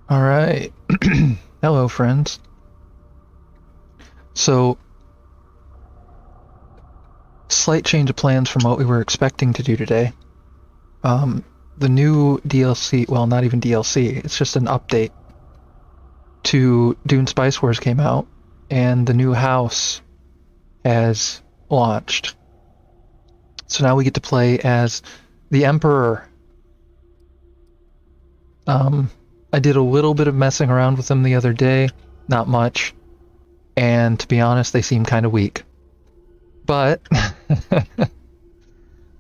All right. Hello, friends. So, slight change of plans from what we were expecting to do today. Um, the new DLC, well, not even DLC, it's just an update to Dune Spice Wars came out, and the new house has launched. So now we get to play as the Emperor. I did a little bit of messing around with them the other day, not much, and to be honest, they seem kind of weak. But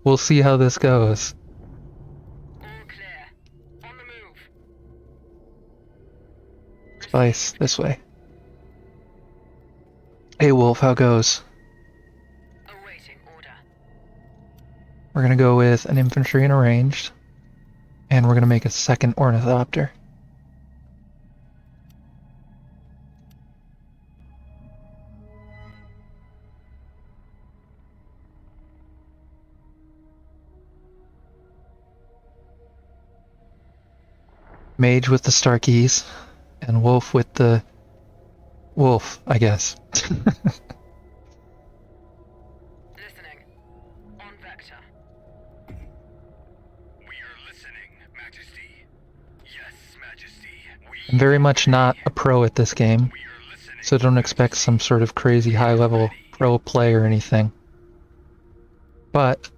we'll see how this goes. All clear. On the move. Spice, this way. Hey Wolf, how goes? Awaiting order. We're gonna go with an infantry and a ranged, and we're gonna make a second ornithopter. Mage with the Starkeys, and Wolf with the Wolf, I guess. Listening. On vector. We are listening, Majesty. Yes, Majesty. I'm very much not a pro at this game, We are listening. so don't expect some sort of crazy high-level pro play or anything. But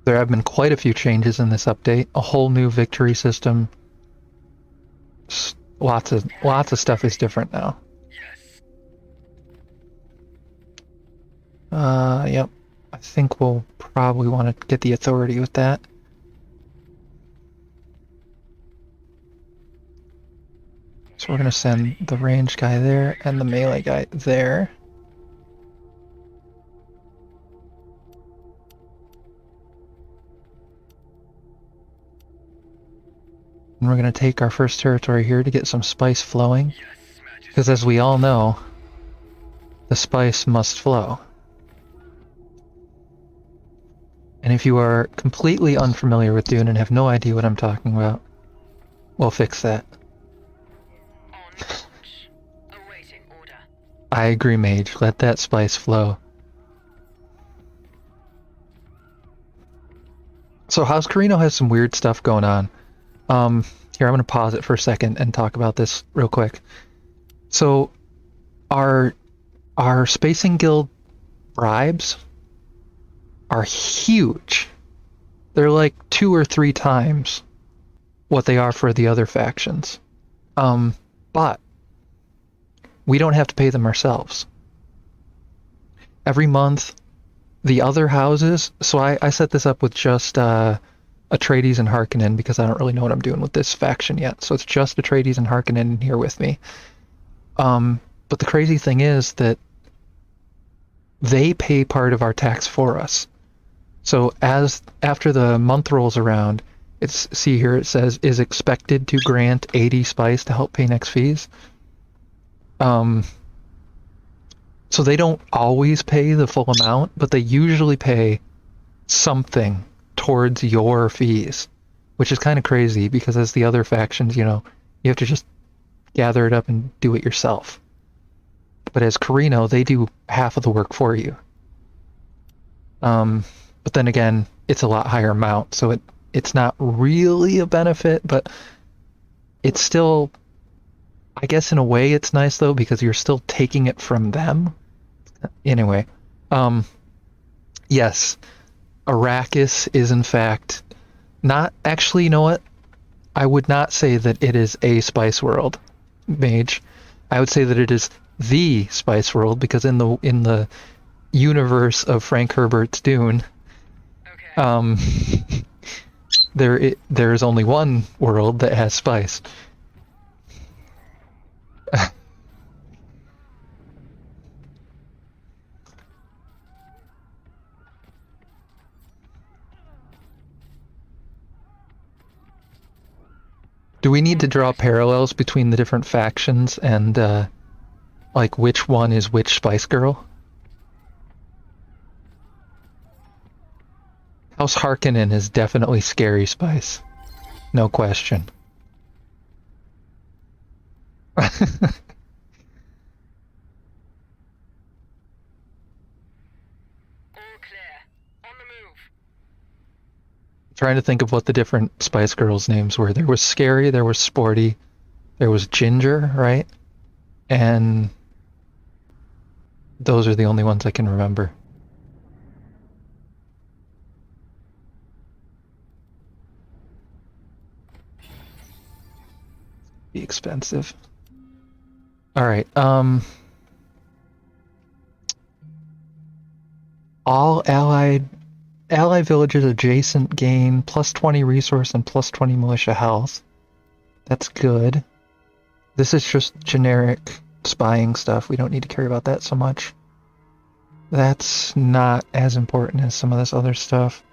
there have been quite a few changes in this update. A whole new victory system. Lots of stuff is different now. Yes. Yep. I think we'll probably want to get the authority with that. So we're going to send the range guy there and the melee guy there. And we're going to take our first territory here to get some spice flowing. Yes, Majesty. Because as we all know, the spice must flow. And if you are completely unfamiliar with Dune and have no idea what I'm talking about, we'll fix that. On launch. Awaiting order. I agree, Mage. Let that spice flow. So House Carino has some weird stuff going on. Here, I'm going to pause it for a second and talk about this real quick. So, our Spacing Guild bribes are huge. They're like 2 or 3 times what they are for the other factions. But we don't have to pay them ourselves. Every month, the other houses, so I set this up with just Atreides and Harkonnen because I don't really know what I'm doing with this faction yet. So it's just Atreides and Harkonnen here with me. But the crazy thing is that they pay part of our tax for us. So after the month rolls around, see here it says is expected to grant 80 spice to help pay next fees. So they don't always pay the full amount, but they usually pay something towards your fees, which is kind of crazy because as the other factions, you have to just gather it up and do it yourself. But as Carino, they do half of the work for you. But then again, it's a lot higher amount, so it's not really a benefit, but it's still, I guess in a way it's nice though, because you're still taking it from them. Anyway, yes, Arrakis is in fact not, actually, you know what? I would not say that it is a spice world, Mage. I would say that it is the spice world, because in the universe of Frank Herbert's Dune, Okay. there is only one world that has spice. Do we need to draw parallels between the different factions and like which one is which Spice Girl? House Harkonnen is definitely scary spice. No question. All clear. On the move. Trying to think of what the different Spice Girls names were. There was Scary, there was Sporty, there was Ginger, right? And those are the only ones I can remember. Be expensive. All right. All ally villages adjacent gain plus 20 resource and plus 20 militia health. That's good. This is just generic spying stuff. We don't need to care about that so much. That's not as important as some of this other stuff.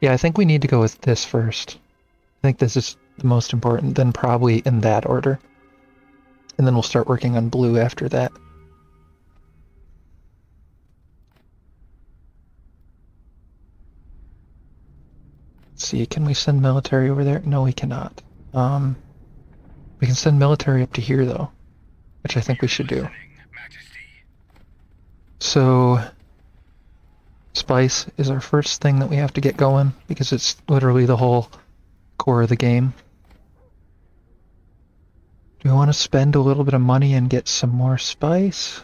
Yeah, I think we need to go with this first. I think this is the most important, then probably in that order. And then we'll start working on blue after that. Let's see, can we send military over there? No, we cannot. We can send military up to here, though, which I think we should do. Majesty. So, Spice is our first thing that we have to get going, because it's literally the whole core of the game. Do we want to spend a little bit of money and get some more spice?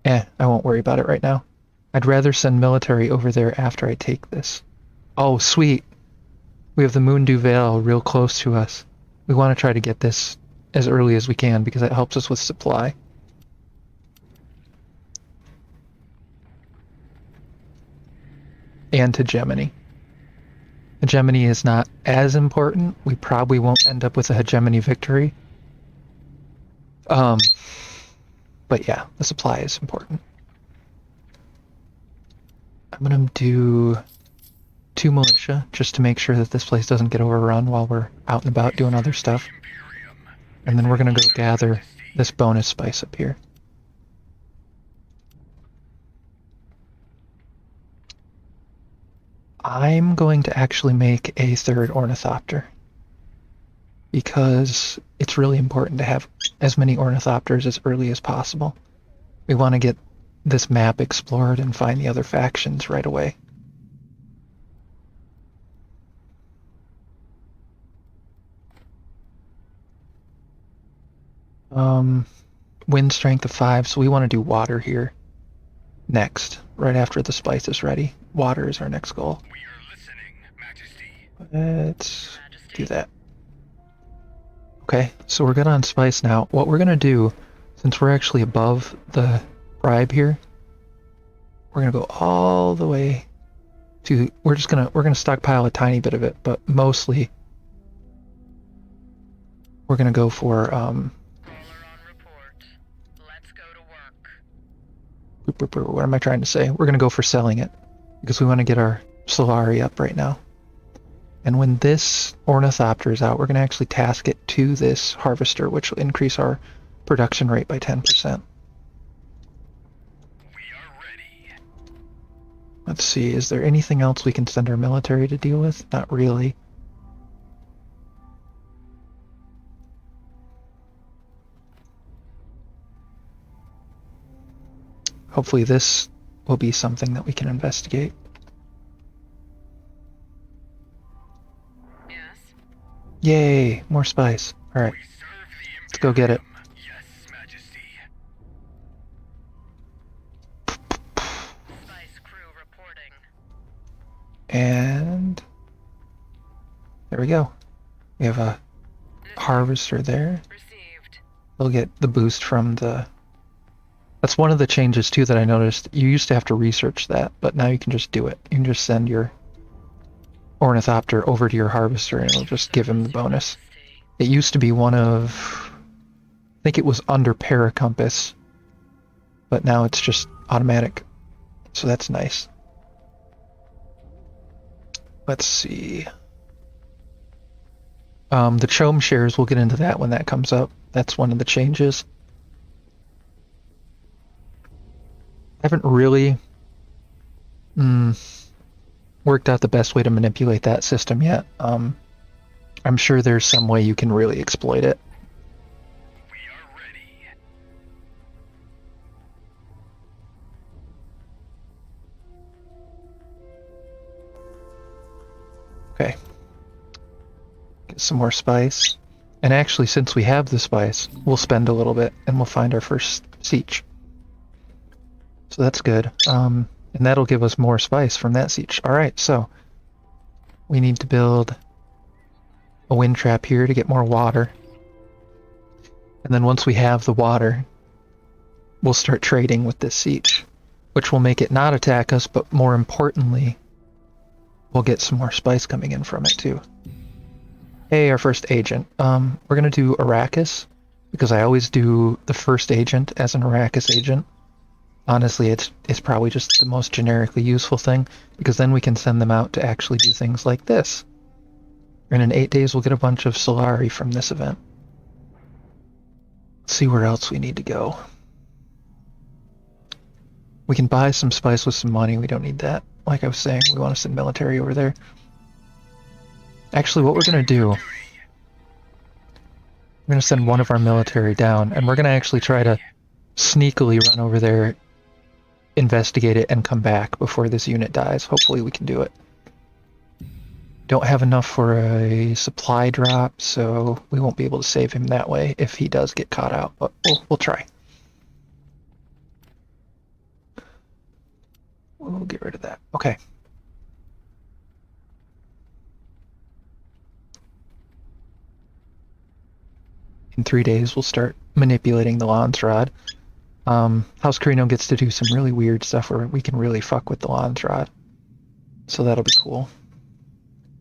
I won't worry about it right now. I'd rather send military over there after I take this. Oh, sweet. We have the Moondew Vale real close to us. We want to try to get this as early as we can because it helps us with supply. And hegemony. Hegemony is not as important. We probably won't end up with a hegemony victory. But yeah, the supply is important. I'm gonna do 2 militia just to make sure that this place doesn't get overrun while we're out and about doing other stuff. And then we're gonna go gather this bonus spice up here. I'm going to actually make a 3rd ornithopter because it's really important to have as many ornithopters as early as possible. We want to get this map explored and find the other factions right away. Wind strength of 5, so we want to do water here next, right after the spice is ready. Water is our next goal. We are listening, Majesty. Let's do that. Okay, so we're good on spice now. What we're gonna do, since we're actually above the bribe here, we're gonna go all the way to. We're gonna stockpile a tiny bit of it, but mostly we're gonna go for Caller on report. Let's go to work. what am I trying to say? We're gonna go for selling it because we want to get our Solari up right now. And when this ornithopter is out, we're going to actually task it to this harvester, which will increase our production rate by 10%. We are ready. Let's see, is there anything else we can send our military to deal with? Not really. Hopefully this will be something that we can investigate. Yes. Yay, more spice. All right, We serve the let's go get it. Imperium. Yes, Majesty. Spice crew reporting. And there we go. We have a harvester there. Received. They'll get the boost from the... That's one of the changes too that I noticed. You used to have to research that, but now you can just do it. You can just send your ornithopter over to your harvester and it'll just give him the bonus. It used to be one of... I think it was under Paracompass, but now it's just automatic. So that's nice. Let's see. The Chome shares, we'll get into that when that comes up. That's one of the changes. I haven't really worked out the best way to manipulate that system yet. I'm sure there's some way you can really exploit it. We get some more spice. And actually, since we have the spice, we'll spend a little bit and we'll find our first siege. So that's good. And that'll give us more spice from that siege. Alright, so we need to build a wind trap here to get more water. And then once we have the water, we'll start trading with this siege, which will make it not attack us, but more importantly, we'll get some more spice coming in from it too. Hey, our first agent. We're gonna do Arrakis, because I always do the first agent as an Arrakis agent. Honestly, it's probably just the most generically useful thing, because then we can send them out to actually do things like this. And in 8 days, we'll get a bunch of Solari from this event. Let's see where else we need to go. We can buy some spice with some money. We don't need that. Like I was saying, we want to send military over there. Actually, what we're going to do... We're going to send one of our military down, and we're going to actually try to sneakily run over there, investigate it, and come back before this unit dies. Hopefully we can do it. Don't have enough for a supply drop, so we won't be able to save him that way if he does get caught out, but we'll try. We'll get rid of that. Okay. In 3 days, we'll start manipulating the Lance Rod. House Carino gets to do some really weird stuff where we can really fuck with the Lance Rod. So that'll be cool.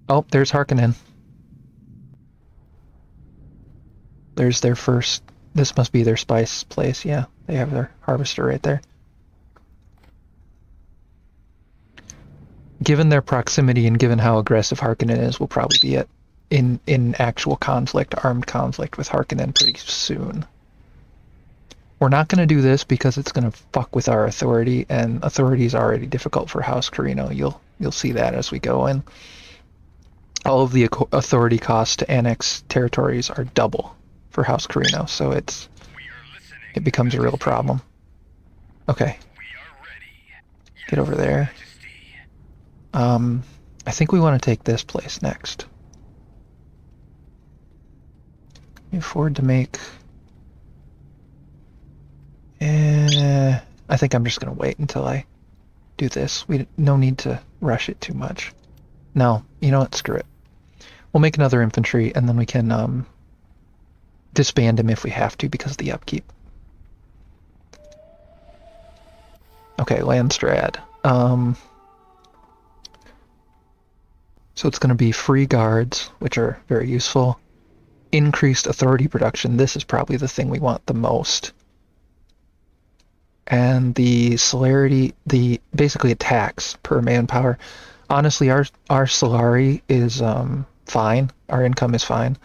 Oh, there's Harkonnen. There's their first... This must be their spice place, yeah. They have their harvester right there. Given their proximity and given how aggressive Harkonnen is, we'll probably be in actual conflict, armed conflict with Harkonnen pretty soon. We're not going to do this because it's going to fuck with our authority, and authority is already difficult for House Carino. You'll see that as we go in. All of the authority costs to annex territories are double for House Carino, so it becomes a real problem. Okay. Get over there. I think we want to take this place next. Can we afford to make... I think I'm just going to wait until I do this. No need to rush it too much. No, you know what? Screw it. We'll make another infantry, and then we can disband him if we have to because of the upkeep. Okay, Landstrad. So it's going to be free guards, which are very useful. Increased authority production. This is probably the thing we want the most. And the celerity, basically attacks per manpower. Honestly, our Solari is fine. Our income is fine.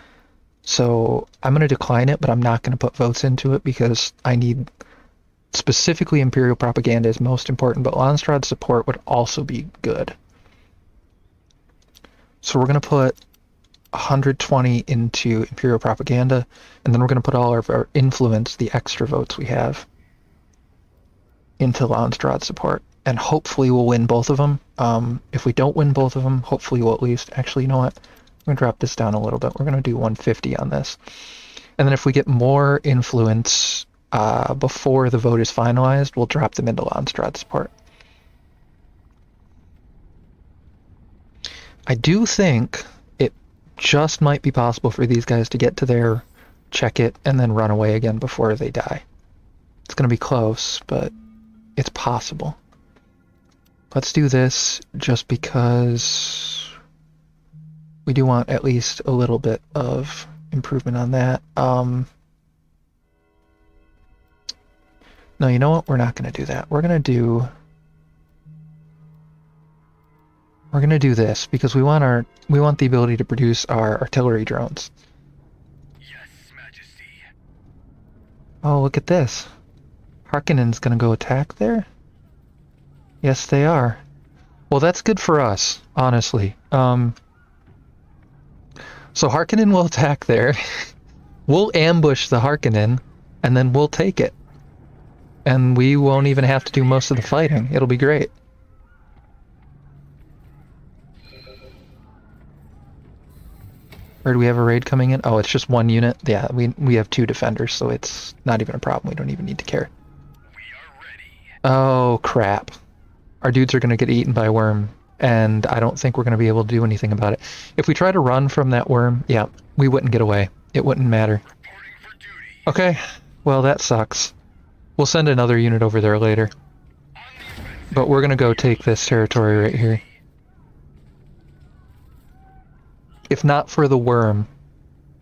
So I'm going to decline it, but I'm not going to put votes into it because I need... Specifically, Imperial propaganda is most important, but Landstrad support would also be good. So we're going to put 120 into Imperial propaganda, and then we're going to put all of our influence, the extra votes we have, into Landstrad support. And hopefully we'll win both of them. If we don't win both of them, hopefully we'll at least... Actually, you know what? I'm going to drop this down a little bit. We're going to do 150 on this. And then if we get more influence before the vote is finalized, we'll drop them into Landstrad support. I do think it just might be possible for these guys to get to there, check it, and then run away again before they die. It's going to be close, but it's possible. Let's do this just because we do want at least a little bit of improvement on that. No, you know what? We're not going to do that. We're going to do this because we want the ability to produce our artillery drones. Yes, Majesty. Oh, look at this. Harkonnen's going to go attack there? Yes, they are. Well, that's good for us, honestly. So Harkonnen will attack there. We'll ambush the Harkonnen, and then we'll take it. And we won't even have to do most of the fighting. It'll be great. Or do we have a raid coming in? Oh, it's just one unit. Yeah, we have 2 defenders, so it's not even a problem. We don't even need to care. We are ready. Oh, crap. Our dudes are going to get eaten by a worm, and I don't think we're going to be able to do anything about it. If we try to run from that worm, yeah, we wouldn't get away. It wouldn't matter. Reporting for duty. Okay, well, that sucks. We'll send another unit over there later. On the offensive. But we're going to go take this territory right here. If not for the worm,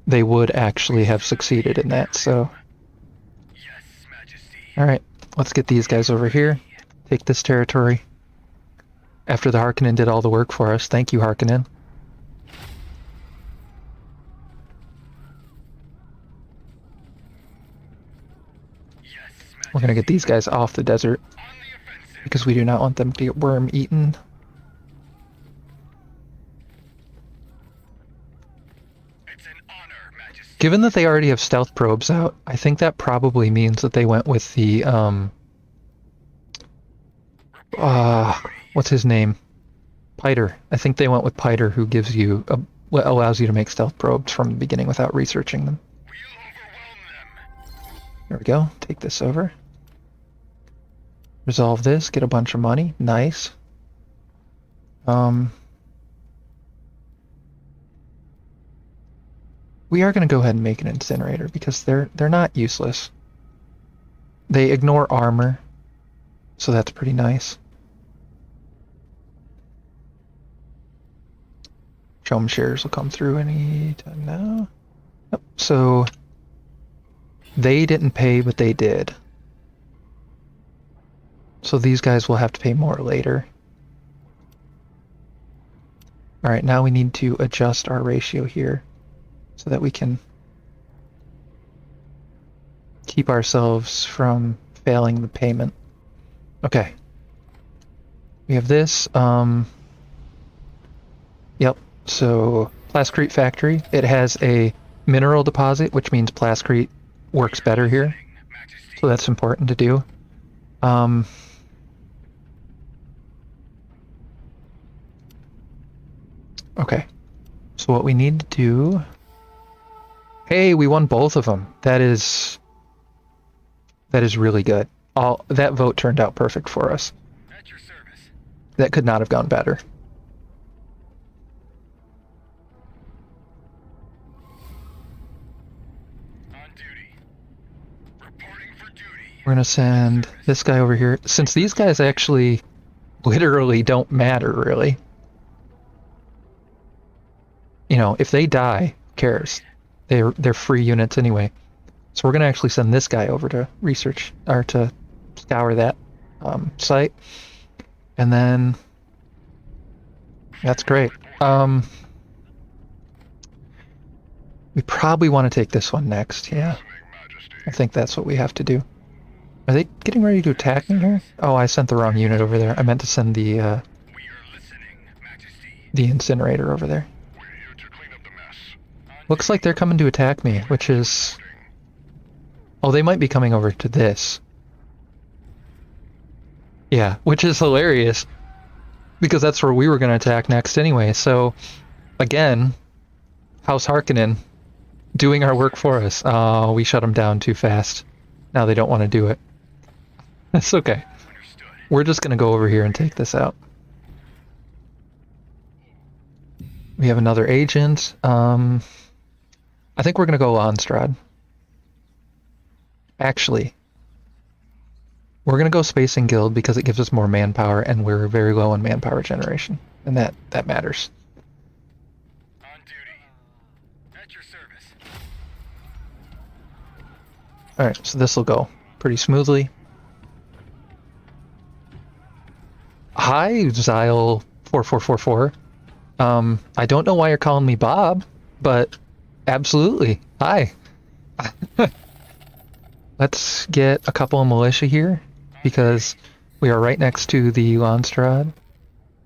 they would actually have succeeded in that, so... Yes, Majesty. Alright, let's get these guys over here. Take this territory. After the Harkonnen did all the work for us. Thank you, Harkonnen. Yes, Majesty. We're gonna get these guys off the desert, On the offensive. because we do not want them to get worm eaten. It's an honor, Majesty. Given that they already have stealth probes out, I think that probably means that they went with the, what's his name? Piter. I think they went with Piter, who gives you, what allows you to make stealth probes from the beginning without researching them. We'll overwhelm them. There we go. Take this over. Resolve this. Get a bunch of money. Nice. We are going to go ahead and make an incinerator because they're not useless. They ignore armor, so that's pretty nice. Chum shares will come through any time now. Yep. So they didn't pay, but they did. So these guys will have to pay more later. All right, now we need to adjust our ratio here so that we can keep ourselves from failing the payment. Okay. We have this. Yep. So Plascrete Factory. It has a mineral deposit, which means Plascrete works better here. Majesty. So that's important to do. Okay. So what we need to do... Hey, we won both of them. That is really good. That vote turned out perfect for us. At your service. That could not have gone better. On duty. Reporting for duty. We're gonna send this guy over here. Since these guys actually literally don't matter, really. You know, if they die, who cares? They're free units anyway. So we're gonna actually send this guy over to research, or to scour that site. And then... That's great. We probably want to take this one next, yeah. I think that's what we have to do. Are they getting ready to attack me here? Oh, I sent the wrong unit over there. I meant to send the We are listening, Majesty. incinerator over there. We're here to clean up the mess. Looks like they're coming to attack me, which is... Oh, they might be coming over to this. Yeah, which is hilarious. Because that's where we were going to attack next anyway. So, again, House Harkonnen doing our work for us. Oh, we shut them down too fast. Now they don't want to do it. That's okay. Understood. We're just going to go over here and take this out. We have another agent. I think we're going to go Onstrad. Actually, we're going to go Spacing Guild because it gives us more manpower, and we're very low on manpower generation. And that matters. On duty. At your service. Alright, so this will go pretty smoothly. Hi, Xyle4444. I don't know why you're calling me Bob, but absolutely. Hi. Let's get a couple of militia here, because we are right next to the Landstrad.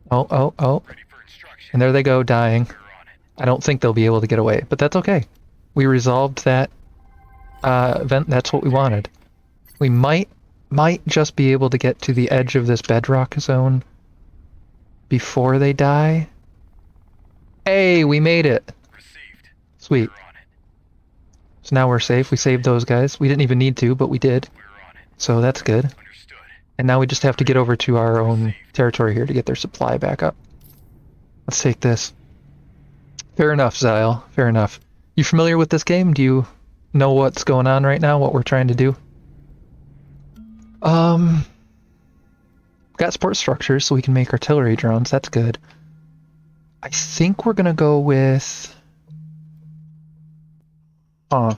Oh. Ready for instruction. And there they go, dying. We're on it. I don't think they'll be able to get away, but that's okay. We resolved that event. That's what we wanted. We might just be able to get to the edge of this bedrock zone before they die. Hey, we made it. Received. Sweet. We're on it. So now we're safe. We saved those guys. We didn't even need to, but we did. We're on it. So that's good. Understood. And now we just have to get over to our own territory here to get their supply back up. Let's take this. Fair enough, Zyle. Fair enough. You familiar with this game? Do you know what's going on right now? What we're trying to do? Got support structures so we can make artillery drones. That's good. I think we're gonna go with... I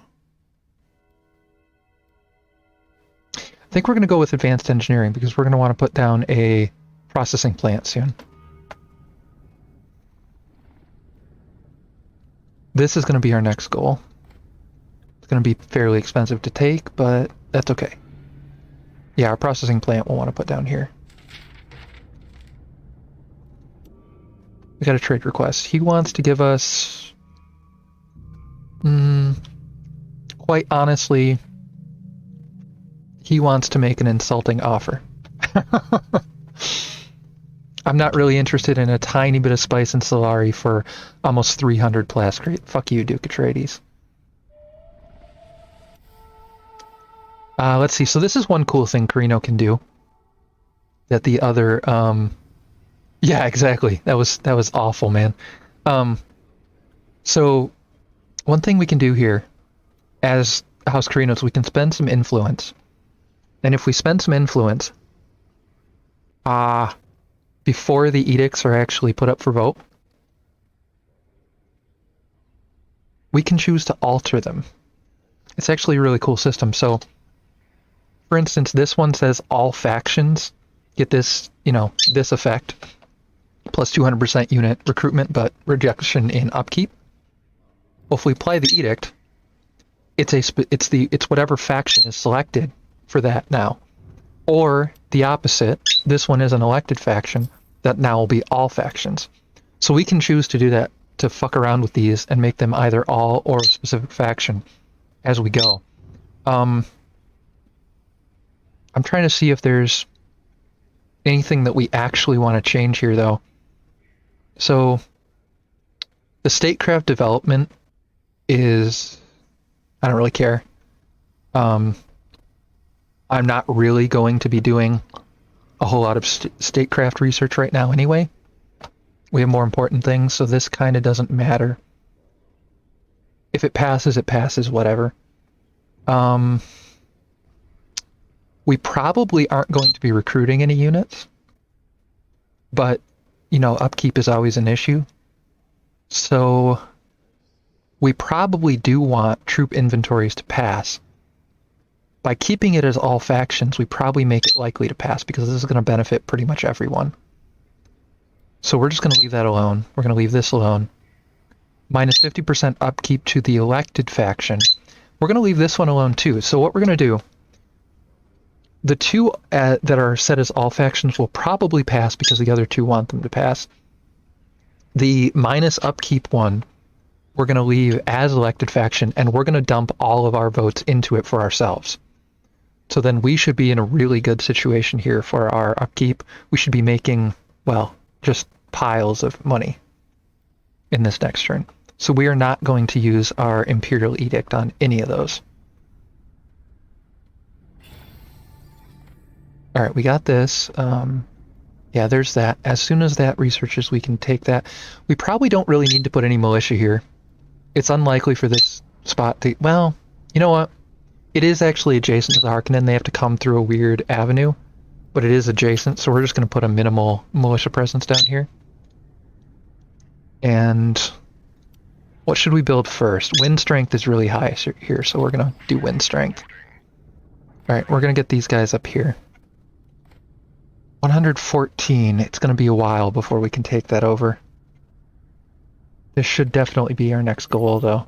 think we're gonna go with advanced engineering because we're gonna want to put down a processing plant soon. This is gonna be our next goal. It's gonna be fairly expensive to take, but that's okay. Yeah, our processing plant we'll want to put down here. We got a trade request. He wants to give us... quite honestly, he wants to make an insulting offer. I'm not really interested in a tiny bit of spice and Solari for almost 300 plascrete. Fuck you, Duke Atreides. Let's see. So this is one cool thing Carino can do that the other... Yeah, exactly. That was awful, man. So one thing we can do here as House Carino is we can spend some influence. And if we spend some influence, before the edicts are actually put up for vote, we can choose to alter them. It's actually a really cool system. So, for instance, this one says all factions get this, this effect, plus 200% unit recruitment, but rejection in upkeep. Well, if we apply the edict, it's whatever faction is selected for that now. Or the opposite, this one is an elected faction that now will be all factions. So we can choose to do that, to fuck around with these and make them either all or a specific faction as we go. I'm trying to see if there's anything that we actually want to change here, though. So the statecraft development is... I don't really care. I'm not really going to be doing a whole lot of statecraft research right now anyway. We have more important things, so this kind of doesn't matter. If it passes, whatever. We probably aren't going to be recruiting any units, but, upkeep is always an issue. So we probably do want troop inventories to pass. By keeping it as all factions, we probably make it likely to pass because this is going to benefit pretty much everyone. So we're just going to leave that alone. We're going to leave this alone. Minus 50% upkeep to the elected faction. We're going to leave this one alone too. So what we're going to do, the two that are set as all factions will probably pass because the other two want them to pass. The minus upkeep one, we're going to leave as elected faction, and we're going to dump all of our votes into it for ourselves. So then we should be in a really good situation here for our upkeep. We should be making, well, just piles of money in this next turn. So we are not going to use our Imperial Edict on any of those. All right, we got this. Yeah, there's that. As soon as that researches, we can take that. We probably don't really need to put any militia here. It's unlikely for this spot to... Well, you know what? It is actually adjacent to the Harkonnen. They have to come through a weird avenue, but it is adjacent, so we're just going to put a minimal militia presence down here. And what should we build first? Wind strength is really high here, so we're going to do wind strength. All right, we're going to get these guys up here. 114. It's going to be a while before we can take that over. This should definitely be our next goal, though.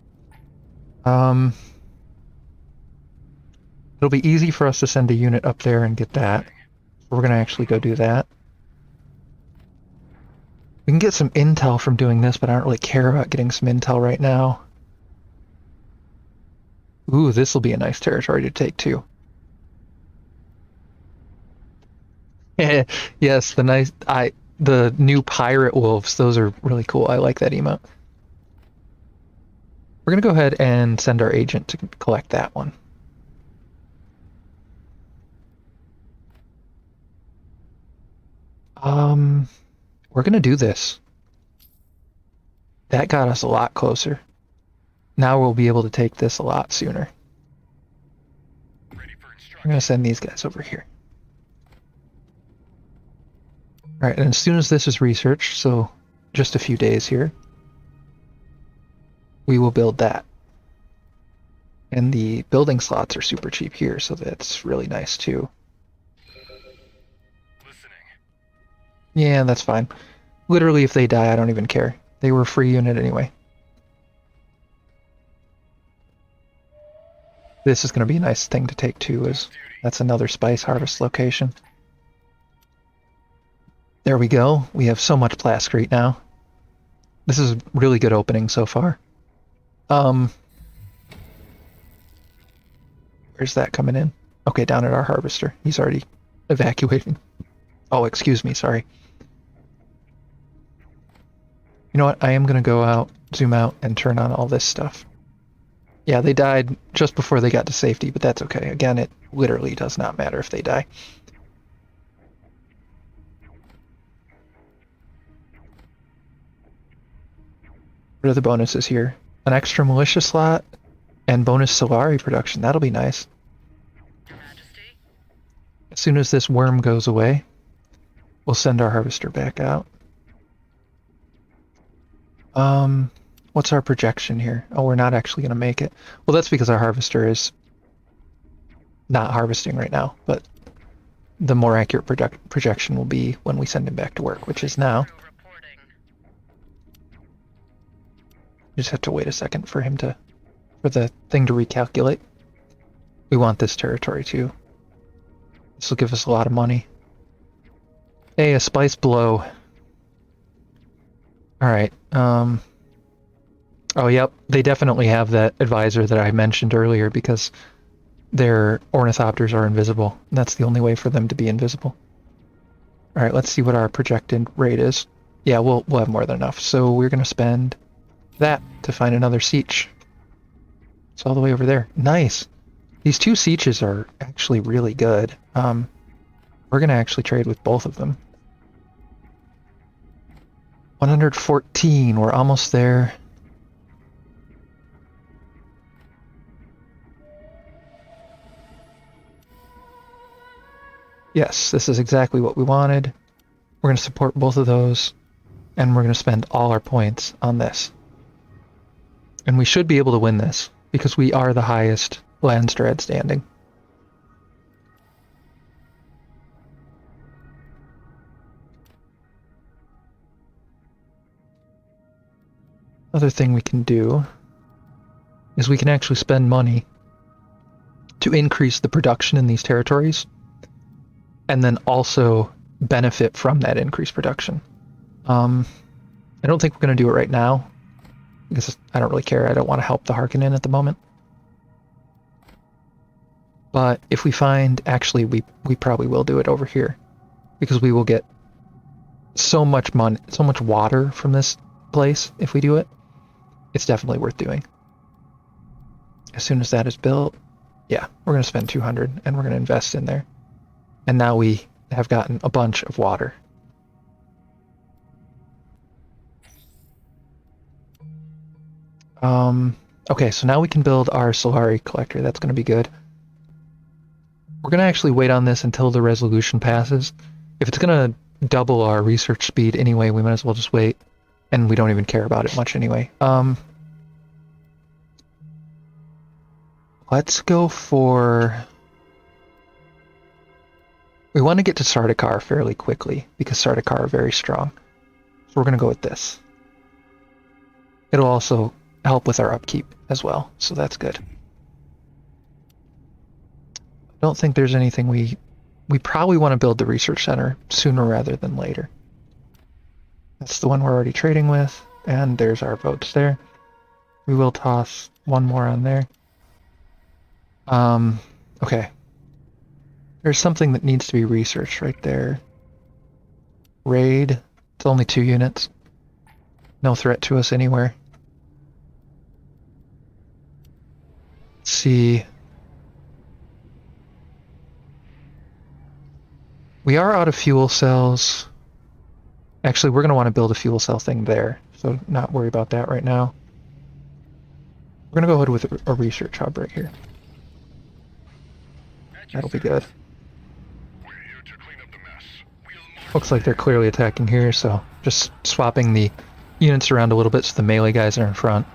It'll be easy for us to send a unit up there and get that. We're going to actually go do that. We can get some intel from doing this, but I don't really care about getting some intel right now. Ooh, this will be a nice territory to take, too. Yes, the new pirate wolves, those are really cool. I like that emote. We're going to go ahead and send our agent to collect that one. We're going to do this. That got us a lot closer. Now we'll be able to take this a lot sooner. Ready for I'm instruction. going to send these guys over here. All right, and as soon as this is researched, so just a few days here, we will build that. And the building slots are super cheap here, so that's really nice too. Listening. Yeah, that's fine. Literally, if they die, I don't even care. They were a free unit anyway. This is going to be a nice thing to take too, is that's another spice harvest location. There we go. We have so much plascrete now. This is a really good opening so far. Where's that coming in? Okay, down at our harvester. He's already evacuating. Oh, excuse me, sorry. You know what? I am going to go out, zoom out, and turn on all this stuff. Yeah, they died just before they got to safety, but that's okay. Again, it literally does not matter if they die. What are the bonuses here? An extra militia slot and bonus Solari production. That'll be nice. Your Majesty? As soon as this worm goes away, we'll send our harvester back out. What's our projection here? Oh, we're not actually going to make it. Well, that's because our harvester is not harvesting right now, but the more accurate projection will be when we send him back to work, which is now. Crew reporting. You just have to wait a second for the thing to recalculate. We want this territory too. This will give us a lot of money. Hey, a spice blow. Alright, oh, yep, they definitely have that advisor that I mentioned earlier because their ornithopters are invisible. That's the only way for them to be invisible. Alright, let's see what our projected rate is. Yeah, we'll have more than enough. So we're going to spend that to find another siege. It's all the way over there. Nice! These two sieges are actually really good. We're going to actually trade with both of them. 114, we're almost there. Yes, this is exactly what we wanted. We're going to support both of those, and we're going to spend all our points on this. And we should be able to win this, because we are the highest Landstrad standing. Other thing we can do is we can actually spend money to increase the production in these territories and then also benefit from that increased production. I don't think we're going to do it right now because I don't really care. I don't want to help the Harkonnen at the moment. But if we find, actually, we probably will do it over here because we will get so much money, so much water from this place if we do it. It's definitely worth doing. As soon as that is built, yeah, we're going to spend 200 and we're going to invest in there. And now we have gotten a bunch of water. Okay, so now we can build our Solari collector. That's going to be good. We're going to actually wait on this until the resolution passes. If it's going to double our research speed anyway, we might as well just wait. And we don't even care about it much anyway. Let's go for... We want to get to Sardaukar fairly quickly, because Sardaukar are very strong. So we're going to go with this. It'll also help with our upkeep as well, so that's good. I don't think there's anything we probably want to build the research center sooner rather than later. That's the one we're already trading with, and there's our votes there. We will toss one more on there. Okay. There's something that needs to be researched right there. Raid. It's only 2 units. No threat to us anywhere. Let's see. We are out of fuel cells. Actually, we're going to want to build a fuel cell thing there, so not worry about that right now. We're going to go ahead with a research hub right here. That'll be good. We're here to clean up the mess. We'll Looks like they're clearly attacking here, so just swapping the units around a little bit so the melee guys are in front.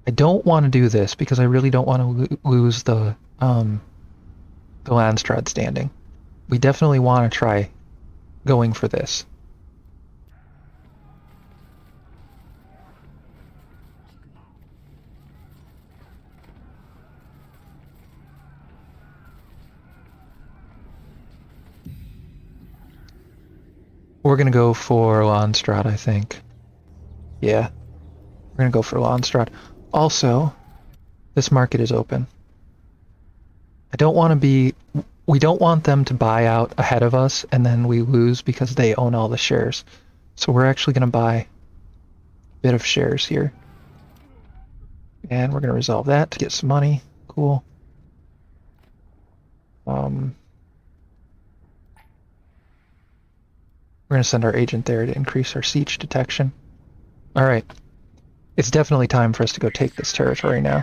I don't want to do this because I really don't want to lose the Landstrad standing. We definitely want to try going for this. We're gonna go for Landstrad, I think. Yeah, we're gonna go for Landstrad. Also, this market is open. I don't want to be... We don't want them to buy out ahead of us and then we lose because they own all the shares. So we're actually going to buy a bit of shares here. And we're going to resolve that to get some money. Cool. We're going to send our agent there to increase our siege detection. Alright. It's definitely time for us to go take this territory now.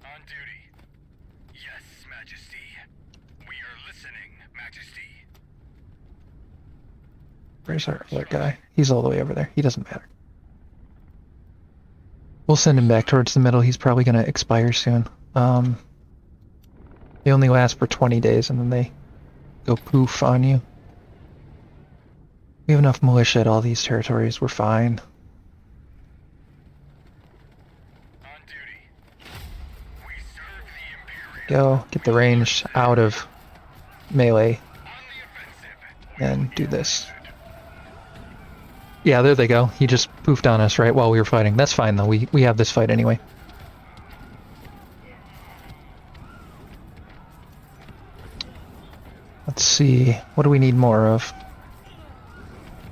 on duty. Yes, Majesty. We are listening, Majesty. Where's our other guy? He's all the way over there. He doesn't matter. We'll send him back towards the middle. He's probably going to expire soon. They only last for 20 days and then they go poof on you. We have enough militia at all these territories. We're fine. On duty. We serve the Imperium. Go. Get the range out of melee. On the offensive. And do this. Yeah, there they go. He just poofed on us right while we were fighting. That's fine though. We have this fight anyway. Let's see. What do we need more of?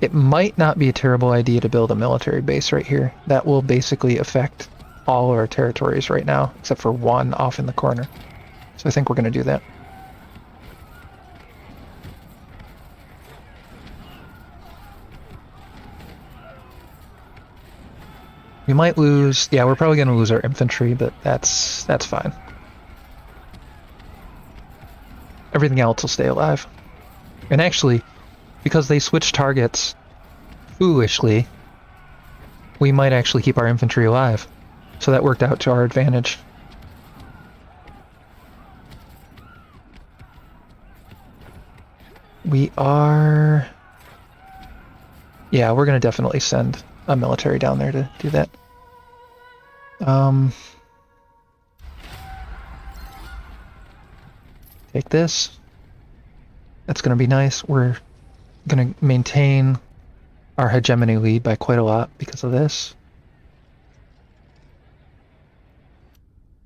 It might not be a terrible idea to build a military base right here. That will basically affect all our territories right now, except for one off in the corner. So I think we're going to do that. We might lose... Yeah, we're probably going to lose our infantry, but that's fine. Everything else will stay alive. And actually, because they switched targets foolishly, we might actually keep our infantry alive. So that worked out to our advantage. We are... Yeah, we're going to definitely send a military down there to do that. Take this. That's going to be nice. We're going to maintain our hegemony lead by quite a lot because of this.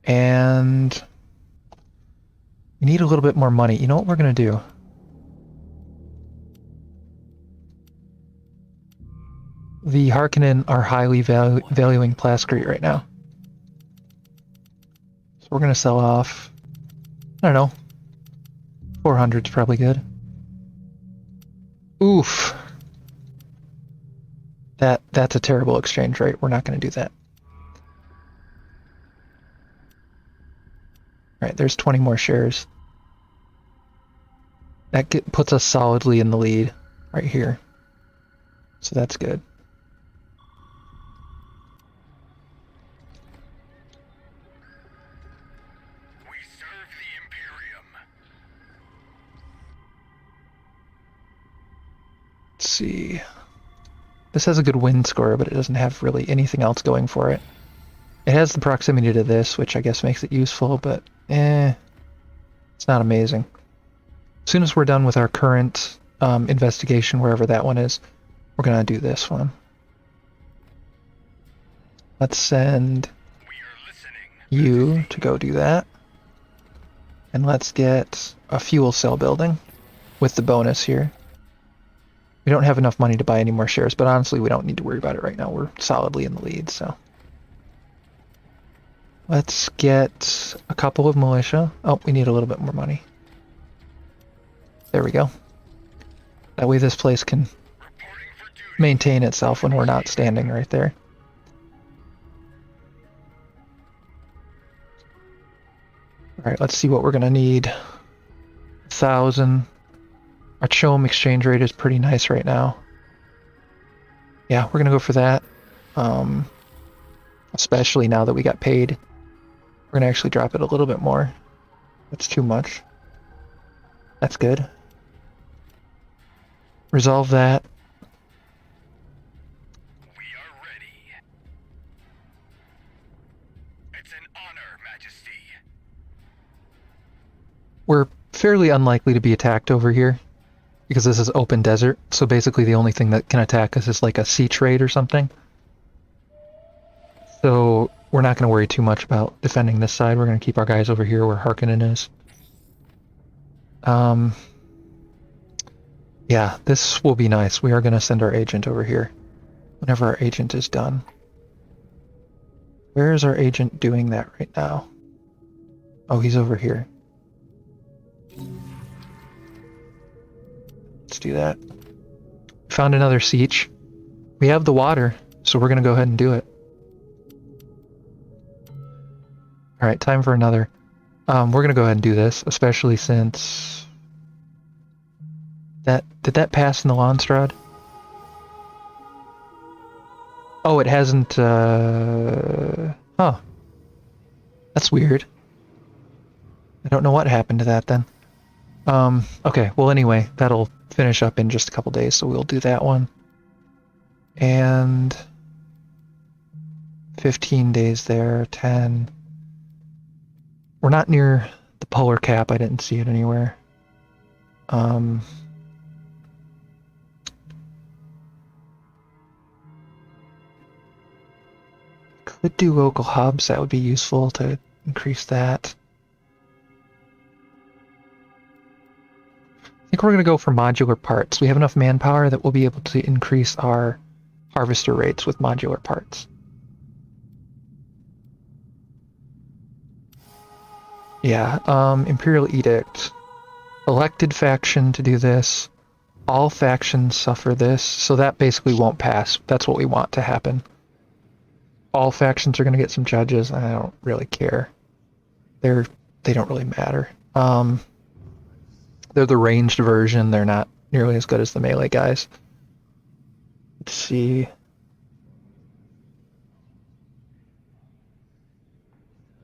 And we need a little bit more money. You know what we're going to do? The Harkonnen are highly valuing Plascrete right now. So we're going to sell off, I don't know, 400 is probably good. Oof. That's a terrible exchange rate. We're not going to do that. Alright, there's 20 more shares. That puts us solidly in the lead right here. So that's good. We serve the Imperium. Let's see. This has a good win score, but it doesn't have really anything else going for it. It has the proximity to this, which I guess makes it useful, but it's not amazing. As soon as we're done with our current investigation, wherever that one is, we're going to do this one. Let's send We are listening. you to go do that. And let's get a fuel cell building with the bonus here. We don't have enough money to buy any more shares, but honestly, we don't need to worry about it right now. We're solidly in the lead, so. Let's get a couple of militia. Oh, we need a little bit more money. There we go. That way this place can Reporting for duty. maintain itself when we're not standing right there. Alright, let's see what we're gonna need. 1,000. Our Chom exchange rate is pretty nice right now. Yeah, we're gonna go for that. Especially now that we got paid. We're gonna actually drop it a little bit more. That's too much. That's good. Resolve that. We are ready. It's an honor, Majesty. We're fairly unlikely to be attacked over here because this is open desert. So basically the only thing that can attack us is like a sea trade or something. So we're not going to worry too much about defending this side. We're going to keep our guys over here where Harkonnen is. Yeah, this will be nice. We are going to send our agent over here whenever our agent is done. Where is our agent doing that right now? Oh, he's over here. Let's do that. Found another siege. We have the water, so we're going to go ahead and do it. Alright, time for another. We're going to go ahead and do this, especially since... Did that pass in the Landstrad? Oh, it hasn't, Huh. That's weird. I don't know what happened to that then. Okay, well anyway, that'll finish up in just a couple days, so we'll do that one. And... 15 days there, 10... We're not near the polar cap, I didn't see it anywhere. Could do local hubs, that would be useful to increase that. I think we're going to go for modular parts. We have enough manpower that we'll be able to increase our harvester rates with modular parts. Yeah, Imperial Edict. Elected faction to do this. All factions suffer this, so that basically won't pass. That's what we want to happen. All factions are going to get some judges, and I don't really care. They don't really matter. They're the ranged version. They're not nearly as good as the melee guys. Let's see.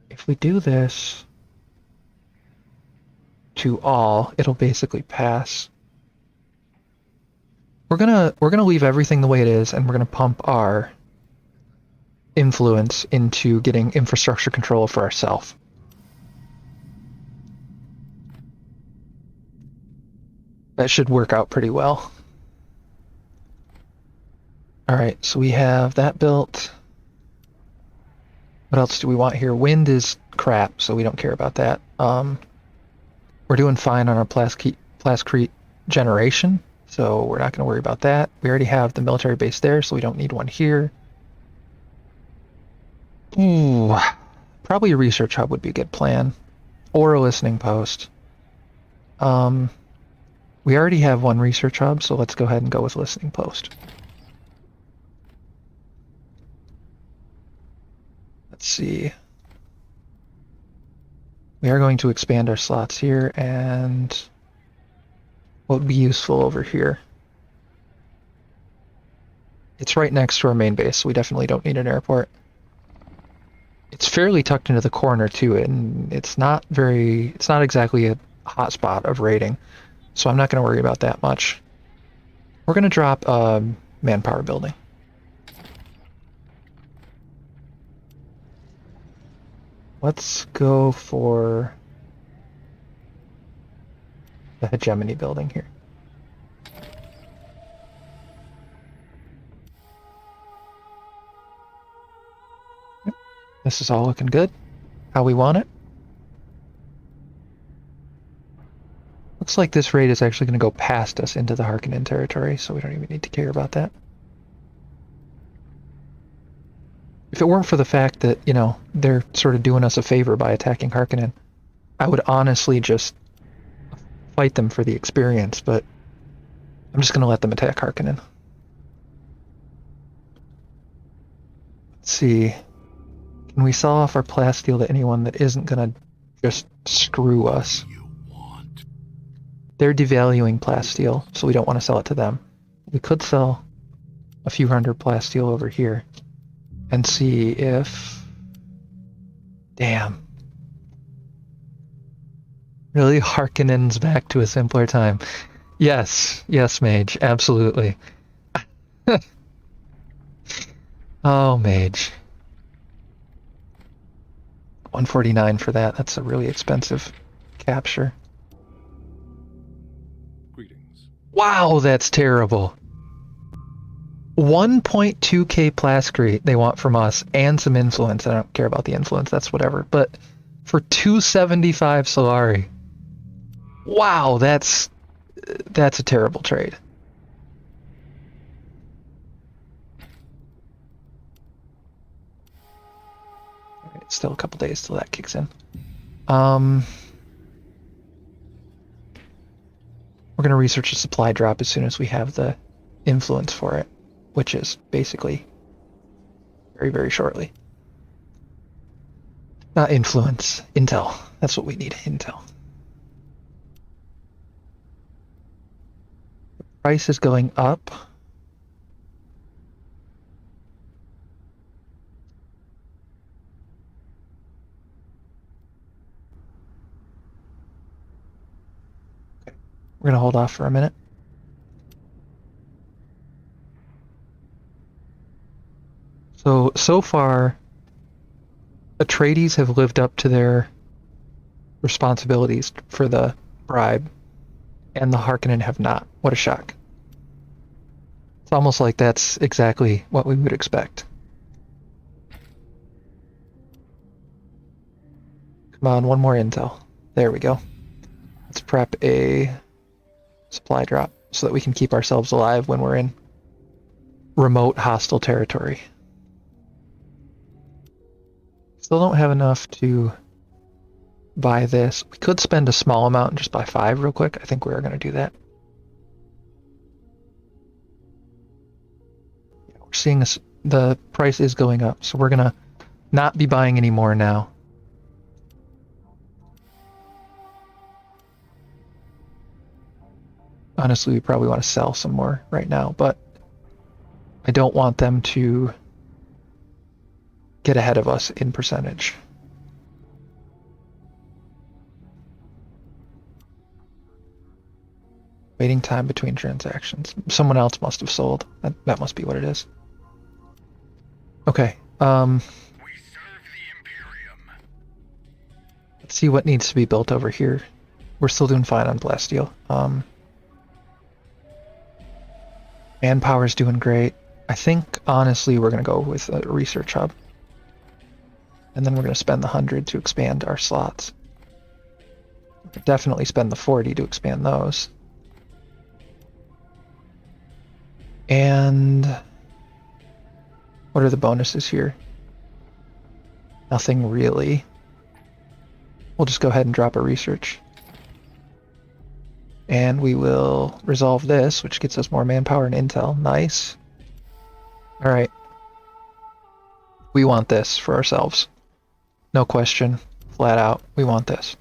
If we do this to all, it'll basically pass. We're gonna leave everything the way it is, and we're gonna pump our influence into getting infrastructure control for ourselves. That should work out pretty well. Alright, so we have that built. What else do we want here? Wind is crap, so we don't care about that. We're doing fine on our Plascrete generation, so we're not going to worry about that. We already have the military base there, so we don't need one here. Ooh, probably a research hub would be a good plan. Or a listening post. We already have one research hub, so let's go ahead and go with listening post. Let's see. We are going to expand our slots here, and what would be useful over here? It's right next to our main base, so we definitely don't need an airport. It's fairly tucked into the corner too, and it's not exactly a hotspot of raiding, so I'm not going to worry about that much. We're going to drop a manpower building. Let's go for the hegemony building here. Yep. This is all looking good. How we want it. Looks like this raid is actually going to go past us into the Harkonnen territory, so we don't even need to care about that. If it weren't for the fact that, you know, they're sort of doing us a favor by attacking Harkonnen, I would honestly just fight them for the experience, but I'm just going to let them attack Harkonnen. Let's see. Can we sell off our plasteel to anyone that isn't going to just screw us? They're devaluing plasteel, so we don't want to sell it to them. We could sell a few hundred plasteel over here and see if... Damn. Really? Harkonnen's back to a simpler time. Yes. Yes, Mage. Absolutely. Oh, Mage. 149 for that. That's a really expensive capture. Greetings. Wow, that's terrible. 1.2k plascrete they want from us, and some influence. I don't care about the influence, that's whatever. But for 275 Solari. Wow, that's a terrible trade. Alright, still a couple days till that kicks in. We're gonna research a supply drop as soon as we have the influence for it, which is basically very, very shortly. Not influence, intel. That's what we need, intel. The price is going up. Okay. We're gonna hold off for a minute. So far, Atreides have lived up to their responsibilities for the bribe, and the Harkonnen have not. What a shock. It's almost like that's exactly what we would expect. Come on, one more intel. There we go. Let's prep a supply drop so that we can keep ourselves alive when we're in remote hostile territory. Still don't have enough to buy this. We could spend a small amount and just buy 5 real quick. I think we're going to do that. Yeah, we're seeing this, the price is going up, so we're going to not be buying any more now. Honestly, we probably want to sell some more right now, but I don't want them to get ahead of us in percentage. Waiting time between transactions. Someone else must have sold. That must be what it is. Okay. We serve the Imperium. Let's see what needs to be built over here. We're still doing fine on Blasteel. Manpower's doing great. I think, honestly, we're going to go with a research hub. And then we're going to spend the 100 to expand our slots. We could definitely spend the 40 to expand those. And what are the bonuses here? Nothing really. We'll just go ahead and drop a research. And we will resolve this, which gets us more manpower and intel. Nice. Alright. We want this for ourselves. No question. Flat out. We want this.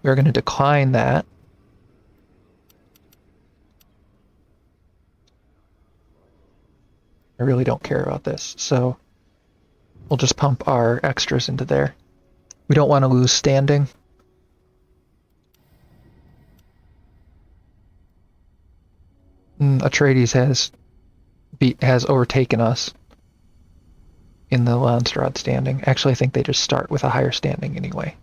We're going to decline that. I really don't care about this, so we'll just pump our extras into there. We don't want to lose standing. Atreides has overtaken us in the Landsraad standing. Actually, I think they just start with a higher standing anyway.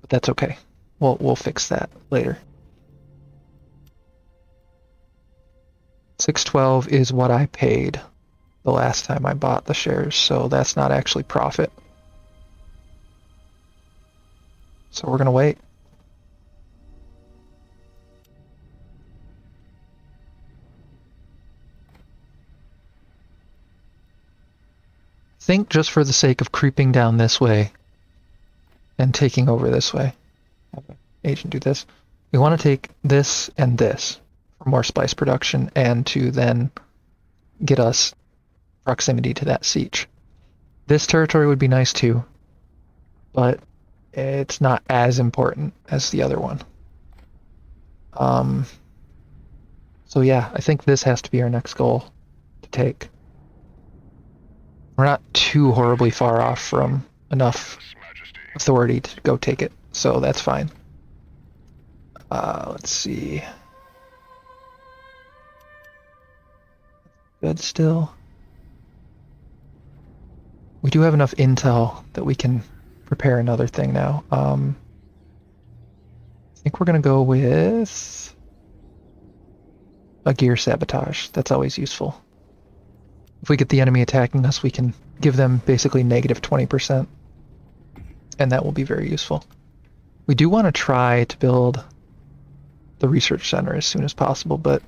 But that's okay. We'll fix that later. 612 is what I paid the last time I bought the shares, so that's not actually profit. So we're gonna wait. think just for the sake of creeping down this way and taking over this way, have an agent do this. We want to take this and this for more spice production and to then get us proximity to that siege. This territory would be nice too, but it's not as important as the other one. So yeah, I think this has to be our next goal to take. We're not too horribly far off from enough authority to go take it, so that's fine. Let's see. Good still. We do have enough intel that we can prepare another thing now. I think we're gonna go with a gear sabotage. That's always useful. If we get the enemy attacking us, we can give them basically negative 20%, and that will be very useful. We do want to try to build the research center as soon as possible, but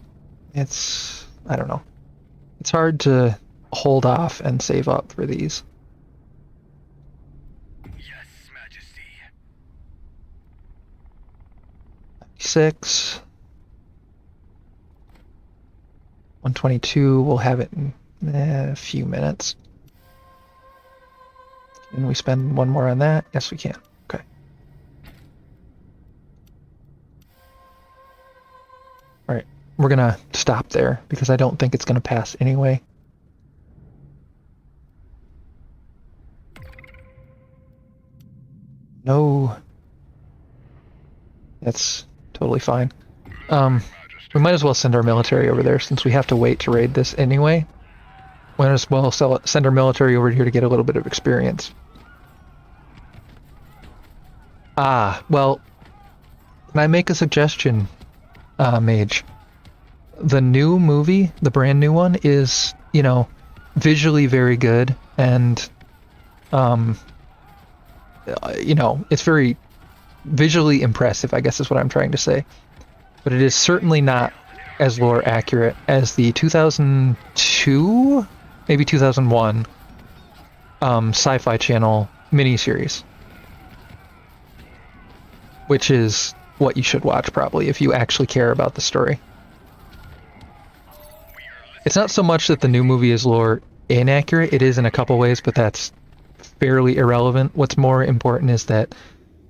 it's, I don't know. It's hard to hold off and save up for these. Yes, Majesty. 6. 122, we'll have it in a few minutes. Can we spend one more on that? Yes, we can. Okay. Alright, we're gonna stop there because I don't think it's gonna pass anyway. No. That's totally fine. We might as well send our military over there since we have to wait to raid this anyway. Might as well send our military over here to get a little bit of experience. Ah, well, can I make a suggestion, Mage? The new movie, the brand new one, is, you know, visually very good, and, you know, it's very visually impressive, I guess is what I'm trying to say. But it is certainly not as lore accurate as the 2002, maybe 2001 Sci-Fi Channel miniseries, which is what you should watch probably if you actually care about the story. It's not so much that the new movie is lore inaccurate, it is in a couple ways, but that's fairly irrelevant. What's more important is that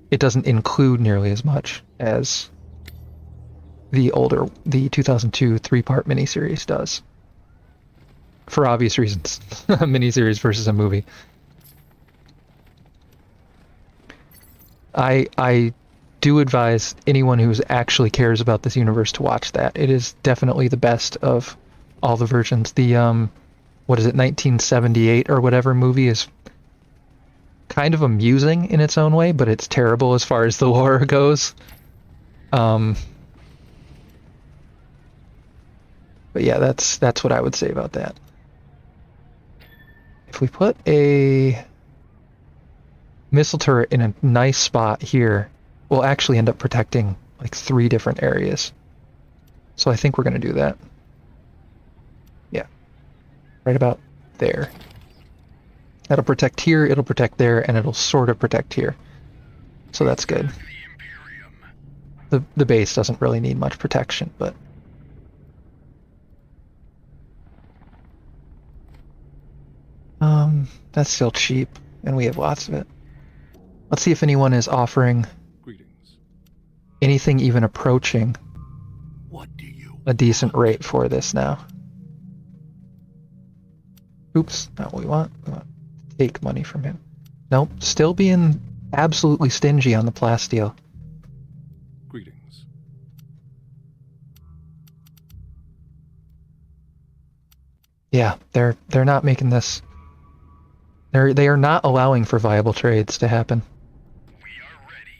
it doesn't include nearly as much as the 2002 three-part miniseries does. For obvious reasons. A miniseries versus a movie. I do advise anyone who actually cares about this universe to watch that. It is definitely the best of all the versions. The, what is it, 1978 or whatever movie is kind of amusing in its own way, but it's terrible as far as the lore goes. But yeah, that's what I would say about that. If we put a missile turret in a nice spot here, we'll actually end up protecting like 3 different areas. So I think we're going to do that. Yeah. Right about there. That'll protect here, it'll protect there, and it'll sort of protect here. So that's good. The base doesn't really need much protection, but... that's still cheap, and we have lots of it. Let's see if anyone is offering anything even approaching a decent rate for this now. Oops, not what we want. We want to take money from him. Nope, still being absolutely stingy on the plasteel. Greetings. Yeah, they're not making this. They are not allowing for viable trades to happen. We are ready.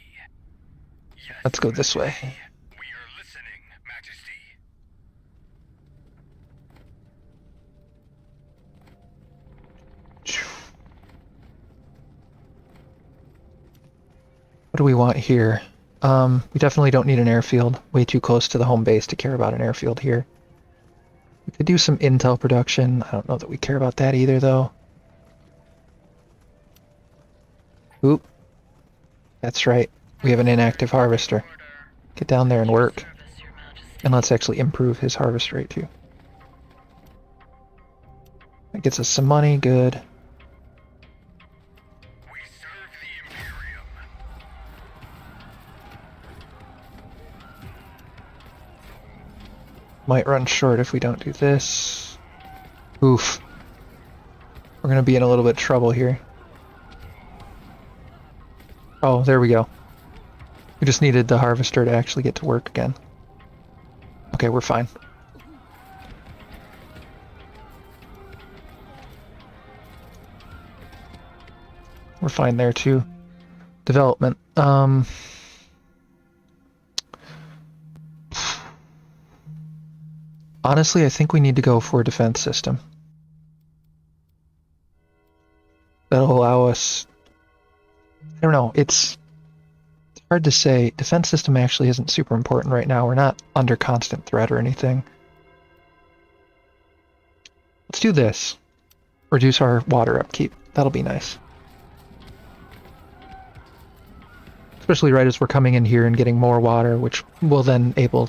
Yes, Let's go this way. we are listening, Majesty. What do we want here? We definitely don't need an airfield. Way too close to the home base to care about an airfield here. We could do some intel production. I don't know that we care about that either, though. Oop, that's right. We have an inactive harvester. Get down there and work. Service, Your Majesty. And let's actually improve his harvest rate too. That gets us some money, good. We serve the Imperium. Might run short if we don't do this. Oof. We're gonna be in a little bit of trouble here. Oh, there we go. We just needed the harvester to actually get to work again. Okay, we're fine. We're fine there too. Development. Honestly, I think we need to go for a defense system. That'll allow us... I don't know, it's hard to say. Defense system actually isn't super important right now. We're not under constant threat or anything. Let's do this. Reduce our water upkeep. That'll be nice. Especially right as we're coming in here and getting more water, which we'll then be able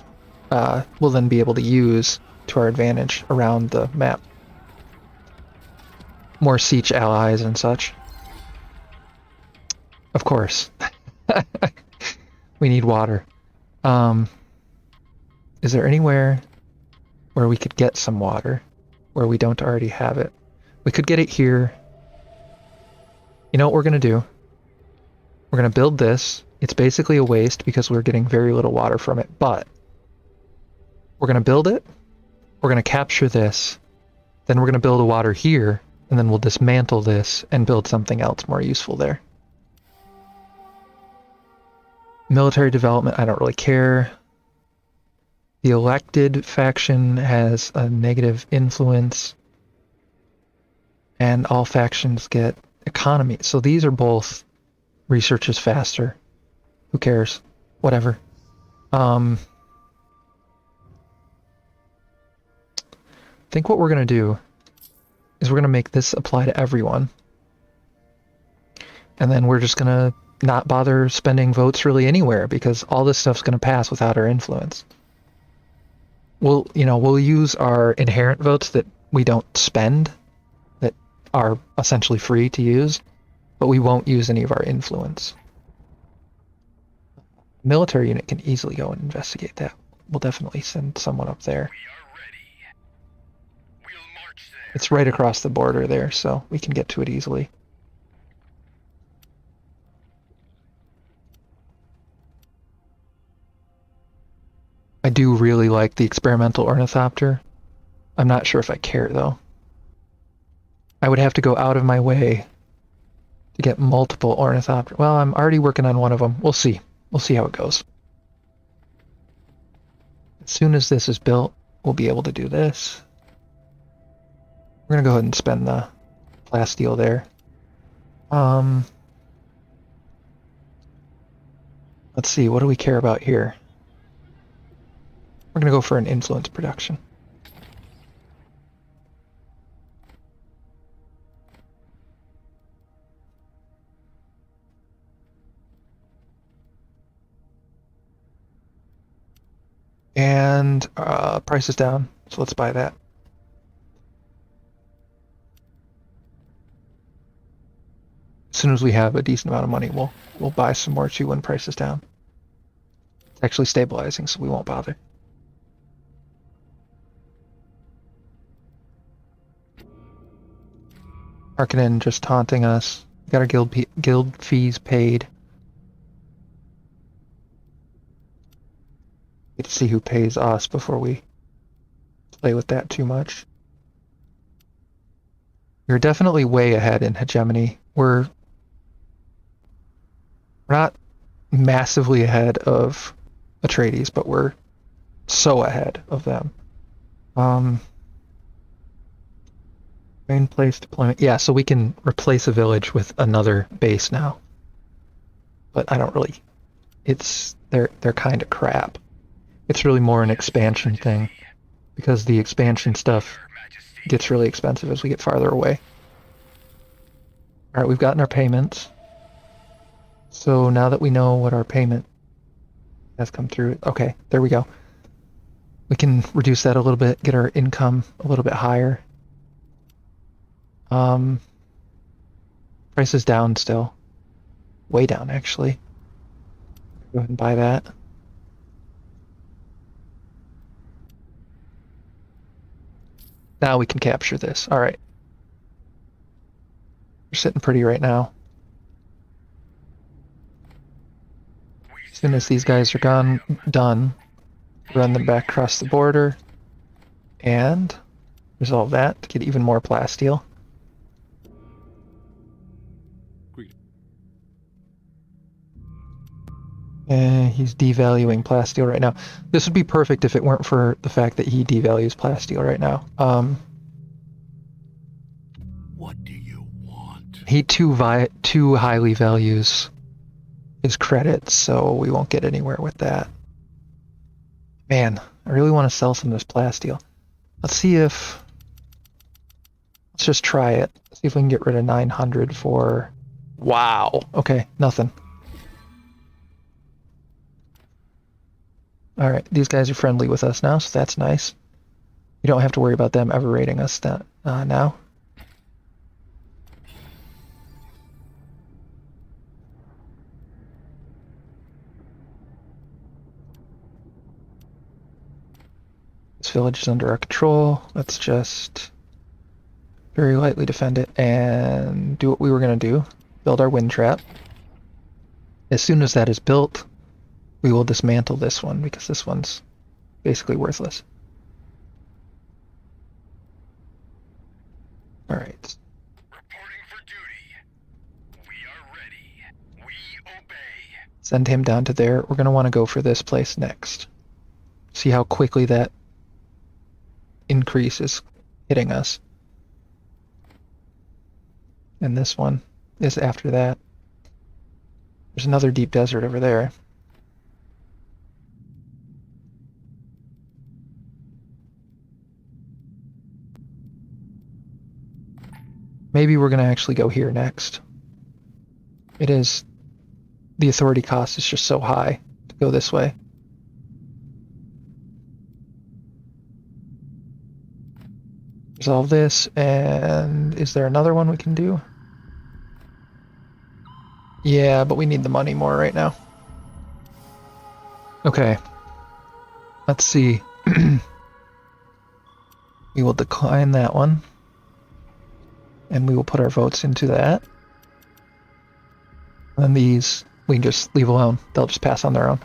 to use to our advantage around the map. More siege allies and such. Of course. We need water. Is there anywhere where we could get some water where we don't already have it? We could get it here. You know what we're going to do? We're going to build this. It's basically a waste because we're getting very little water from it, but we're going to build it. We're going to capture this. Then we're going to build a water here, and then we'll dismantle this and build something else more useful there. Military development, I don't really care. The elected faction has a negative influence, and all factions get economy. So these are both research is faster. Who cares? Whatever. I think what we're going to do is we're going to make this apply to everyone. And then we're just going to not bother spending votes really anywhere because all this stuff's going to pass without our influence. We'll use our inherent votes that we don't spend, that are essentially free to use, but we won't use any of our influence. Military unit can easily go and investigate that. We'll definitely send someone up there. We are ready. We'll march there. It's right across the border there, so we can get to it easily. I do really like the experimental ornithopter. I'm not sure if I care, though. I would have to go out of my way to get multiple ornithopters. Well, I'm already working on one of them. We'll see. We'll see how it goes. As soon as this is built, we'll be able to do this. We're going to go ahead and spend the plasteel there. Let's see, what do we care about here? We're going to go for an influence production. And price is down, so let's buy that. As soon as we have a decent amount of money, we'll buy some more too when price is down. It's actually stabilizing, so we won't bother. Harkonnen just taunting us. We got our guild fees paid. Get to see who pays us before we play with that too much. We're definitely way ahead in hegemony. We're not massively ahead of Atreides, but we're so ahead of them. Main place deployment. Yeah, so we can replace a village with another base now. But I don't really... They're kind of crap. It's really more an expansion thing, because the expansion stuff gets really expensive as we get farther away. Alright, we've gotten our payments. So now that we know what our payment has come through, okay, there we go. We can reduce that a little bit, get our income a little bit higher. Price is down still. Way down, actually. Go ahead and buy that. Now we can capture this. All right. We're sitting pretty right now. As soon as these guys are done, run them back across the border and resolve that to get even more plasteel. Greetings. And he's devaluing plasteel right now. This would be perfect if it weren't for the fact that he devalues plasteel right now. What do you want? He too highly values his credits, so we won't get anywhere with that. Man, I really want to sell some of this plasteel. Let's just try it. See if we can get rid of 900 for... Wow. Okay, nothing. Alright, these guys are friendly with us now, so that's nice. We don't have to worry about them ever raiding us now. This village is under our control. Let's just very lightly defend it and do what we were going to do. Build our wind trap. As soon as that is built, we will dismantle this one because this one's basically worthless. Alright. Reporting for duty. We are ready. We obey. Send him down to there. We're going to want to go for this place next. See how quickly that increase is hitting us. And this one is after that. There's another deep desert over there. Maybe we're going to actually go here next. It is... The authority cost is just so high to go this way. Resolve this, and is there another one we can do? Yeah, but we need the money more right now. Okay. Let's see. We will decline that one. And we will put our votes into that. And these, we can just leave alone. They'll just pass on their own.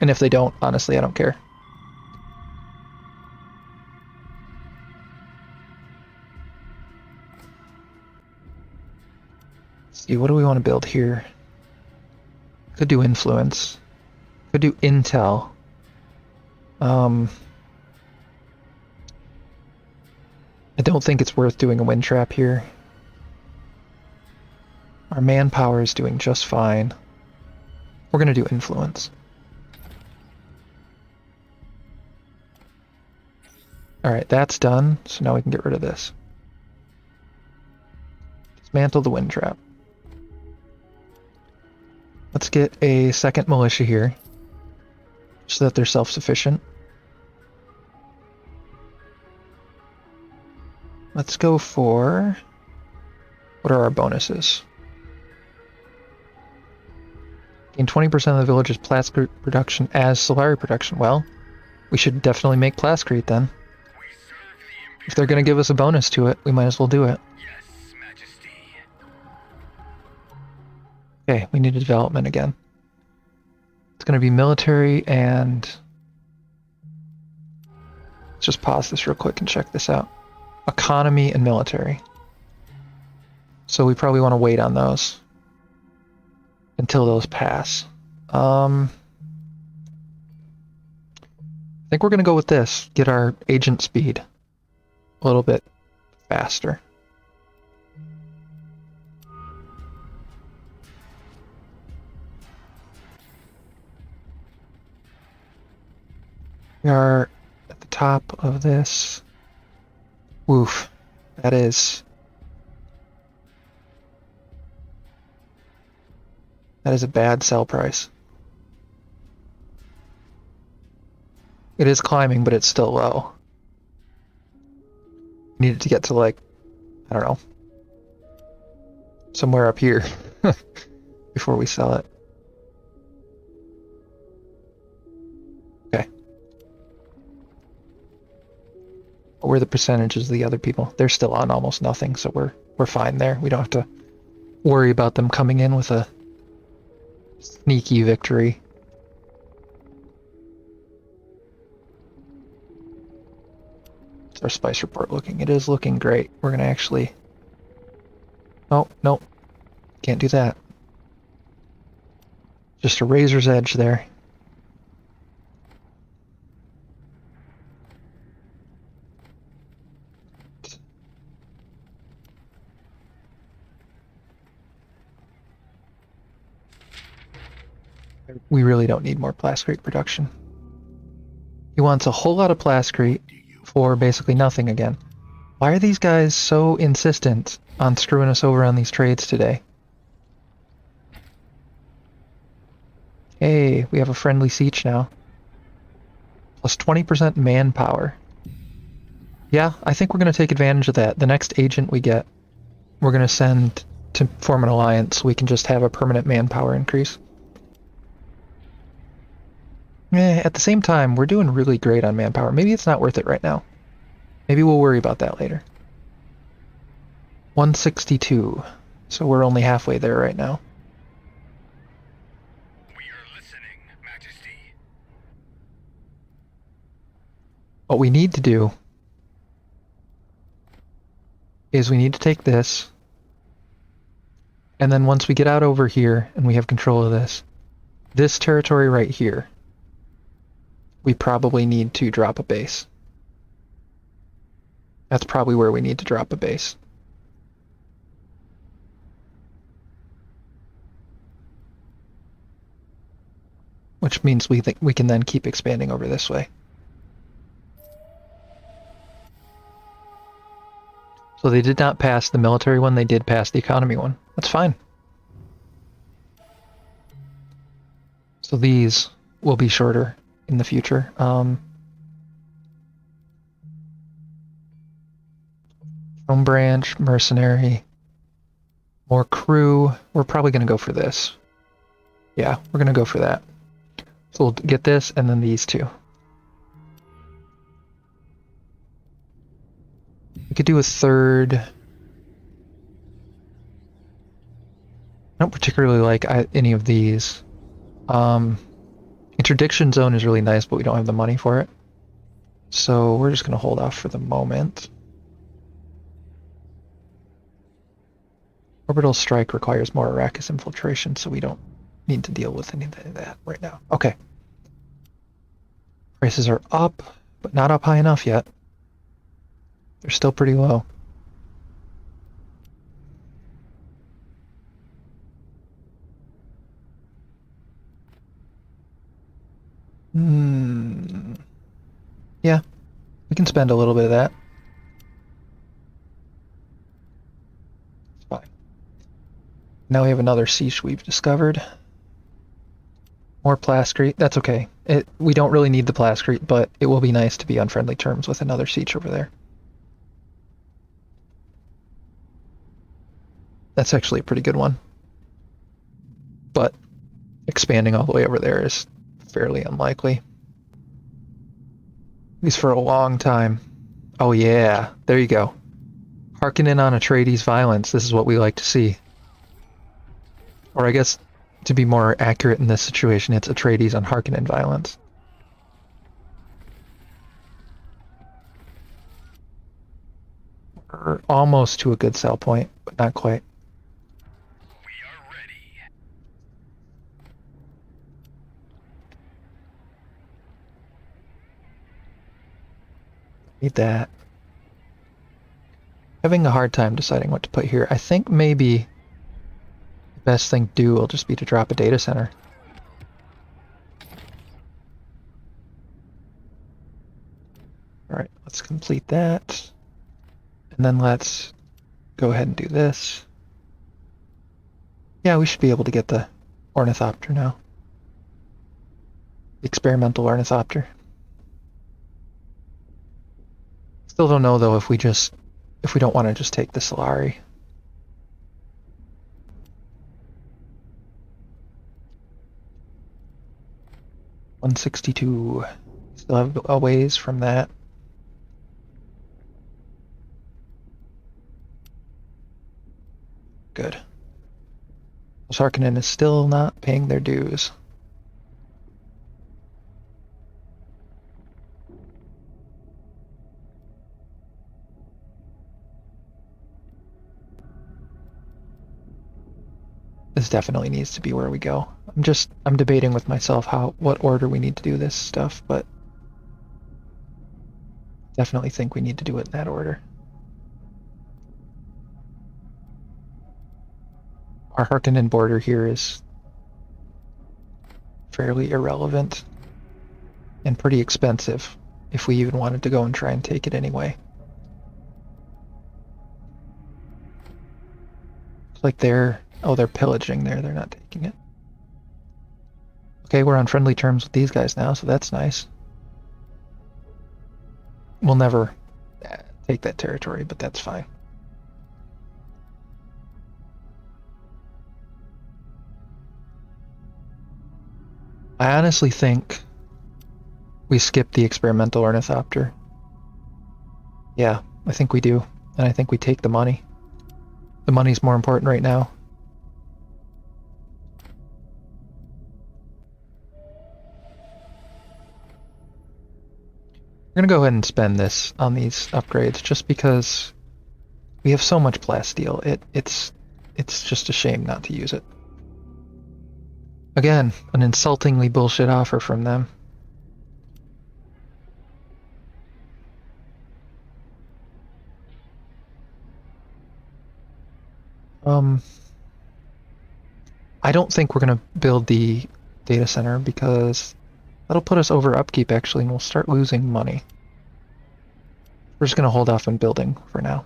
And if they don't, honestly, I don't care. Let's see, what do we want to build here? Could do influence. Could do intel. I don't think it's worth doing a wind trap here. Our manpower is doing just fine. We're going to do influence. Alright, that's done, so now we can get rid of this. Dismantle the wind trap. Let's get a second militia here, so that they're self-sufficient. Let's go for... What are our bonuses? Gain 20% of the village's plascrete production as Solari production. Well, we should definitely make plascrete then. We serve the If they're going to give us a bonus to it, we might as well do it. Yes, Majesty. Okay, we need a development again. It's going to be military and... Let's just pause this real quick and check this out. Economy and military. So we probably want to wait on those until those pass. I think we're going to go with this. Get our agent speed a little bit faster. We are at the top of this. Woof. That is... That is a bad sell price. It is climbing, but it's still low. Needed to get to like, I don't know, somewhere up here before we sell it. Okay. What were the percentages of the other people? They're still on almost nothing, so we're fine there. We don't have to worry about them coming in with a sneaky victory. What's our spice report looking? It is looking great. We're gonna actually... Oh, nope. Can't do that. Just a razor's edge there. We really don't need more plascrete production. He wants a whole lot of plascrete for basically nothing again. Why are these guys so insistent on screwing us over on these trades today? Hey, we have a friendly siege now. Plus 20% manpower. Yeah, I think we're going to take advantage of that. The next agent we get, we're going to send to form an alliance so we can just have a permanent manpower increase. At the same time, we're doing really great on manpower. Maybe it's not worth it right now. Maybe we'll worry about that later. 162. So we're only halfway there right now. We are listening, Majesty. What we need to do is we need to take this, and then once we get out over here and we have control of this territory right here, we probably need to drop a base. That's probably where we need to drop a base. Which means we think we can then keep expanding over this way. So they did not pass the military one, they did pass the economy one. That's fine. So these will be shorter in the future. Home branch, mercenary, more crew. We're probably going to go for this. Yeah, we're going to go for that. So we'll get this and then these two. We could do a third. I don't particularly like any of these. Interdiction zone is really nice, but we don't have the money for it. So we're just going to hold off for the moment. Orbital strike requires more Arrakis infiltration, so we don't need to deal with anything of that right now. Okay. Prices are up, but not up high enough yet. They're still pretty low. Yeah, we can spend a little bit of that. It's fine. Now we have another siege we've discovered. More plascrete. That's okay. We don't really need the plascrete, but it will be nice to be on friendly terms with another siege over there. That's actually a pretty good one. But expanding all the way over there is fairly unlikely. At least for a long time. Oh yeah, there you go. Harken in on Atreides violence. This is what we like to see. Or I guess, to be more accurate in this situation, it's Atreides on Harkonnen violence. We're almost to a good sell point, but not quite. We are ready. Need that. Having a hard time deciding what to put here. I think maybe the best thing to do will just be to drop a data center. Alright, let's complete that. And then let's go ahead and do this. Yeah, we should be able to get the ornithopter now. Experimental ornithopter. Still don't know though if we don't want to just take the Solari. $162. Still have a ways from that. Good. Harkonnen is still not paying their dues. This definitely needs to be where we go. I'm debating with myself what order we need to do this stuff, but definitely think we need to do it in that order. Our Harkonnen border here is fairly irrelevant and pretty expensive if we even wanted to go and try and take it anyway. It's like they're pillaging there, they're not taking it. Okay, we're on friendly terms with these guys now, so that's nice. We'll never take that territory, but that's fine. I honestly think we skip the experimental ornithopter. Yeah, I think we do. And I think we take the money. The money's more important right now. We're gonna go ahead and spend this on these upgrades just because we have so much plasteel. It's just a shame not to use it. Again, an insultingly bullshit offer from them. I don't think we're gonna build the data center because that'll put us over upkeep actually, and we'll start losing money. We're just gonna hold off on building for now.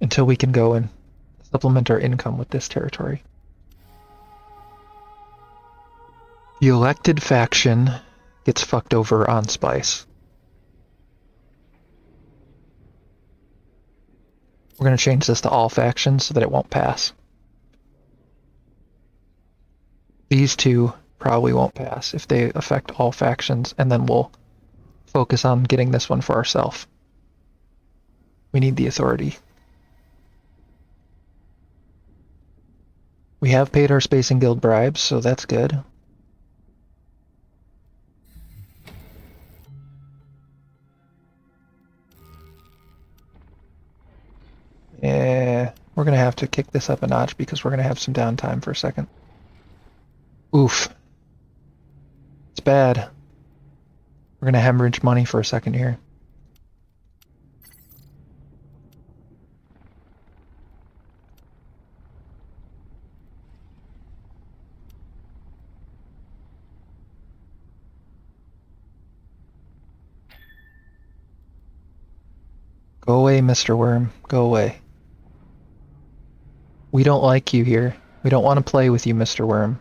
Until we can go and supplement our income with this territory. The elected faction gets fucked over on spice. We're going to change this to all factions so that it won't pass. These two probably won't pass if they affect all factions, and then we'll focus on getting this one for ourselves. We need the authority. We have paid our Spacing Guild bribes, so that's good. Yeah, we're gonna have to kick this up a notch because we're gonna have some downtime for a second. Oof. It's bad. We're gonna hemorrhage money for a second here. Go away, Mr. Worm. Go away. We don't like you here. We don't want to play with you, Mr. Worm.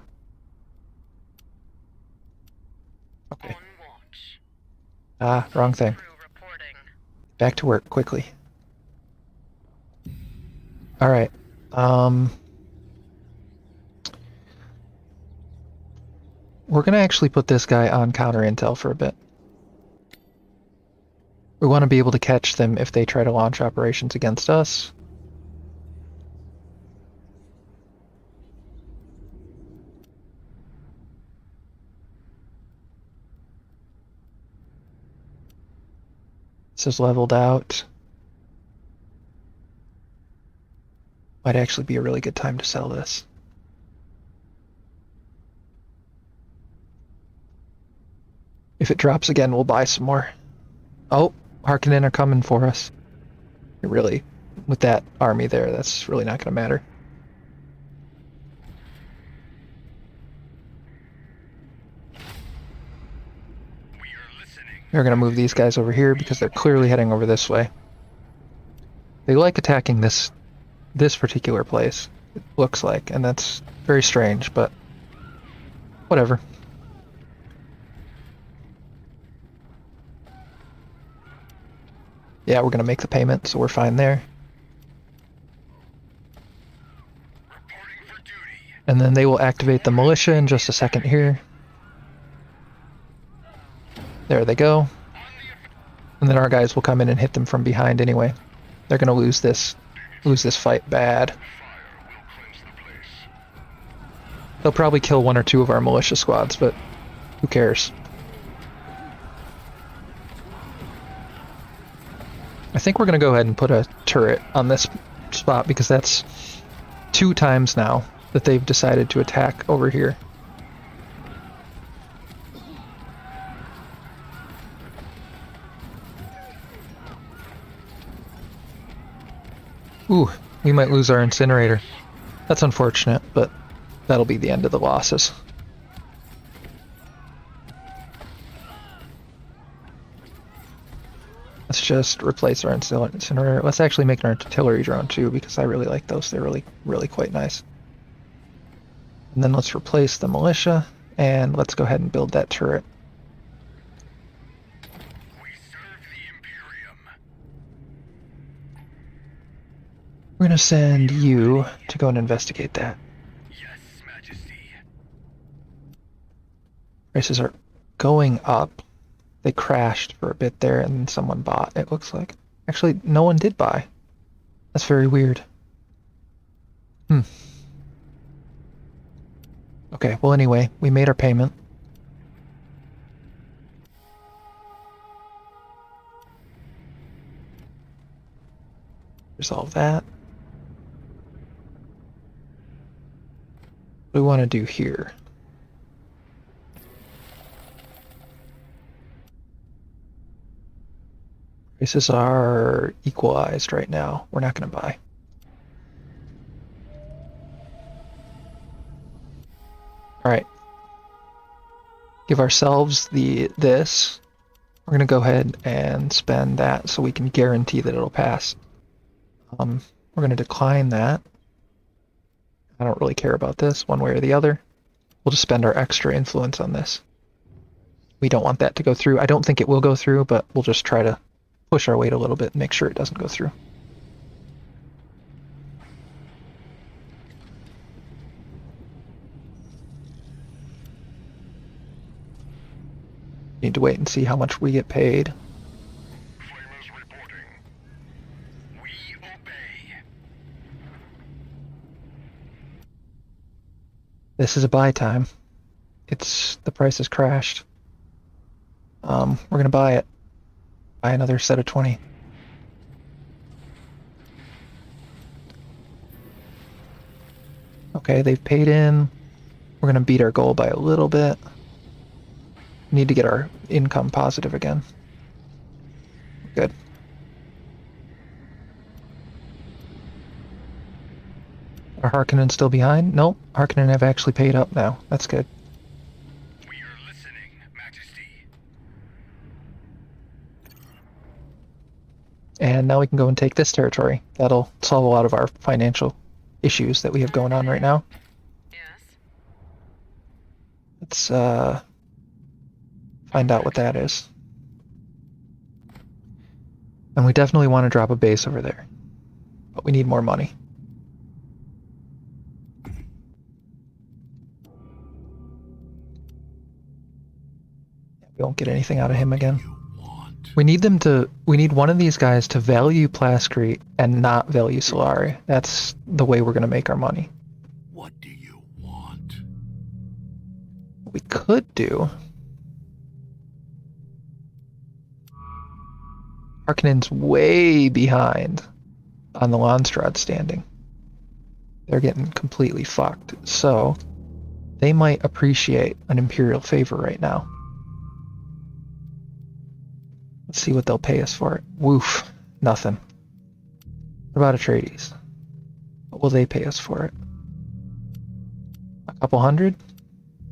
Okay. On watch. Ah, wrong thing. Crew reporting. Back to work, quickly. Alright. We're gonna actually put this guy on counter intel for a bit. We want to be able to catch them if they try to launch operations against us. This is leveled out. Might actually be a really good time to sell this. If it drops again, we'll buy some more. Oh, Harkonnen are coming for us. Really, with that army there, that's really not going to matter. We are listening. We're going to move these guys over here because they're clearly heading over this way. They like attacking this particular place. it looks like, and that's very strange, but whatever. Yeah, we're gonna make the payment, so we're fine there. Reporting for duty. And then they will activate the militia in just a second here. There they go. And then our guys will come in and hit them from behind anyway. They're gonna lose this fight bad. Fire will cleanse the place. They'll probably kill one or two of our militia squads, but who cares? I think we're gonna go ahead and put a turret on this spot because that's 2 times now that they've decided to attack over here. Ooh, we might lose our incinerator. That's unfortunate, but that'll be the end of the losses. Let's just replace our incinerator. Let's actually make an artillery drone too, because I really like those. They're really, really quite nice. And then let's replace the militia, and let's go ahead and build that turret. We serve the Imperium. We're gonna send you to go and investigate that. Yes, Majesty. Prices are going up. They crashed for a bit there, and then someone bought, it looks like. Actually, no one did buy. That's very weird. Okay, well anyway, we made our payment. Resolve that. What do we want to do here? Prices are equalized right now. We're not going to buy. All right. Give ourselves this. We're going to go ahead and spend that so we can guarantee that it'll pass. We're going to decline that. I don't really care about this one way or the other. We'll just spend our extra influence on this. We don't want that to go through. I don't think it will go through, but we'll just try to push our weight a little bit and make sure it doesn't go through. Need to wait and see how much we get paid. Flamers reporting. We obey. This is a buy time. The price has crashed. We're gonna buy it. Buy another set of 20. Okay, they've paid in. We're gonna beat our goal by a little bit. Need to get our income positive again. Good. Are Harkonnen still behind? Nope. Harkonnen have actually paid up now. That's good. We are listening, Majesty. And now we can go and take this territory. That'll solve a lot of our financial issues that we have going on right now. Yes. Let's find out what that is. And we definitely want to drop a base over there. But we need more money. We won't get anything out of him again. You want? We need one of these guys to value Plascrete and not value Solari. That's the way we're going to make our money. What do you want? What we could do... Harkonnen's way behind on the Landstrad standing. They're getting completely fucked. So, they might appreciate an Imperial favor right now. Let's see what they'll pay us for it. Woof. Nothing. What about Atreides? What will they pay us for it? A couple hundred?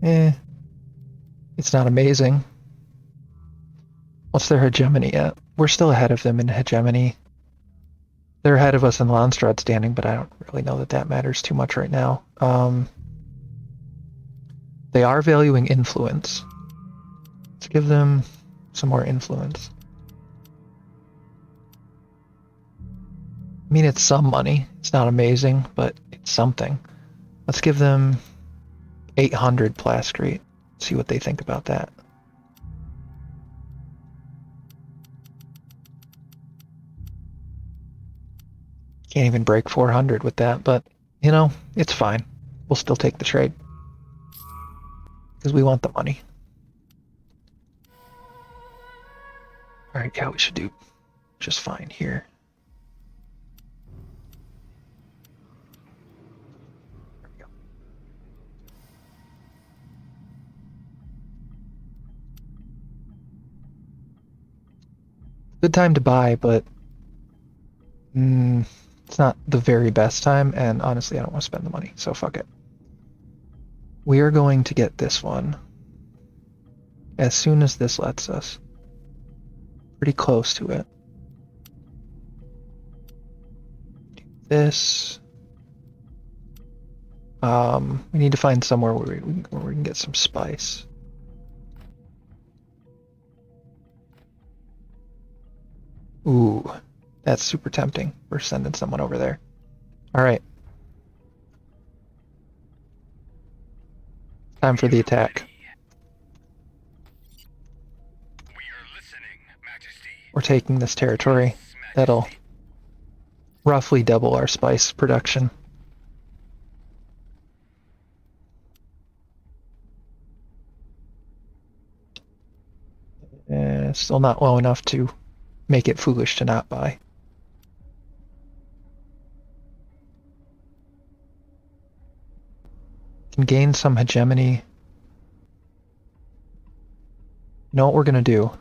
It's not amazing. What's their hegemony at? We're still ahead of them in hegemony. They're ahead of us in Landstrad standing, but I don't really know that that matters too much right now. They are valuing influence. Let's give them some more influence. I mean, it's some money. It's not amazing, but it's something. Let's give them 800 Plastrate. See what they think about that. Can't even break 400 with that, but, you know, it's fine. We'll still take the trade. Because we want the money. Alright, yeah, we should do just fine here. There we go. Good time to buy, but it's not the very best time, and honestly, I don't want to spend the money, so fuck it. We are going to get this one as soon as this lets us. Pretty close to it. Do this. We need to find somewhere where we can get some spice. Ooh, that's super tempting. We're sending someone over there. All right. Time for the attack. We are listening, Majesty. We're taking this territory. That'll roughly double our spice production. Still not low enough to make it foolish to not buy. Can gain some hegemony. You know what we're gonna do?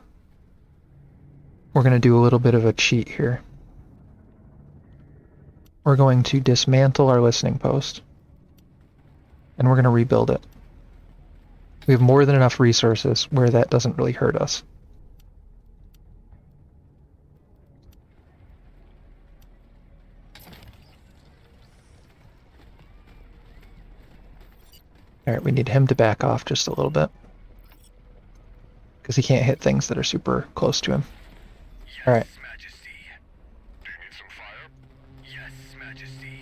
We're gonna do a little bit of a cheat here. We're going to dismantle our listening post. And we're gonna rebuild it. We have more than enough resources where that doesn't really hurt us. Alright, we need him to back off just a little bit. Because he can't hit things that are super close to him. Yes, Alright. Majesty. Do you need some fire? Yes, Majesty.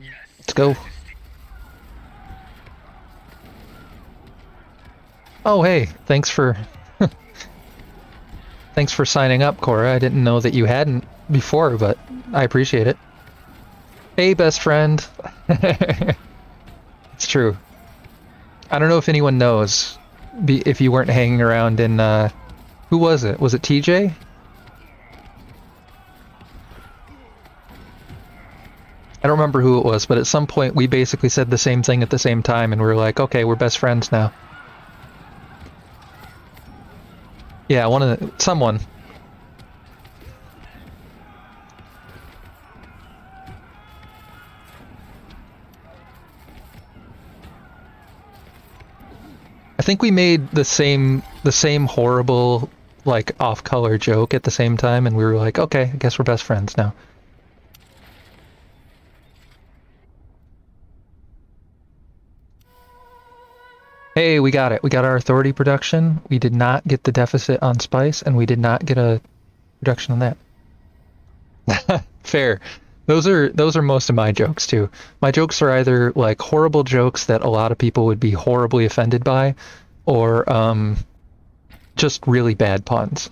Yes. Let's go. Majesty. Oh hey, thanks for thanks for signing up, Cora. I didn't know that you hadn't before, but I appreciate it. Hey, best friend. It's true. I don't know if anyone knows, if you weren't hanging around in, who was it? Was it TJ? I don't remember who it was, but at some point we basically said the same thing at the same time, and we were like, okay, we're best friends now. Yeah, someone. I think we made the same horrible, like, off-color joke at the same time, and we were like, okay, I guess we're best friends now. Hey, we got it. We got our authority production. We did not get the deficit on spice, and we did not get a reduction on that. Fair. Those are most of my jokes too. My jokes are either like horrible jokes that a lot of people would be horribly offended by, or just really bad puns.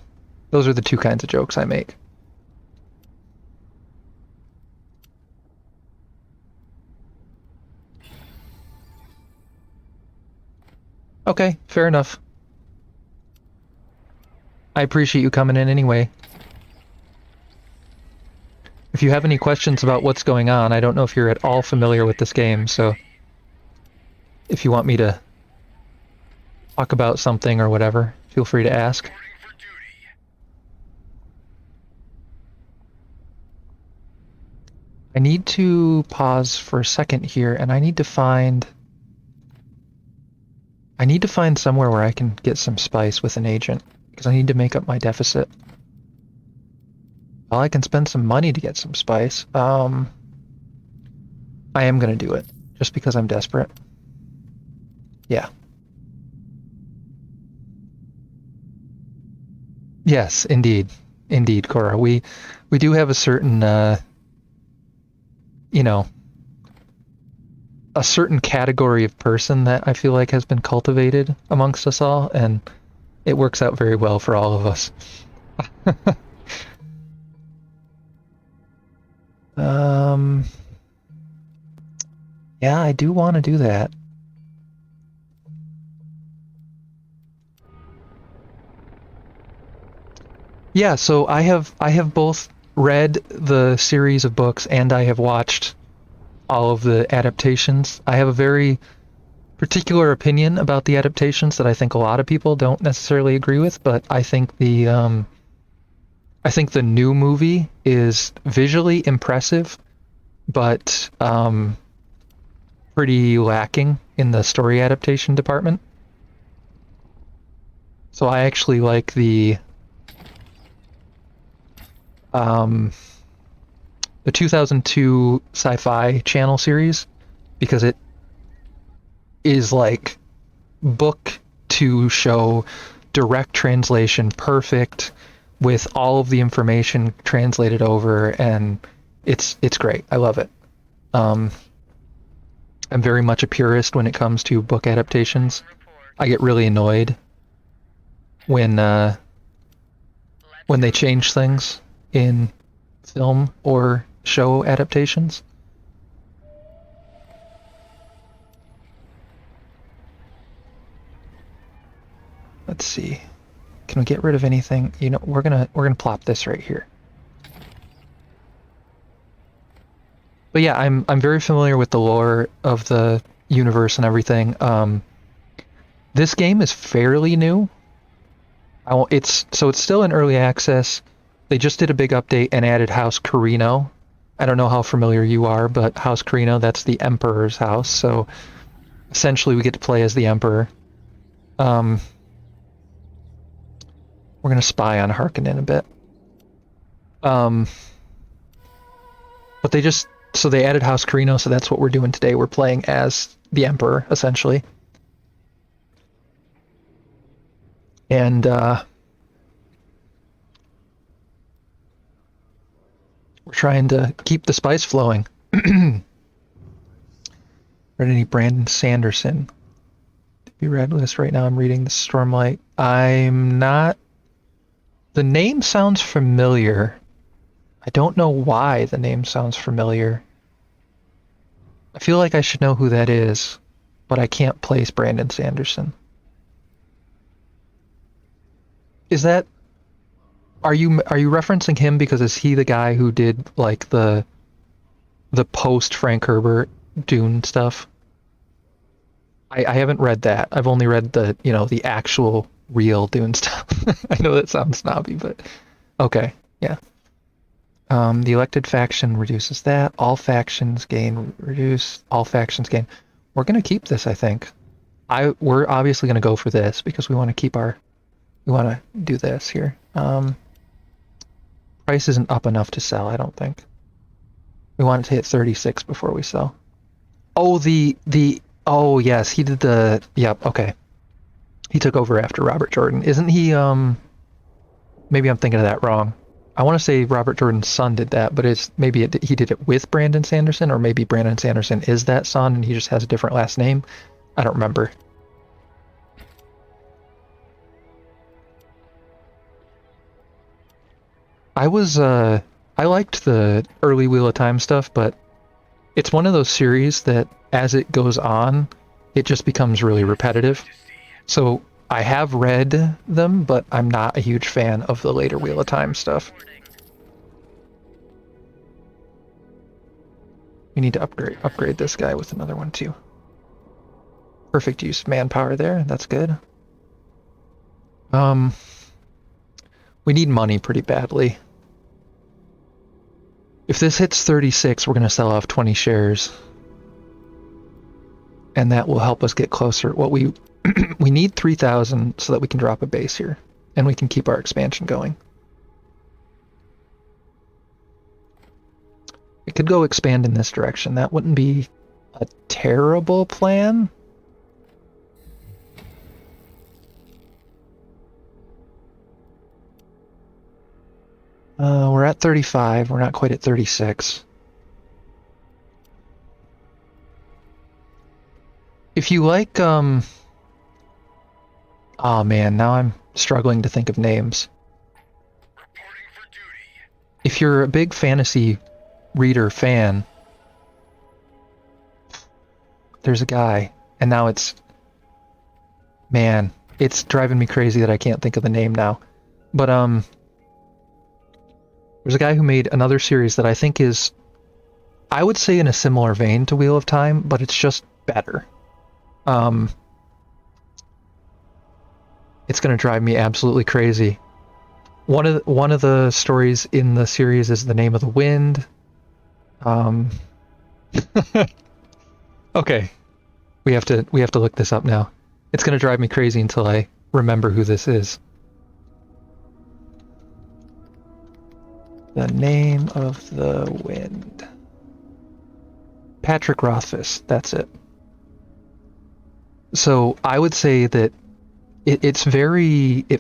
Those are the two kinds of jokes I make. Okay, fair enough. I appreciate you coming in anyway. If you have any questions about what's going on, I don't know if you're at all familiar with this game, so if you want me to talk about something or whatever, feel free to ask. Reporting for duty. I need to pause for a second here, and I need to find somewhere where I can get some spice with an agent, because I need to make up my deficit. Well, I can spend some money to get some spice. I am gonna do it just because I'm desperate. Yeah. Yes, indeed. Indeed, Cora. We do have a certain you know, a certain category of person that I feel like has been cultivated amongst us all, and it works out very well for all of us. Um, yeah, I do want to do that. Yeah, so I have both read the series of books and I have watched all of the adaptations. I have a very particular opinion about the adaptations that I think a lot of people don't necessarily agree with, but I think the new movie is visually impressive, but pretty lacking in the story adaptation department. So I actually like um, the 2002 Sci-Fi Channel series because it is like book to show direct translation, perfect with all of the information translated over, and it's great. I love it. Um, I'm very much a purist when it comes to book adaptations. I get really annoyed when when they change things in film or show adaptations. Let's see. Can we get rid of anything? You know, we're gonna plop this right here. But yeah, I'm very familiar with the lore of the universe and everything. This game is fairly new. It's still in early access. They just did a big update and added House Carino. I don't know how familiar you are, but House Carino, that's the Emperor's house. So essentially, we get to play as the Emperor. Um, we're gonna spy on Harkonnen a bit. Um, but they added House Carino, so that's what we're doing today. We're playing as the Emperor, essentially. And we're trying to keep the spice flowing. Read any Brandon Sanderson? To be read list right now. I'm reading the Stormlight. I'm not. The name sounds familiar. I don't know why the name sounds familiar. I feel like I should know who that is, but I can't place Brandon Sanderson. Is that are you referencing him because is he the guy who did like the post Frank Herbert Dune stuff? I haven't read that. I've only read the actual real Dune stuff. I know that sounds snobby, but okay, yeah. The elected faction reduces that. All factions gain reduce. All factions gain. We're gonna keep this, I think. We're obviously gonna go for this because we want to keep our. We want to do this here. Price isn't up enough to sell, I don't think. We want it to hit 36 before we sell. Oh, oh yes, he did yep, okay. He took over after Robert Jordan. Isn't he maybe I'm thinking of that wrong. I want to say Robert Jordan's son did that, but he did it with Brandon Sanderson, or maybe Brandon Sanderson is that son and he just has a different last name. I don't remember. I liked the early Wheel of Time stuff, but it's one of those series that as it goes on, it just becomes really repetitive. So I have read them, but I'm not a huge fan of the later Wheel of Time stuff. We need to upgrade this guy with another one too. Perfect use of manpower there. That's good. We need money pretty badly. If this hits 36, we're going to sell off 20 shares. And that will help us get closer. We need 3,000 so that we can drop a base here. And we can keep our expansion going. It could go expand in this direction. That wouldn't be a terrible plan. We're at 35. We're not quite at 36. If you like, oh man, now I'm struggling to think of names. Reporting for duty. If you're a big fantasy reader fan, there's a guy, and now man, it's driving me crazy that I can't think of the name now. But, there's a guy who made another series that I think is, I would say in a similar vein to Wheel of Time, but it's just better. It's gonna drive me absolutely crazy. One of the stories in the series is The Name of the Wind. Okay, we have to look this up now. It's gonna drive me crazy until I remember who this is. The Name of the Wind. Patrick Rothfuss, that's it. So I would say that it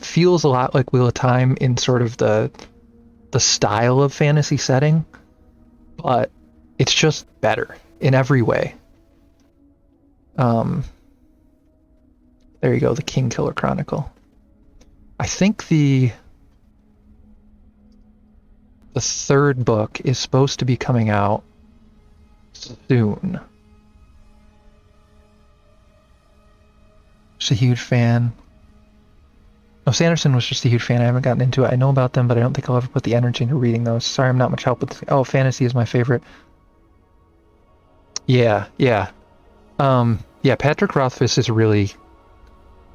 feels a lot like Wheel of Time in sort of the style of fantasy setting, but it's just better in every way. There you go, the King Killer Chronicle. I think the third book is supposed to be coming out soon. Just a huge fan. Oh, Sanderson was just a huge fan. I haven't gotten into it. I know about them, but I don't think I'll ever put the energy into reading those. Sorry, I'm not much help with. Oh, fantasy is my favorite. Yeah. Yeah. Patrick Rothfuss is really.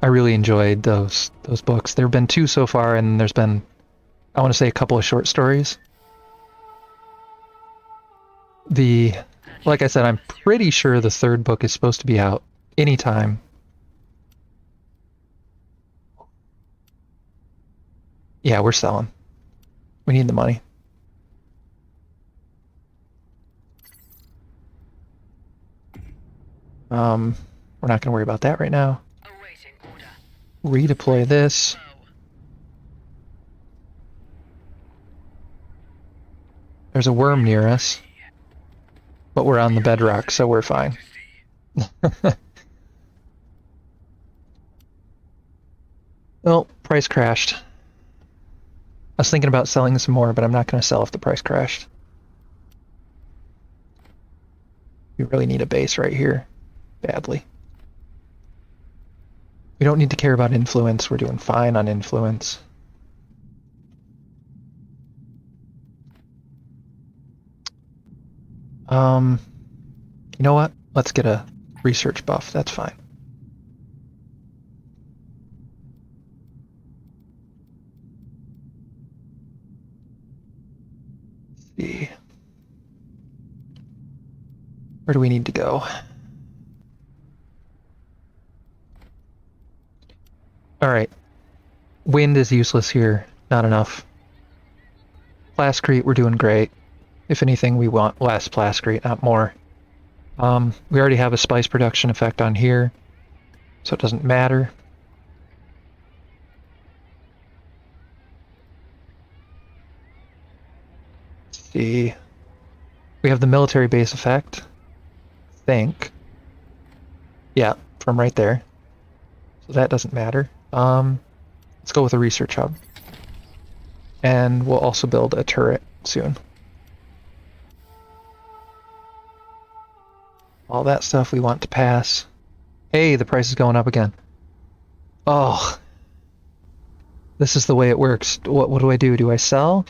I really enjoyed those books. There have been 2 so far, and there's been, I want to say, a couple of short stories. Like I said, I'm pretty sure the third book is supposed to be out anytime. Yeah, we're selling. We need the money. We're not going to worry about that right now. Awaiting order. Redeploy this. There's a worm near us, but we're on the bedrock, so we're fine. Oh, price crashed. I was thinking about selling some more, but I'm not going to sell if the price crashed. We really need a base right here. Badly. We don't need to care about influence. We're doing fine on influence. You know what? Let's get a research buff. That's fine. Let's see. Where do we need to go? Alright. Wind is useless here. Not enough. Plascrete, we're doing great. If anything, we want less Plascrete, not more. We already have a spice production effect on here, so it doesn't matter. Let's see. We have the military base effect. I think. Yeah, from right there. So that doesn't matter. Let's go with a research hub. And we'll also build a turret soon. All that stuff we want to pass. Hey, the price is going up again. Oh. This is the way it works. What do I do? Do I sell?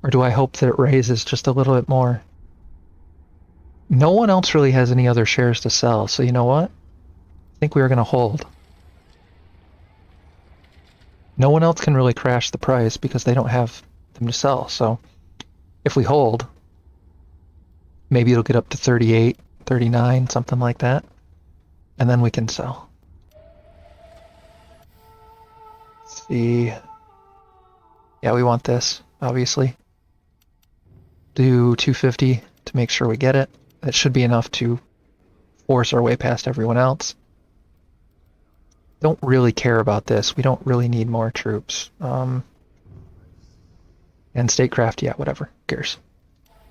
Or do I hope that it raises just a little bit more? No one else really has any other shares to sell, so you know what? I think we are going to hold. No one else can really crash the price because they don't have them to sell, so if we hold, maybe it'll get up to 38, 39, something like that, and then we can sell. Let's see. Yeah, we want this, obviously. Do 250. to make sure we get it. That should be enough to force our way past everyone else. Don't really care about this. We don't really need more troops. And statecraft, yeah, whatever. Who cares?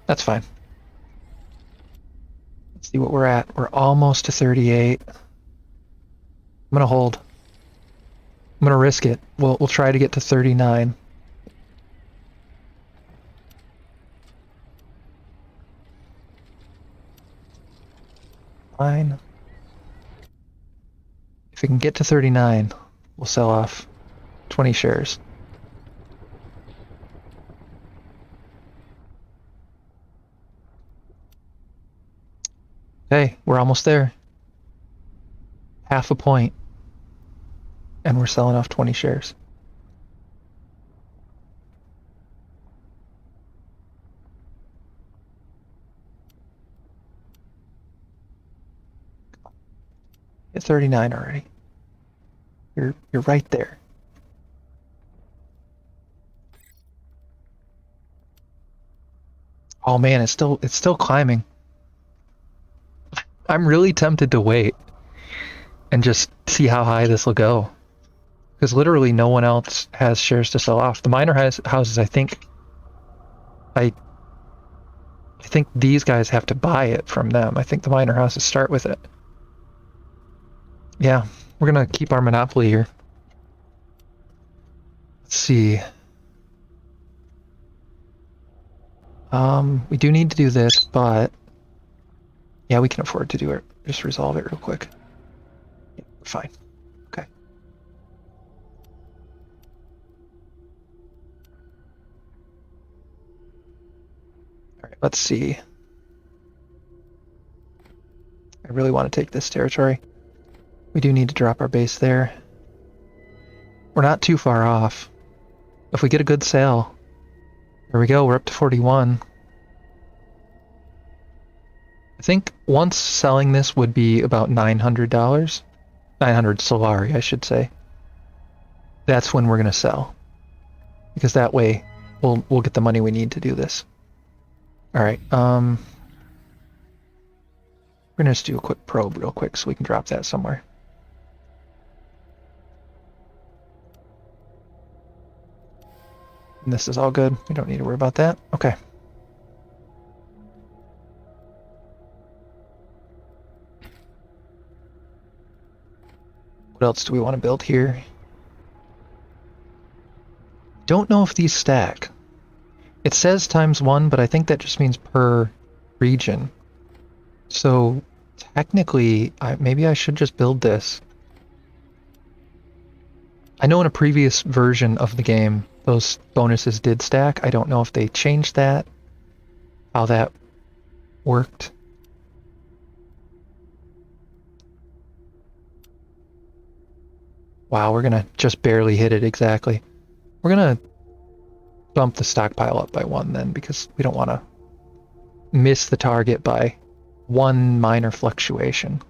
That's fine. Let's see what we're at. We're almost to 38. I'm gonna hold. I'm gonna risk it. We'll try to get to 39. Fine. If we can get to 39, we'll sell off 20 shares. Okay, we're almost there. Half a point. And we're selling off 20 shares. Hit 39 already. You're right there. Oh man, it's still climbing. I'm really tempted to wait and just see how high this will go. Because literally no one else has shares to sell off. The miner houses, I think these guys have to buy it from them. I think the miner houses start with it. Yeah, we're gonna keep our monopoly here. Let's see. We do need to do this, but yeah, we can afford to do it. Just resolve it real quick. Yeah, we're fine. Okay. All right, let's see. I really want to take this territory. We do need to drop our base there. We're not too far off. If we get a good sale, there we go, we're up to 41. I think once selling this would be about $900. 900 Solari, I should say. That's when we're going to sell. Because that way we'll get the money we need to do this. All right. We're going to just do a quick probe real quick so we can drop that somewhere. And this is all good. We don't need to worry about that. Okay. What else do we want to build here? Don't know if these stack. It says ×1, but I think that just means per region. So technically, maybe I should just build this. I know in a previous version of the game, those bonuses did stack. I don't know if they changed that, how that worked. Wow, we're gonna just barely hit it exactly. We're gonna bump the stockpile up by 1 then, because we don't want to miss the target by 1 minor fluctuation.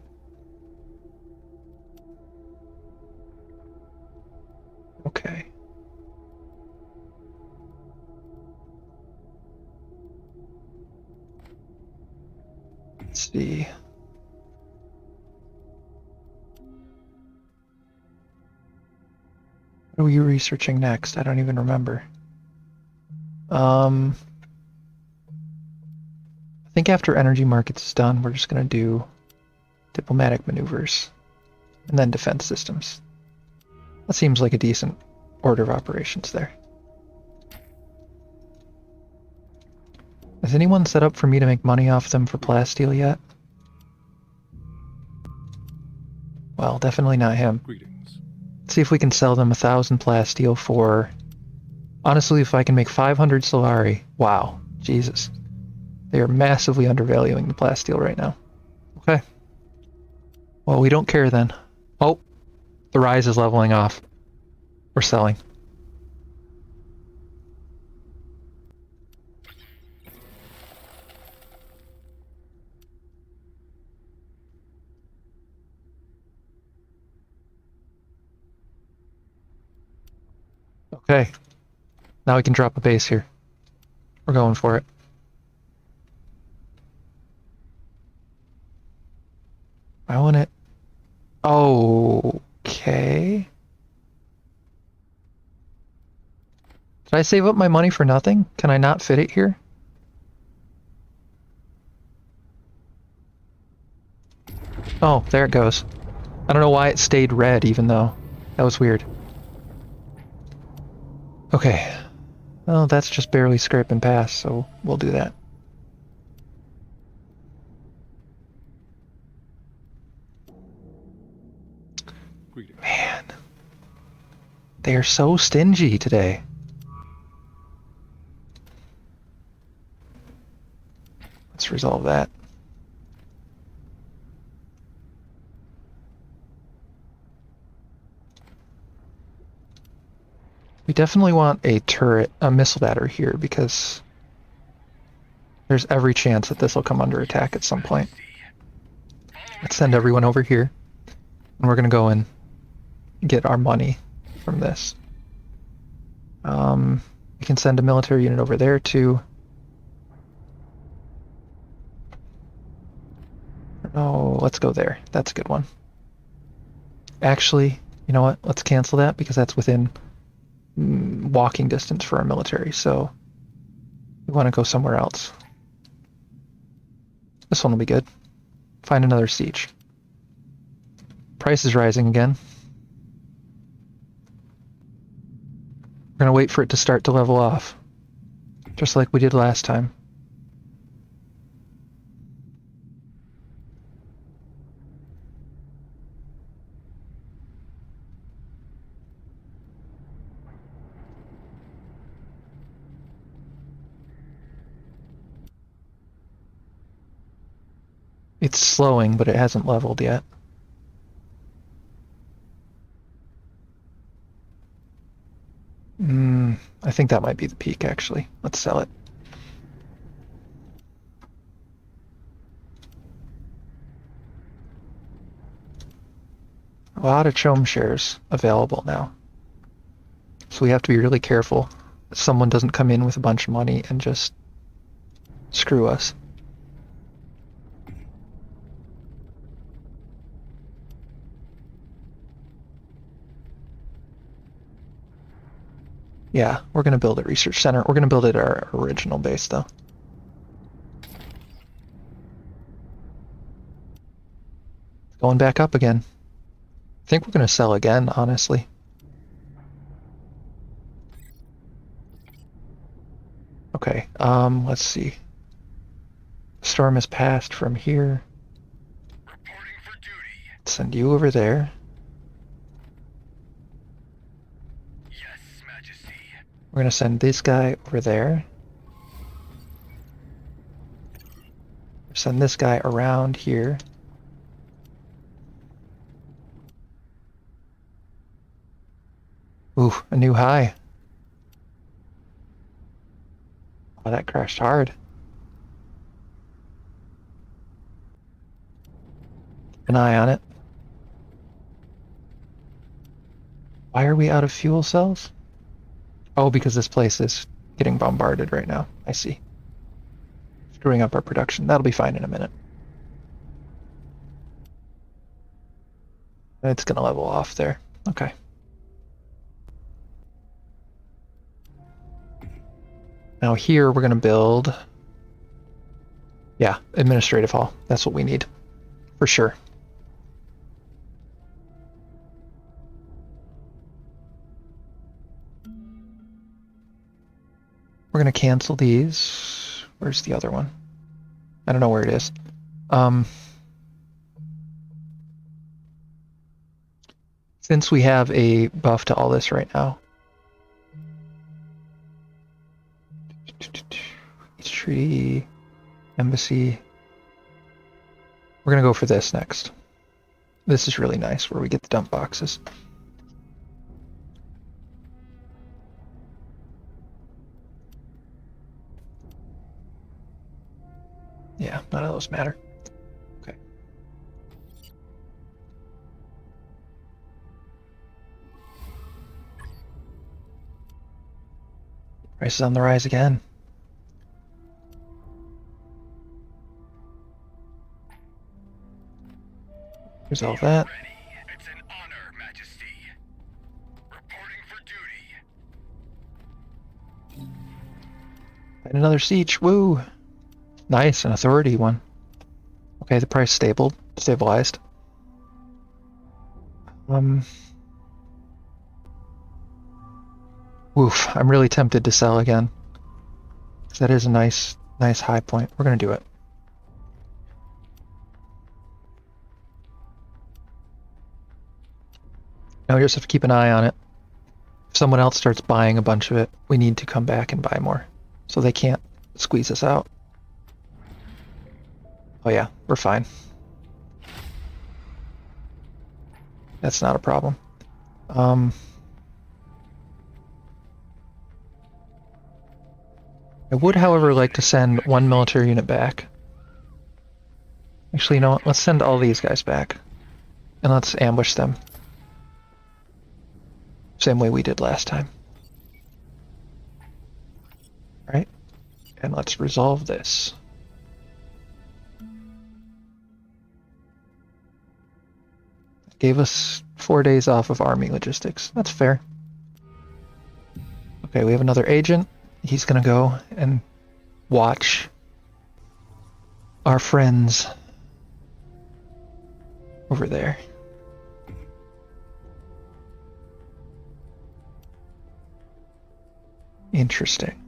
Okay. Let's see. What are we researching next? I don't even remember. I think after energy markets is done, we're just going to do diplomatic maneuvers and then defense systems. That seems like a decent order of operations there. Has anyone set up for me to make money off them for plasteel yet? Well, definitely not him. Greetings. Let's see if we can sell them 1,000 plasteel for... Honestly, if I can make 500 Solari, wow, Jesus. They are massively undervaluing the plasteel right now. Okay. Well, we don't care then. Oh, the rise is leveling off. We're selling. Okay. Now we can drop a base here. We're going for it. I want it. Okay. Did I save up my money for nothing? Can I not fit it here? Oh, there it goes. I don't know why it stayed red even though. That was weird. Okay. Well, that's just barely scraping past, so we'll do that. Man. They are so stingy today. Let's resolve that. We definitely want a turret, a missile battery here because there's every chance that this will come under attack at some point. Let's send everyone over here. And we're going to go and get our money from this. We can send a military unit over there too. Oh, let's go there. That's a good one. Actually, you know what? Let's cancel that because that's within walking distance for our military. So we want to go somewhere else. This one will be good. Find another siege. Price is rising again. We're going to wait for it to start to level off. Just like we did last time. It's slowing, but it hasn't leveled yet. I think that might be the peak, actually. Let's sell it. A lot of Chom shares available now. So we have to be really careful that someone doesn't come in with a bunch of money and just screw us. Yeah, we're going to build a research center. We're going to build it at our original base, though. It's going back up again. I think we're going to sell again, honestly. Okay, let's see. Storm has passed from here. Reporting for duty. Let's send you over there. Yes, Majesty. We're going to send this guy over there. Send this guy around here. Ooh, a new high. Oh, that crashed hard. Keep an eye on it. Why are we out of fuel cells? Oh, because this place is getting bombarded right now. I see. Screwing up our production. That'll be fine in a minute. It's gonna level off there. Okay. Now here we're gonna build... Yeah, administrative hall. That's what we need. For sure. We're gonna cancel these. Where's the other one? I don't know where it is. Since we have a buff to all this right now. Treaty, embassy. We're gonna go for this next. This is really nice, where we get the dump boxes. Yeah, none of those matter. Okay. Price is on the rise again. Resolve that. Ready. It's an honor, Majesty. Reporting for duty. And another siege. Woo! Nice, an authority one. Okay, the price stabilized. Woof, I'm really tempted to sell again. That is a nice high point. We're gonna do it. Now we just have to keep an eye on it. If someone else starts buying a bunch of it, we need to come back and buy more. So they can't squeeze us out. Oh yeah, we're fine. That's not a problem. I would, however, like to send one military unit back. Actually, you know what? Let's send all these guys back. And let's ambush them. Same way we did last time. Alright. And let's resolve this. Gave us 4 days off of army logistics. That's fair. Okay, we have another agent. He's gonna go and watch our friends over there. Interesting.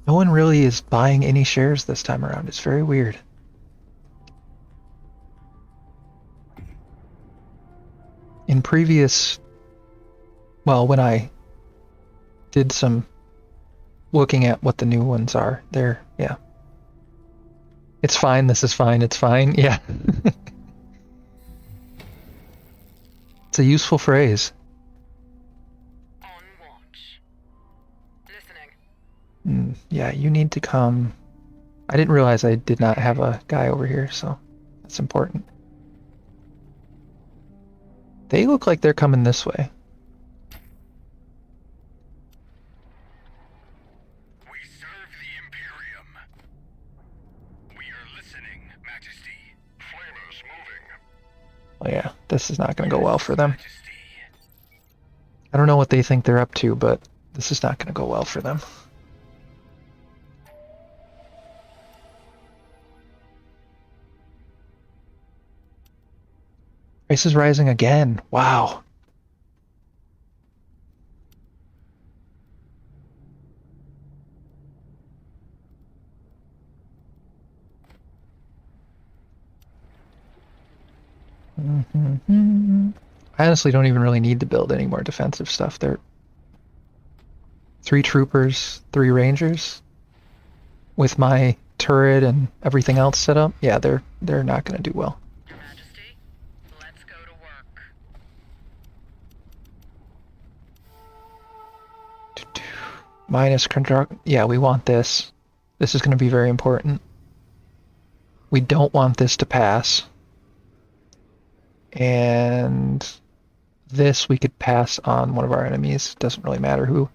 No one really is buying any shares this time around. It's very weird. In previous, well, when I did some looking at what the new ones are, they're, yeah. It's fine, this is fine, it's fine, yeah. It's a useful phrase. On watch. Listening. Yeah, you need to come. I didn't realize I did not have a guy over here, so that's important. They look like they're coming this way. We serve the Imperium. We are listening, Majesty. Flamers moving. Oh yeah, this is not going to go well for them. Majesty. I don't know what they think they're up to, but this is not going to go well for them. Price is rising again. Wow. I honestly don't even really need to build any more defensive stuff. There, 3 troopers, 3 rangers, with my turret and everything else set up. Yeah, they're not going to do well. Your Majesty, let's go to work. Minus construct. Yeah, we want this. This is going to be very important. We don't want this to pass. And this we could pass on one of our enemies. Doesn't really matter who.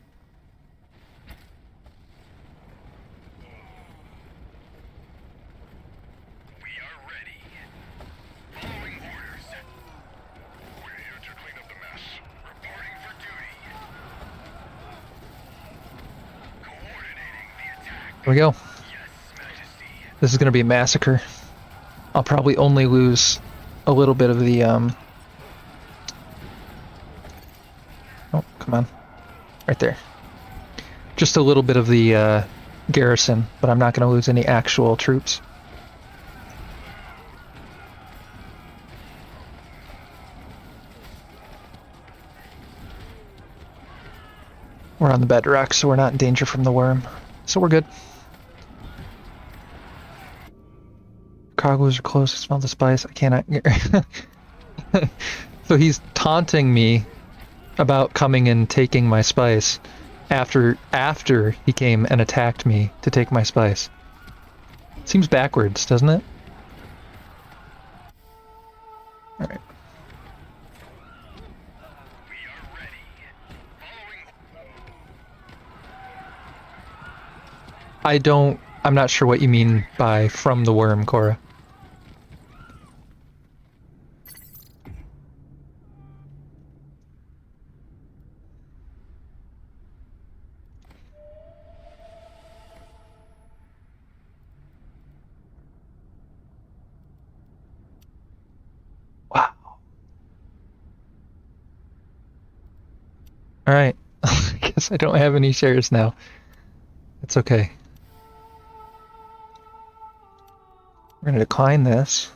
We are ready. Following orders. We're here to clean up the mess. Reporting for duty. Coordinating the attack. Here we go. Yes, Majesty. This is going to be a massacre. I'll probably only lose a little bit of the, oh, come on. Right there. Just a little bit of the, garrison, but I'm not going to lose any actual troops. We're on the bedrock, so we're not in danger from the worm. So we're good. Cargoes are close. I smell the spice. I cannot. So he's taunting me about coming and taking my spice after he came and attacked me to take my spice. Seems backwards, doesn't it? All right. We are ready. Following. I don't I'm not sure what you mean by from the worm, Cora. Wow. All right. I guess I don't have any shares now. It's okay. We're going to decline this.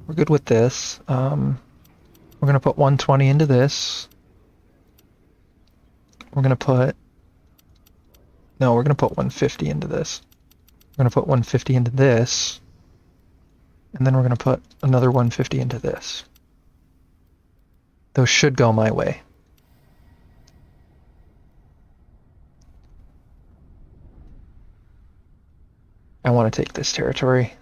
We're good with this. We're going to put 120 into this. We're going to put... No, we're going to put 150 into this. We're going to put 150 into this. And then we're going to put another 150 into this. Those should go my way. I want to take this territory.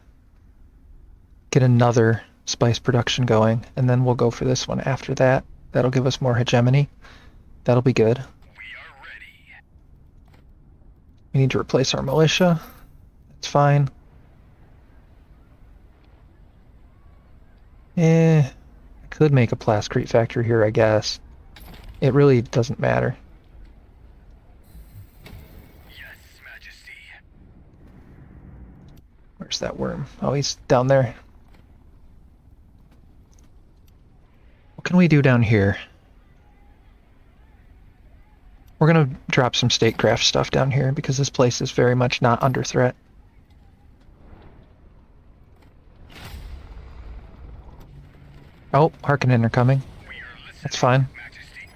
Get another spice production going, and then we'll go for this one after that. That'll give us more hegemony. That'll be good. We are ready. We need to replace our militia. That's fine. I could make a plascrete factory here, I guess. It really doesn't matter. Yes, Majesty. Where's that worm? Oh, he's down there. What can we do down here? We're gonna drop some statecraft stuff down here because this place is very much not under threat. Oh, Harkonnen are coming. We are listening, That's fine. Majesty.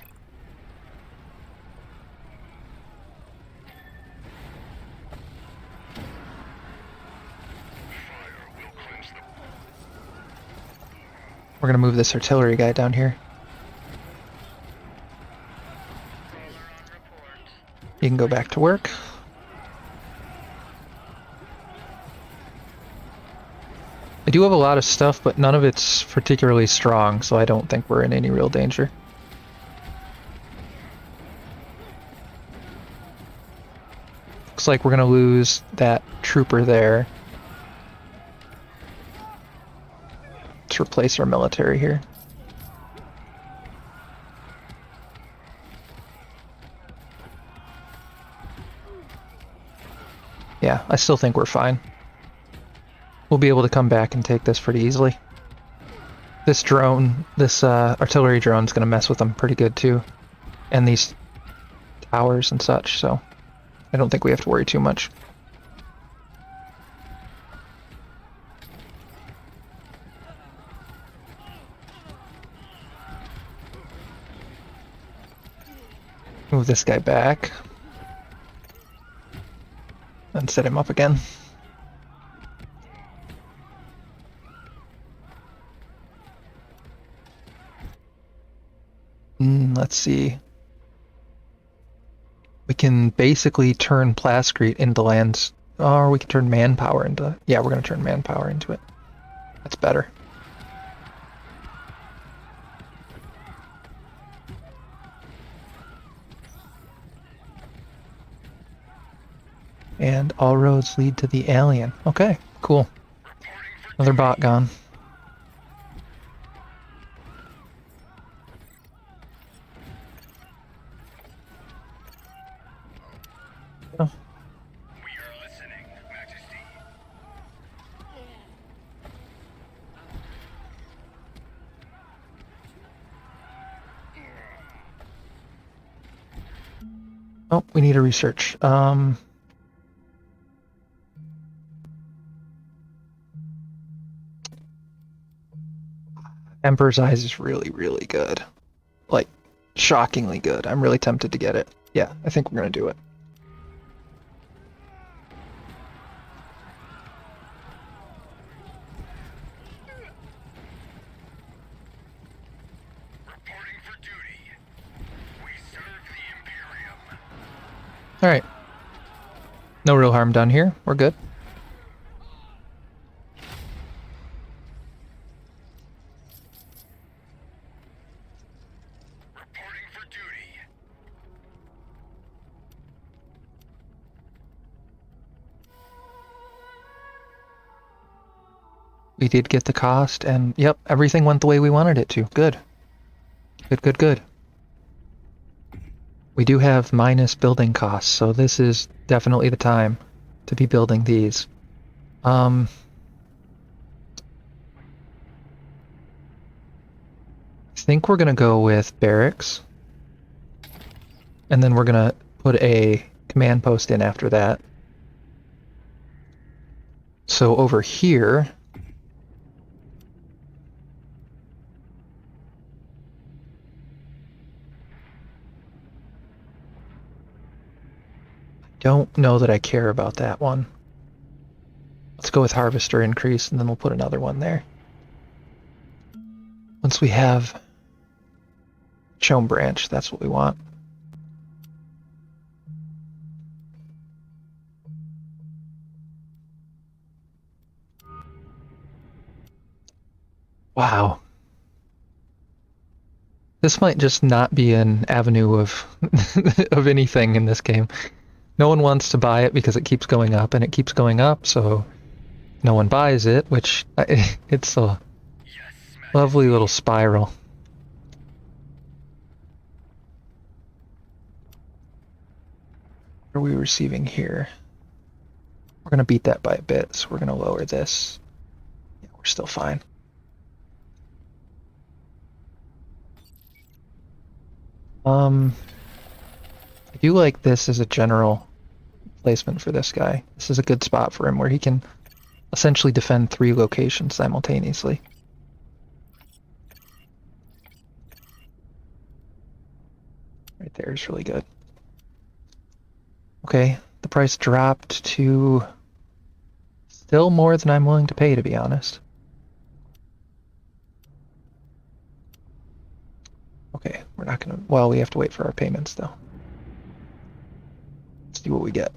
Fire will cleanse the... We're gonna move this artillery guy down here. Caller on report. You can go back to work. I do have a lot of stuff, but none of it's particularly strong, so I don't think we're in any real danger. Looks like we're gonna lose that trooper there. Let's replace our military here. Yeah, I still think we're fine. We'll be able to come back and take this pretty easily. This drone, this artillery drone is going to mess with them pretty good too. And these towers and such, so I don't think we have to worry too much. Move this guy back. And set him up again. Let's see. We can basically turn Plascrete into lands, or we can turn manpower into... Yeah, we're going to turn manpower into it. That's better. And all roads lead to the alien. Okay, cool. Another bot gone. Oh. We are listening, Majesty. Oh, we need a research. Emperor's Eyes is really, really good. Like, shockingly good. I'm really tempted to get it. Yeah, I think we're gonna do it. Reporting for duty. We serve the Imperium. Alright. No real harm done here. We're good. Reporting for duty. We did get the cost, and yep, everything went the way we wanted it to. Good. Good, good, good. We do have minus building costs, so this is definitely the time to be building these. I think we're gonna go with barracks, and then we're gonna put a command post in after that. So over here, don't know that I care about that one. Let's go with harvester increase, and then we'll put another one there. Once we have Chome branch, that's what we want. Wow. This might just not be an avenue of of anything in this game. No one wants to buy it because it keeps going up and it keeps going up, so no one buys it, which it's a lovely little spiral. What are we receiving here? We're going to beat that by a bit, so we're going to lower this. Yeah, we're still fine. I do like this as a general placement for this guy. This is a good spot for him where he can essentially defend 3 locations simultaneously. Right there is really good. Okay, the price dropped to still more than I'm willing to pay, to be honest. Okay, we're not gonna... Well, we have to wait for our payments, though. Let's see what we get.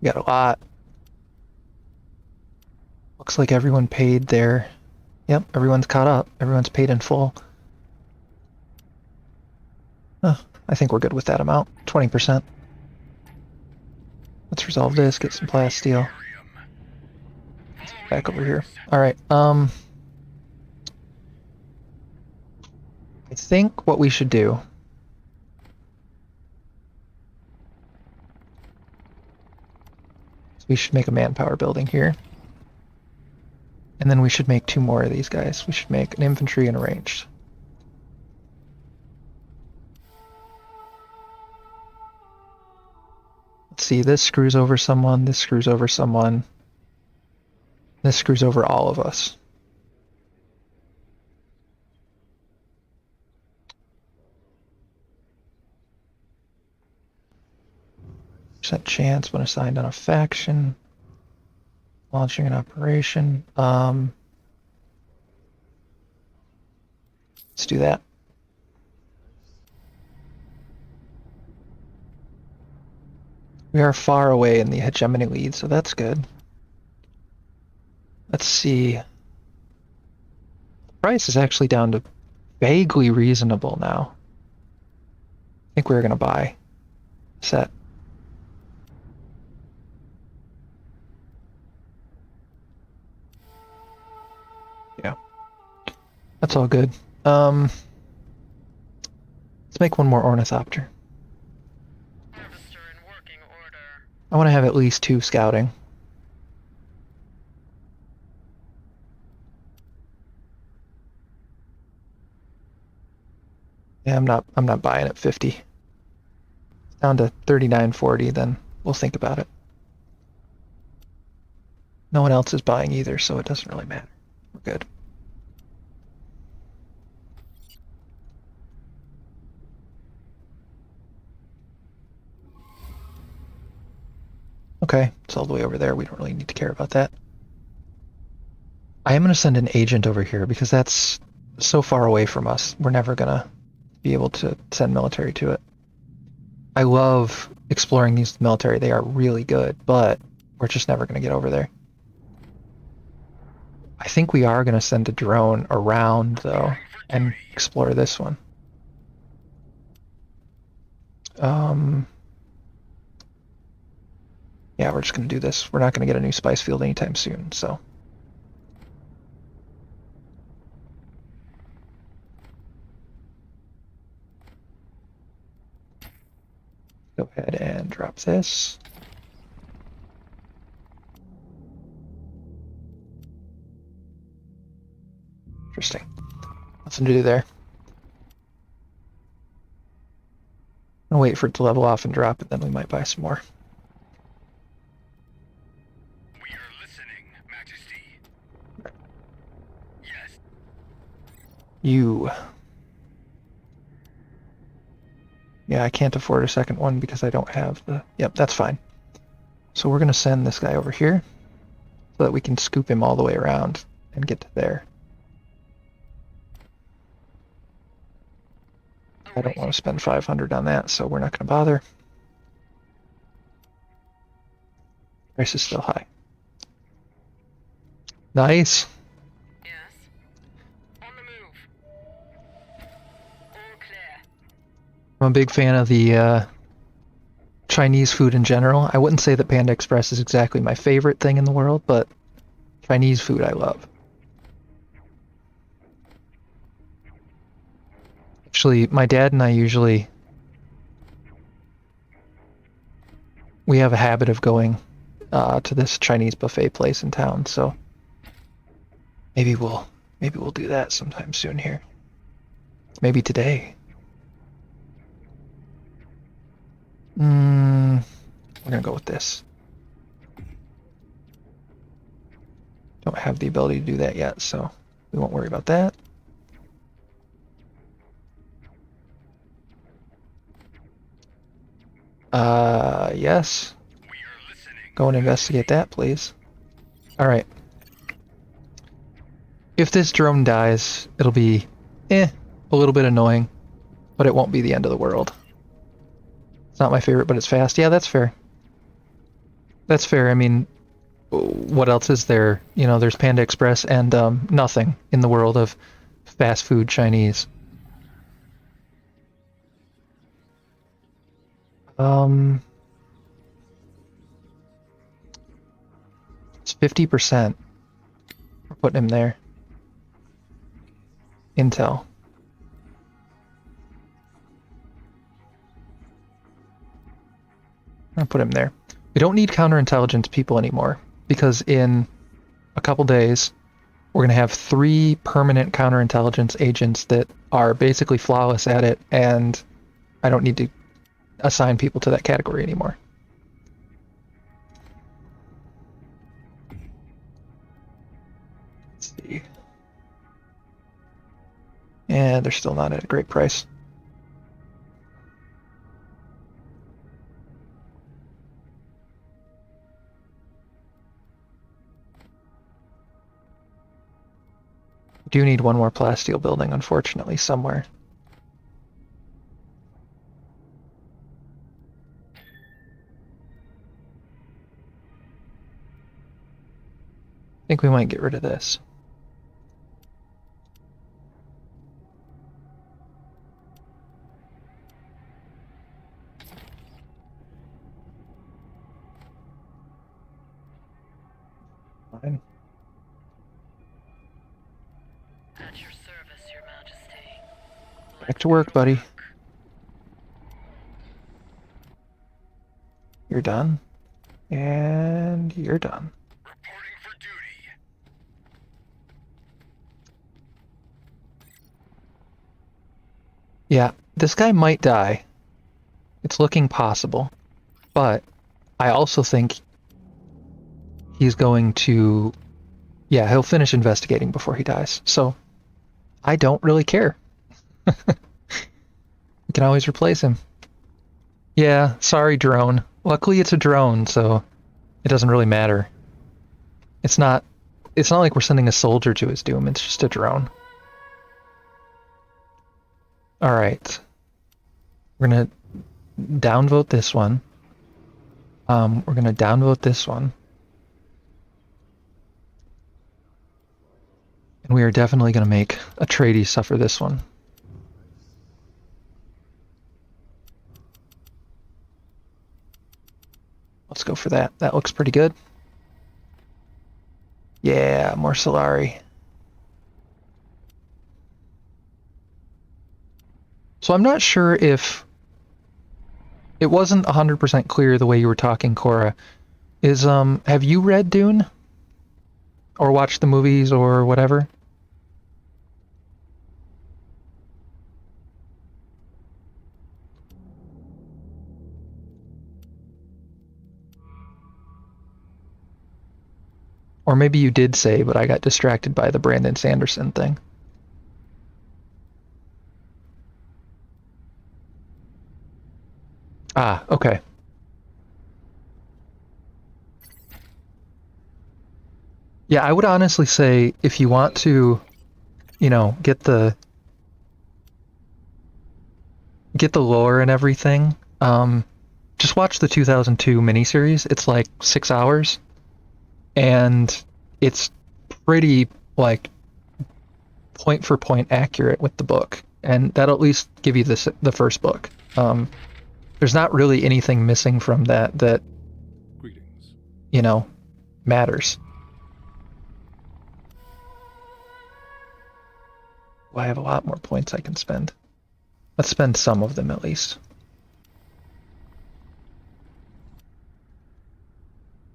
We got a lot. Looks like everyone paid their... Yep, everyone's caught up. Everyone's paid in full. I think we're good with that amount. 20%. Let's resolve this, get some plasteel. Back over here. Alright, I think what we should do is we should make a manpower building here. And then we should make 2 more of these guys. We should make an infantry and a ranged. Let's see, this screws over someone, this screws over someone. This screws over all of us. Percent chance when assigned on a faction. Launching an operation. Let's do that. We are far away in the hegemony lead, so that's good. Let's see. The price is actually down to vaguely reasonable now. I think we're gonna buy a set. Yeah. That's all good. Let's make one more ornithopter. Harvester in working order. I want to have at least 2 scouting. Yeah, I'm not buying at 50. It's down to 39.40, then we'll think about it. No one else is buying either, so it doesn't really matter. We're good. Okay, it's all the way over there. We don't really need to care about that. I am going to send an agent over here because that's so far away from us. We're never going to be able to send military to it. I love exploring these military. They are really good, but we're just never going to get over there. I think we are going to send a drone around, though, and explore this one. Yeah, we're just going to do this. We're not going to get a new spice field anytime soon, so. Go ahead and drop this. Interesting. Nothing to do there. I'll wait for it to level off and drop it, then we might buy some more. We are listening, Majesty. Yes. You. Yeah, I can't afford a second one because I don't have the... Yep, that's fine. So we're going to send this guy over here so that we can scoop him all the way around and get to there. I don't want to spend 500 on that, so we're not going to bother. Price is still high. Nice. Yes. On the move. All clear. I'm a big fan of the Chinese food in general. I wouldn't say that Panda Express is exactly my favorite thing in the world, but Chinese food I love. Actually, my dad and I we have a habit of going to this Chinese buffet place in town, so maybe we'll do that sometime soon here. Maybe today. We're gonna go with this. Don't have the ability to do that yet, so we won't worry about that. Yes. We are listening. Go and investigate that, please. Alright. If this drone dies, it'll be, a little bit annoying, but it won't be the end of the world. It's not my favorite, but it's fast. Yeah, that's fair. That's fair. I mean, what else is there? You know, there's Panda Express and nothing in the world of fast food Chinese. It's 50%. We're putting him there. Intel. I'll put him there. We don't need counterintelligence people anymore, because in a couple days, we're going to have 3 permanent counterintelligence agents that are basically flawless at it, and I don't need to assign people to that category anymore. Let's see. And they're still not at a great price. Do need one more plasteel building, unfortunately, somewhere. I think we might get rid of this. Fine. At your service, Your Majesty. Back to work, buddy. You're done. And you're done. Reporting for duty. Yeah, this guy might die. It's looking possible. But I also think he's going to... Yeah, he'll finish investigating before he dies. So, I don't really care. We can always replace him. Yeah, sorry, drone. Luckily it's a drone, so it doesn't really matter. It's not like we're sending a soldier to his doom, it's just a drone. Alright. We're gonna downvote this one. We're gonna downvote this one. And we are definitely gonna make Atreides suffer this one. Let's go for that. That looks pretty good. Yeah, more Solari. So I'm not sure if it wasn't 100% clear the way you were talking, Cora. Have you read Dune? Or watched the movies or whatever? Or maybe you did say, but I got distracted by the Brandon Sanderson thing. Ah, okay. Yeah, I would honestly say if you want to, get the lore and everything, just watch the 2002 miniseries. It's like 6 hours, and it's pretty like point for point accurate with the book, and that'll at least give you the first book. There's not really anything missing from that Greetings. matters. Well, I have a lot more points I can spend. Let's spend some of them at least.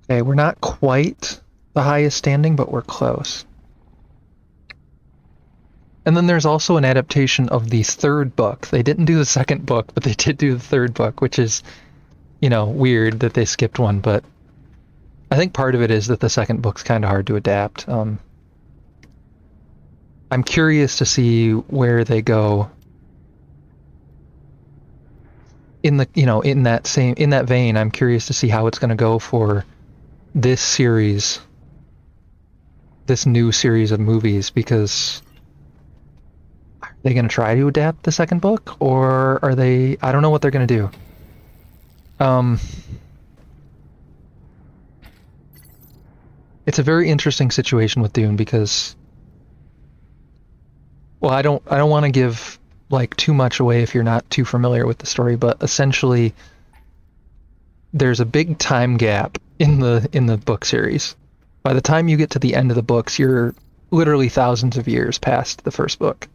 Okay, we're not quite the highest standing, but we're close. And then there's also an adaptation of the third book. They didn't do the second book, but they did do the third book, which is, weird that they skipped one, but I think part of it is that the second book's kind of hard to adapt. I'm curious to see where they go in that vein. I'm curious to see how it's going to go for this series, this new series of movies, because are they going to try to adapt the second book, or are they? I don't know what they're going to do. It's a very interesting situation with Dune because, well, I don't want to give like too much away if you're not too familiar with the story, but essentially there's a big time gap in the book series. By the time you get to the end of the books, you're literally thousands of years past the first book.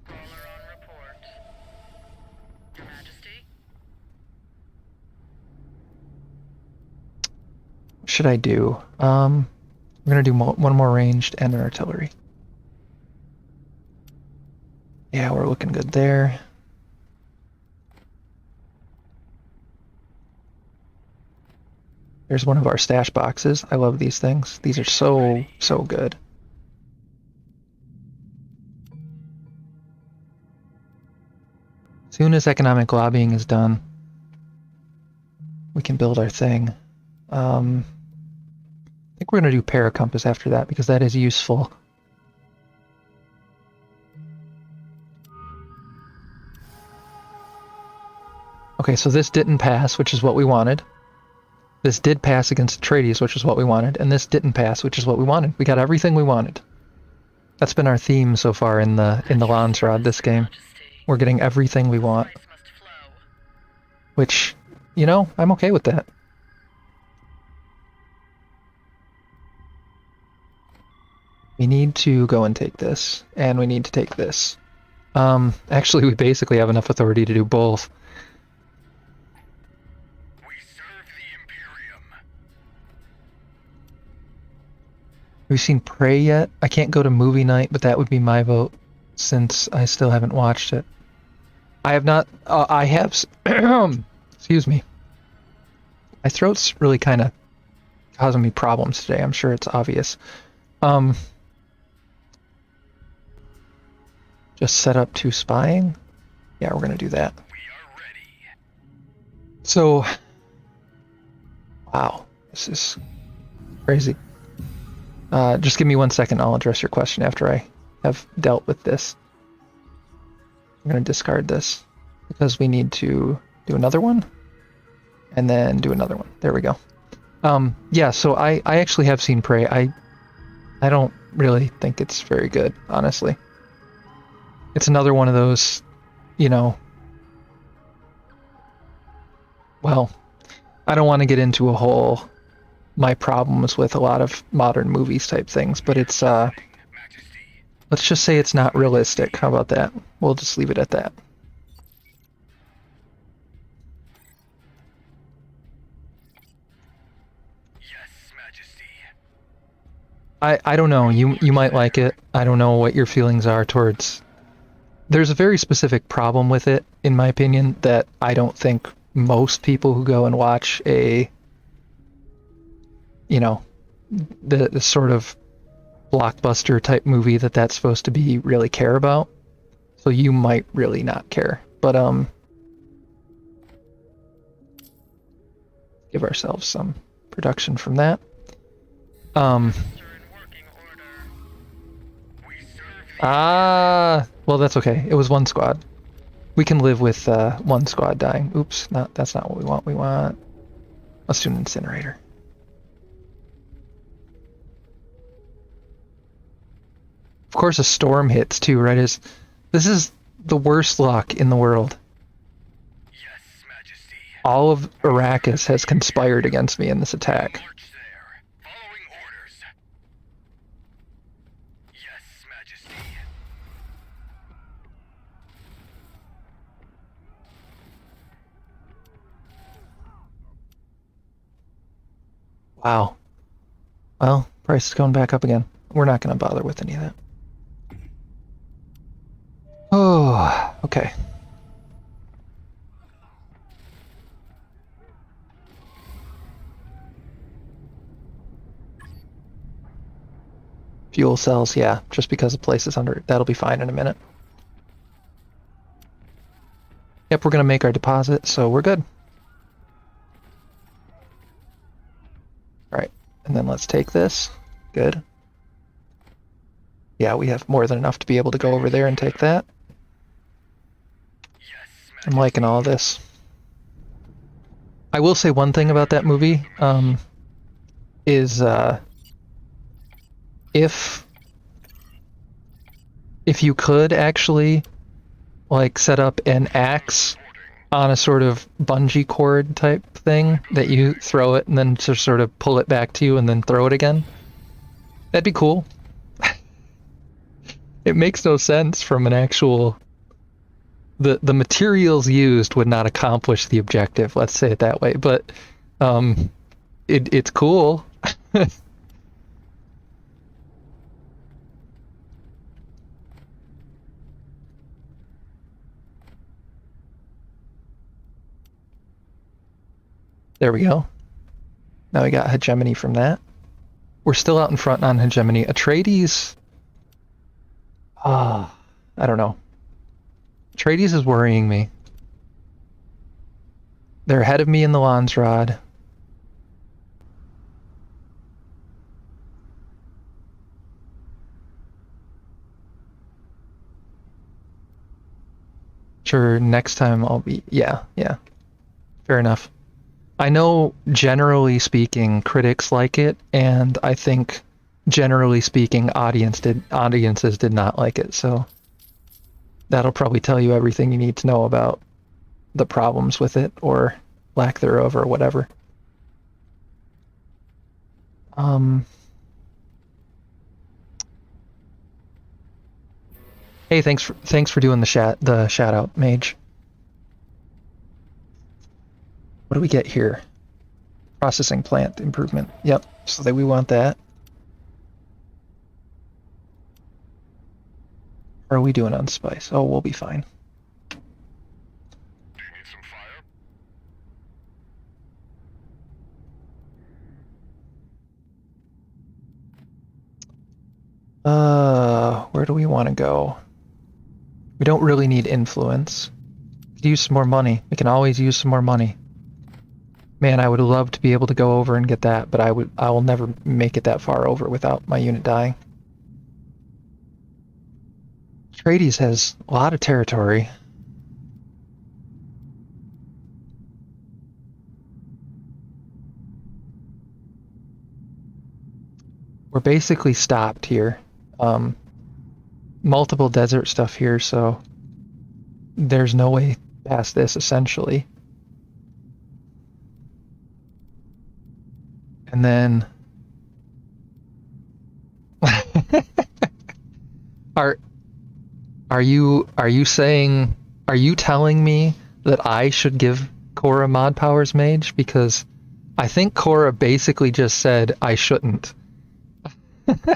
Caller on report. Your Majesty? What should I do? We're gonna do one more ranged and an artillery. Yeah, we're looking good there. There's one of our stash boxes. I love these things. These are so good. Soon as economic lobbying is done, we can build our thing. I think we're going to do paracompass after that because that is useful. Okay, so this didn't pass, which is what we wanted. This did pass against Atreides, which is what we wanted, and this didn't pass, which is what we wanted. We got everything we wanted. That's been our theme so far in the Landsrod this game. We're getting everything we want, Price must flow. which, I'm okay with that. We need to go and take this, and we need to take this. Actually, we basically have enough authority to do both. We serve the Imperium. Have you seen Prey yet? I can't go to movie night, but that would be my vote, since I still haven't watched it. I have not. I have. Excuse me. My throat's really kind of causing me problems today. I'm sure it's obvious. Just set up to spying. Yeah, we're gonna do that. We are ready. So, wow, this is crazy. Just give me 1 second. I'll address your question after I have dealt with this. I'm going to discard this because we need to do another one and then do another one. There we go. Yeah, so I actually have seen Prey. I don't really think it's very good, honestly. It's another one of those, you know, well, I don't want to get into a whole my problems with a lot of modern movies type things, but it's Majesty. let's just say it's not realistic. How about that? We'll just leave it at that. Yes, Majesty. I don't know. You might like it. I don't know what your feelings are towards. There's a very specific problem with it, in my opinion, that I don't think most people who go and watch a, you know, the sort of blockbuster type movie that's supposed to be really care about. So you might really not care. But give ourselves some production from that. Um Master in working order. We serve the well that's okay. It was one squad. We can live with one squad dying. Oops, that's not what we want. We want a student incinerator. Of course a storm hits too, right? This is the worst luck in the world. Yes, Majesty. All of Arrakis has conspired against me in this attack. March there. Following orders. Yes, Majesty. Wow. Well, price is going back up again. We're not going to bother with any of that. Oh, okay. Fuel cells, yeah, just because the place is under, that'll be fine in a minute. Yep, we're going to make our deposit, so we're good. All right, and then let's take this. Good. Yeah, we have more than enough to be able to go over there and take that. Yes, I'm Majesty. liking all this. I will say one thing about that movie, is if you could actually like set up an axe on a sort of bungee cord type thing that you throw it and then to sort of pull it back to you and then throw it again, that'd be cool. It makes no sense from an actual the materials used would not accomplish the objective, let's say it that way, but it's cool. There we go. Now we got hegemony from that. We're still out in front on hegemony. Atreides, I don't know. Atreides is worrying me. They're ahead of me in the Landsrod. Sure, next time I'll be... Yeah, yeah. Fair enough. I know, generally speaking, critics like it, and I think, generally speaking, audiences did not like it, so... That'll probably tell you everything you need to know about the problems with it, or lack thereof, or whatever. Hey, thanks for doing the shout out, Mage. What do we get here? Processing plant improvement. Yep, so that we want that. How are we doing on spice? Oh, we'll be fine. Do you need some fire? Where do we want to go? We don't really need influence. We could use some more money. We can always use some more money. Man, I would love to be able to go over and get that, but I will never make it that far over without my unit dying. Atreides has a lot of territory. We're basically stopped here. multiple desert stuff here, so there's no way past this, essentially. And then... Are you saying, are you telling me that I should give Cora mod powers, Mage? Because I think Cora basically just said I shouldn't. We are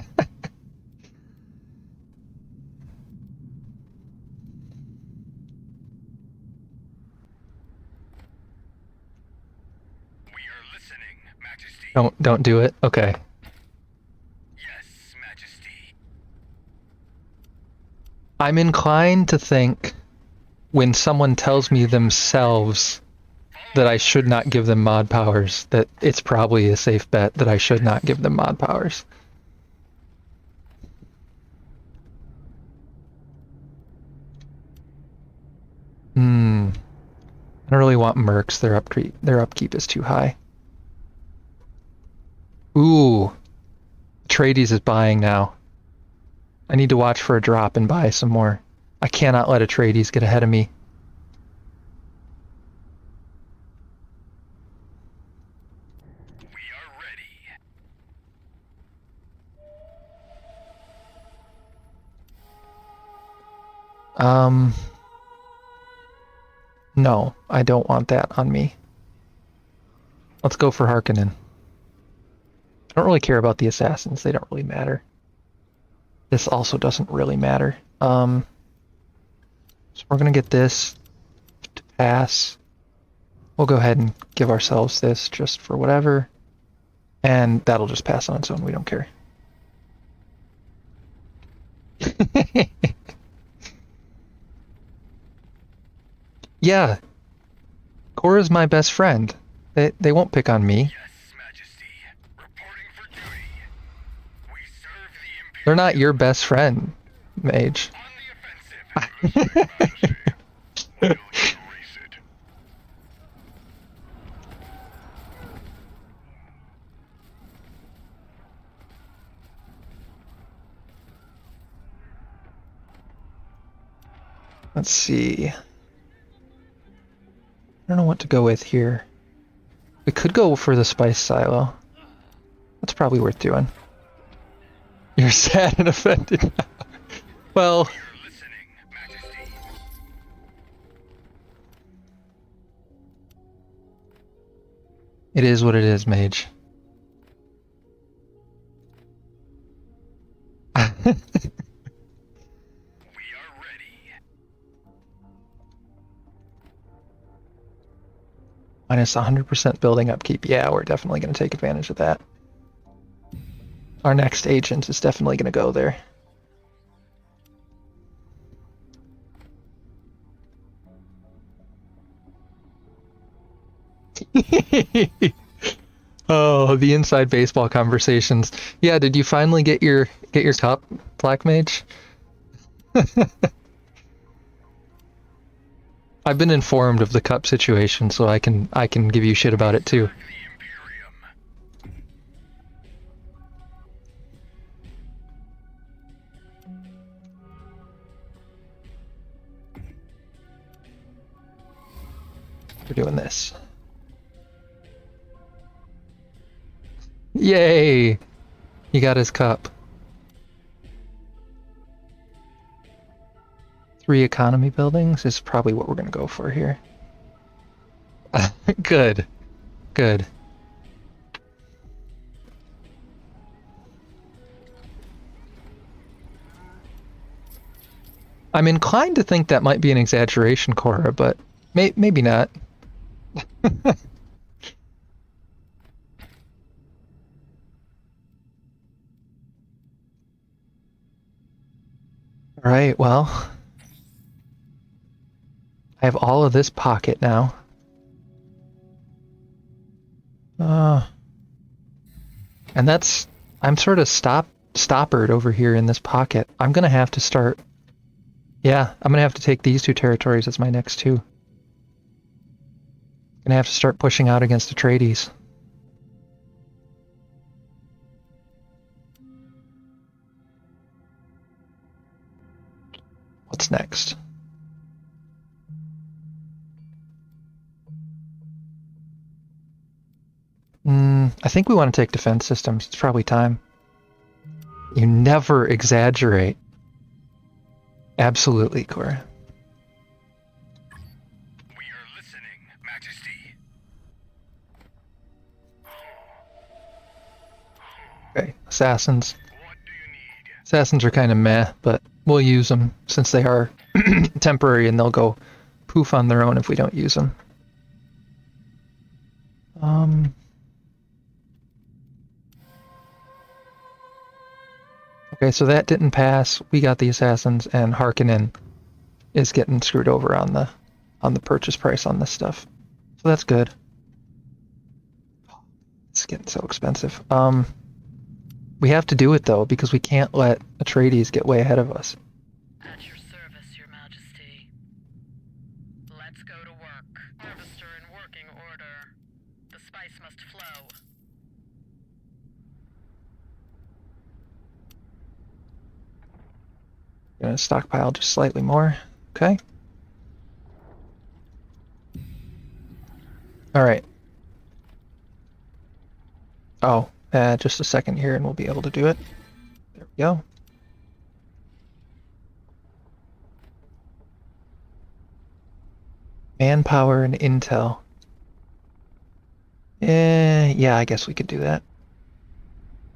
listening, Majesty. Don't do it. Okay. Yes, Majesty. I'm inclined to think when someone tells me themselves that I should not give them mod powers, that it's probably a safe bet that I should not give them mod powers. I don't really want mercs. Their upkeep is too high. Ooh. Atreides is buying now. I need to watch for a drop and buy some more. I cannot let Atreides get ahead of me. We are ready. No, I don't want that on me. Let's go for Harkonnen. I don't really care about the assassins. They don't really matter. This also doesn't really matter. So we're gonna get this to pass. We'll go ahead and give ourselves this just for whatever. And that'll just pass on its own. We don't care. Yeah. Cora's my best friend. They won't pick on me. Yes, Majesty. Reporting for duty. We serve the Imperium. They're not your best friend, Mage. On the offensive. Majesty. We'll erase it. Let's see. I don't know what to go with here. We could go for the spice silo. That's probably worth doing. You're sad and offended now. Well, We're listening, Majesty. it is what it is, Mage. We are ready. Minus 100% building upkeep. Yeah, we're definitely going to take advantage of that. Our next agent is definitely going to go there. Oh, the inside baseball conversations. Yeah, did you finally get your cup, Black Mage? I've been informed of the cup situation, so I can give you shit about it too. The Imperium. We're doing this. Yay! He got his cup. 3 economy buildings is probably what we're gonna go for here. Good. Good. I'm inclined to think that might be an exaggeration, Cora, but maybe not. Alright, well. I have all of this pocket now. And that's... I'm sort of stoppered over here in this pocket. I'm gonna have to start... Yeah, I'm gonna have to take these 2 territories as my next 2. Gonna have to start pushing out against Atreides. What's next? I think we want to take defense systems. It's probably time. You never exaggerate. Absolutely, Cora. We are listening, Majesty. Okay, assassins. What do you need? Assassins are kind of meh, but we'll use them since they are temporary and they'll go poof on their own if we don't use them. Okay, so that didn't pass. We got the assassins, and Harkonnen is getting screwed over on the purchase price on this stuff. So that's good. It's getting so expensive. We have to do it though because we can't let Atreides get way ahead of us. At your service, Your Majesty. Let's go to work. Harvester in working order. The spice must flow. Gonna stockpile just slightly more. Okay. All right. Oh, just a second here, and we'll be able to do it. There we go. Manpower and intel. Yeah, I guess we could do that.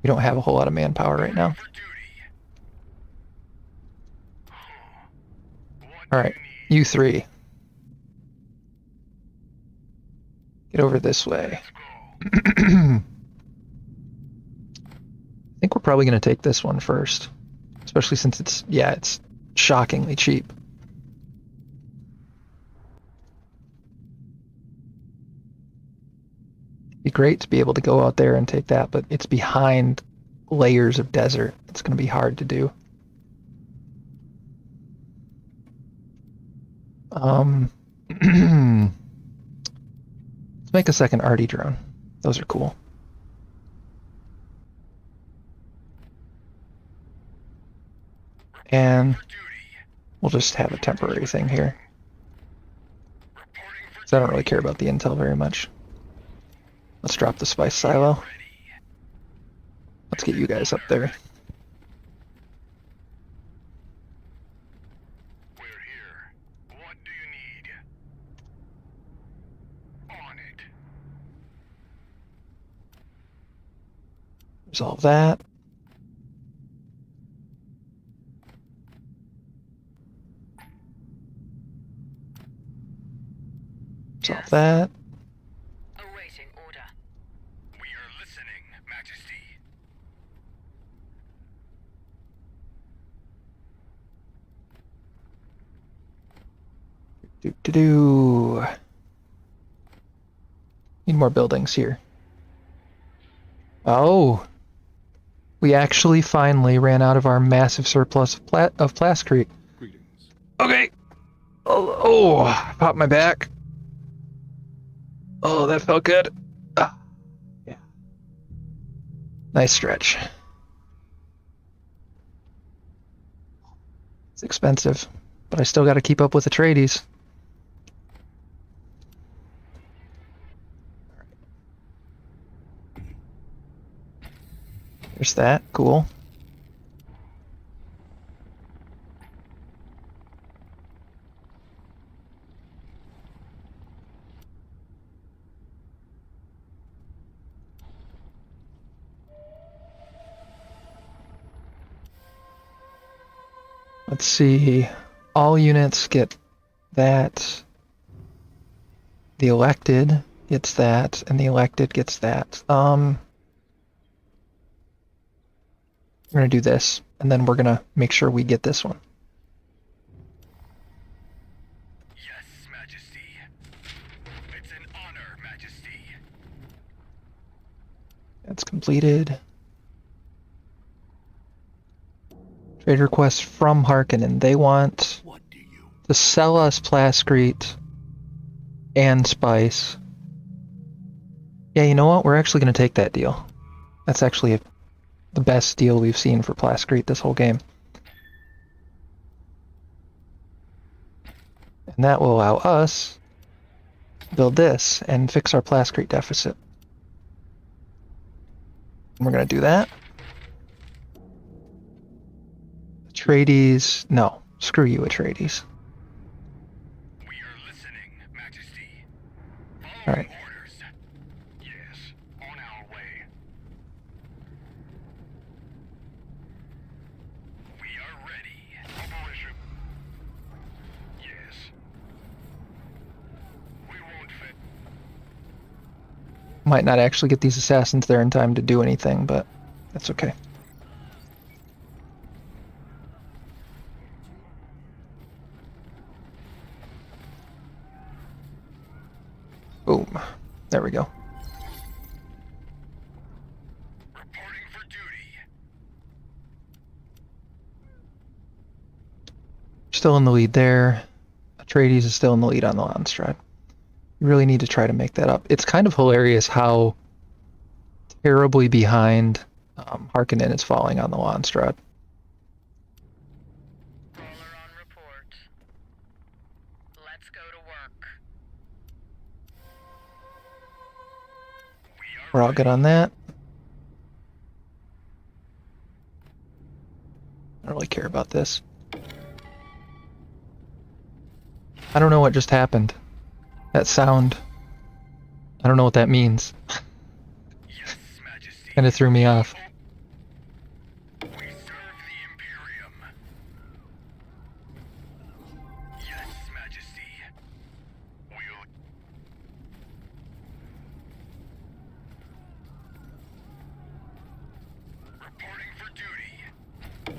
We don't have a whole lot of manpower right now. For duty. What All right, you three. Get over this way. I think we're probably going to take this one first. Especially since it's shockingly cheap. It'd be great to be able to go out there and take that, but it's behind layers of desert. It's going to be hard to do. Let's make a second arty drone. Those are cool. And For duty. we'll just have a temporary thing here. Reporting for 'Cause I don't really care about the intel very much. Let's drop the spice silo. ready. Let's get you guys up there. We're here. What do you need? On it. Resolve that. Resolve that. Awaiting order. We are listening, Majesty. Do. Need more buildings here. Oh. We actually finally ran out of our massive surplus of plascrete. Greetings. Okay. Oh, I popped my back. Oh, that felt good. Ah, yeah. Nice stretch. It's expensive, but I still got to keep up with the tradies. There's that. Cool. Let's see. All units get that. The elected gets that, and the elected gets that. We're gonna do this, and then we're gonna make sure we get this one. Yes, Majesty. It's an honor, Majesty. That's completed. Trade request from Harkonnen. They want What do you to sell us plascrete and spice. Yeah, you know what? We're actually going to take that deal. That's actually the best deal we've seen for plascrete this whole game. And that will allow us to build this and fix our plascrete deficit. And we're going to do that. Atreides, no, screw you, Atreides. We are listening, Majesty. All Following right. orders. Yes, on our way. We are ready. Operation. Yes. We won't fit. Might not actually get these assassins there in time to do anything, but that's okay. Boom. There we go. Reporting for duty. Still in the lead there. Atreides is still in the lead on the Landstrad. You really need to try to make that up. It's kind of hilarious how terribly behind Harkonnen is falling on the Landstrad. Caller on report. Let's go to work. We're all good on that. I don't really care about this. I don't know what just happened. That sound. I don't know what that means. Yes, Majesty. Kind of threw me off. We serve the Imperium. Yes, Majesty. We'll... Reporting for duty.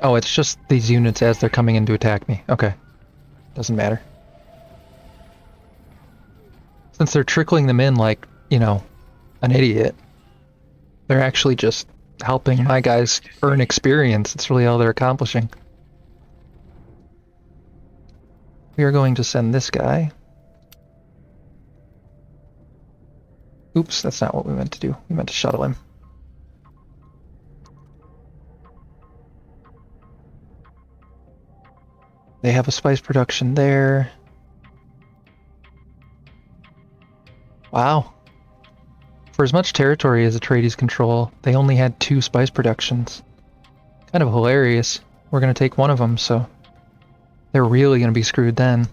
Oh, it's just these units as they're coming in to attack me. Okay. Doesn't matter. Since they're trickling them in like, you know, an idiot, they're actually just helping my guys earn experience. That's really all they're accomplishing. We are going to send this guy. Oops, that's not what we meant to do. We meant to shuttle him. They have a spice production there. Wow. For as much territory as Atreides control, they only had 2 spice productions. Kind of hilarious. We're going to take one of them, so they're really going to be screwed then.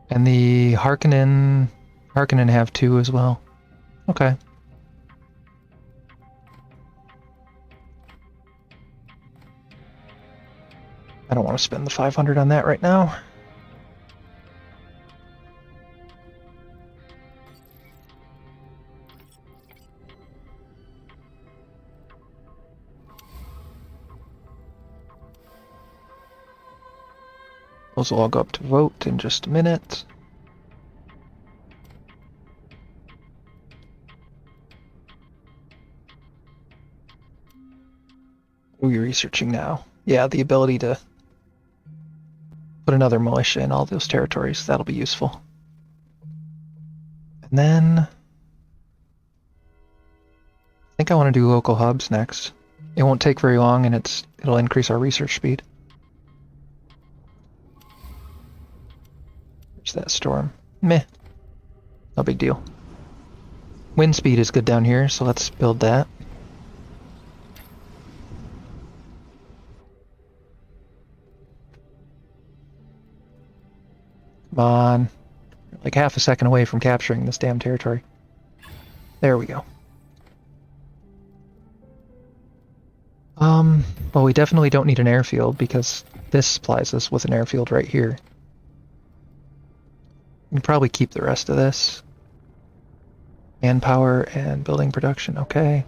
And the Harkonnen have 2 as well. Okay. I don't want to spend the 500 on that right now. Those will all go up to vote in just a minute. What are we researching now? Yeah, the ability to put another militia in all those territories. That'll be useful. And then I think I want to do local hubs next. It won't take very long and it'll increase our research speed. There's that storm. Meh. No big deal. Wind speed is good down here, so let's build that. Come on. Like half a second away from capturing this damn territory. There we go. Well, we definitely don't need an airfield because this supplies us with an airfield right here. We can probably keep the rest of this. Manpower and building production, okay.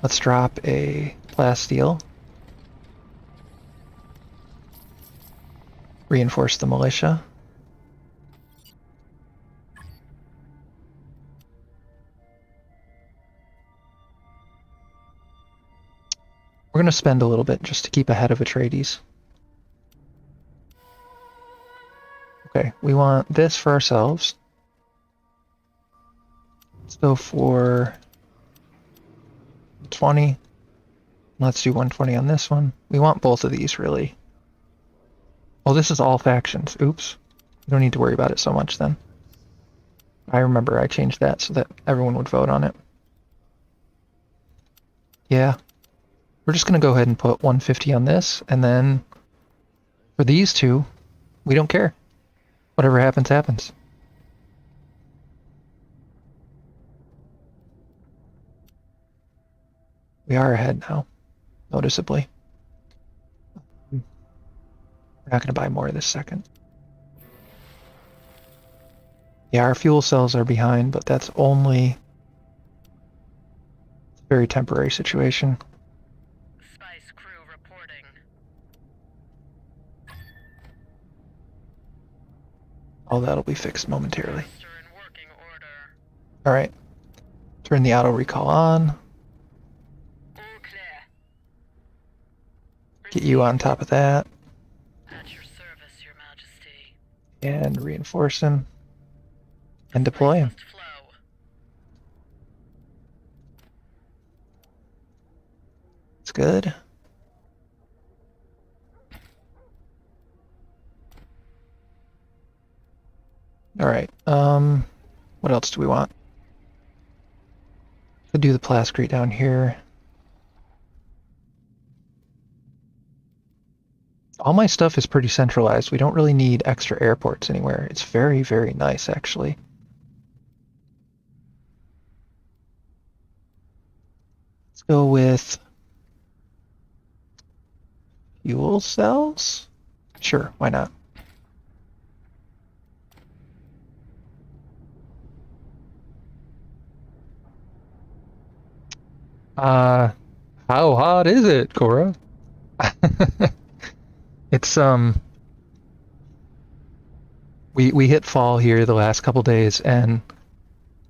Let's drop a plasteel. Reinforce the militia. We're going to spend a little bit just to keep ahead of Atreides. Okay, we want this for ourselves. Let's go for 20. Let's do 120 on this one. We want both of these, really. Oh, this is all factions. Oops. You don't need to worry about it so much then. I remember I changed that so that everyone would vote on it. Yeah. We're just going to go ahead and put 150 on this, and then for these two, we don't care. Whatever happens, happens. We are ahead now, noticeably. We're not going to buy more this second. Yeah, our fuel cells are behind, but that's only a very temporary situation. Spice crew reporting. Oh, that'll be fixed momentarily. Harvester in working order. All right. Turn the auto recall on. All clear. Get you on top of that. At your service, Your Majesty. And reinforce him. And The deploy spice him. must flow. It's good. All right. What else do we want? Could do the plascrete down here. All my stuff is pretty centralized. We don't really need extra airports anywhere. It's very, very nice, actually. Let's go with fuel cells? Sure, why not? Uh, how hot is it, Cora? It's we hit fall here the last couple days and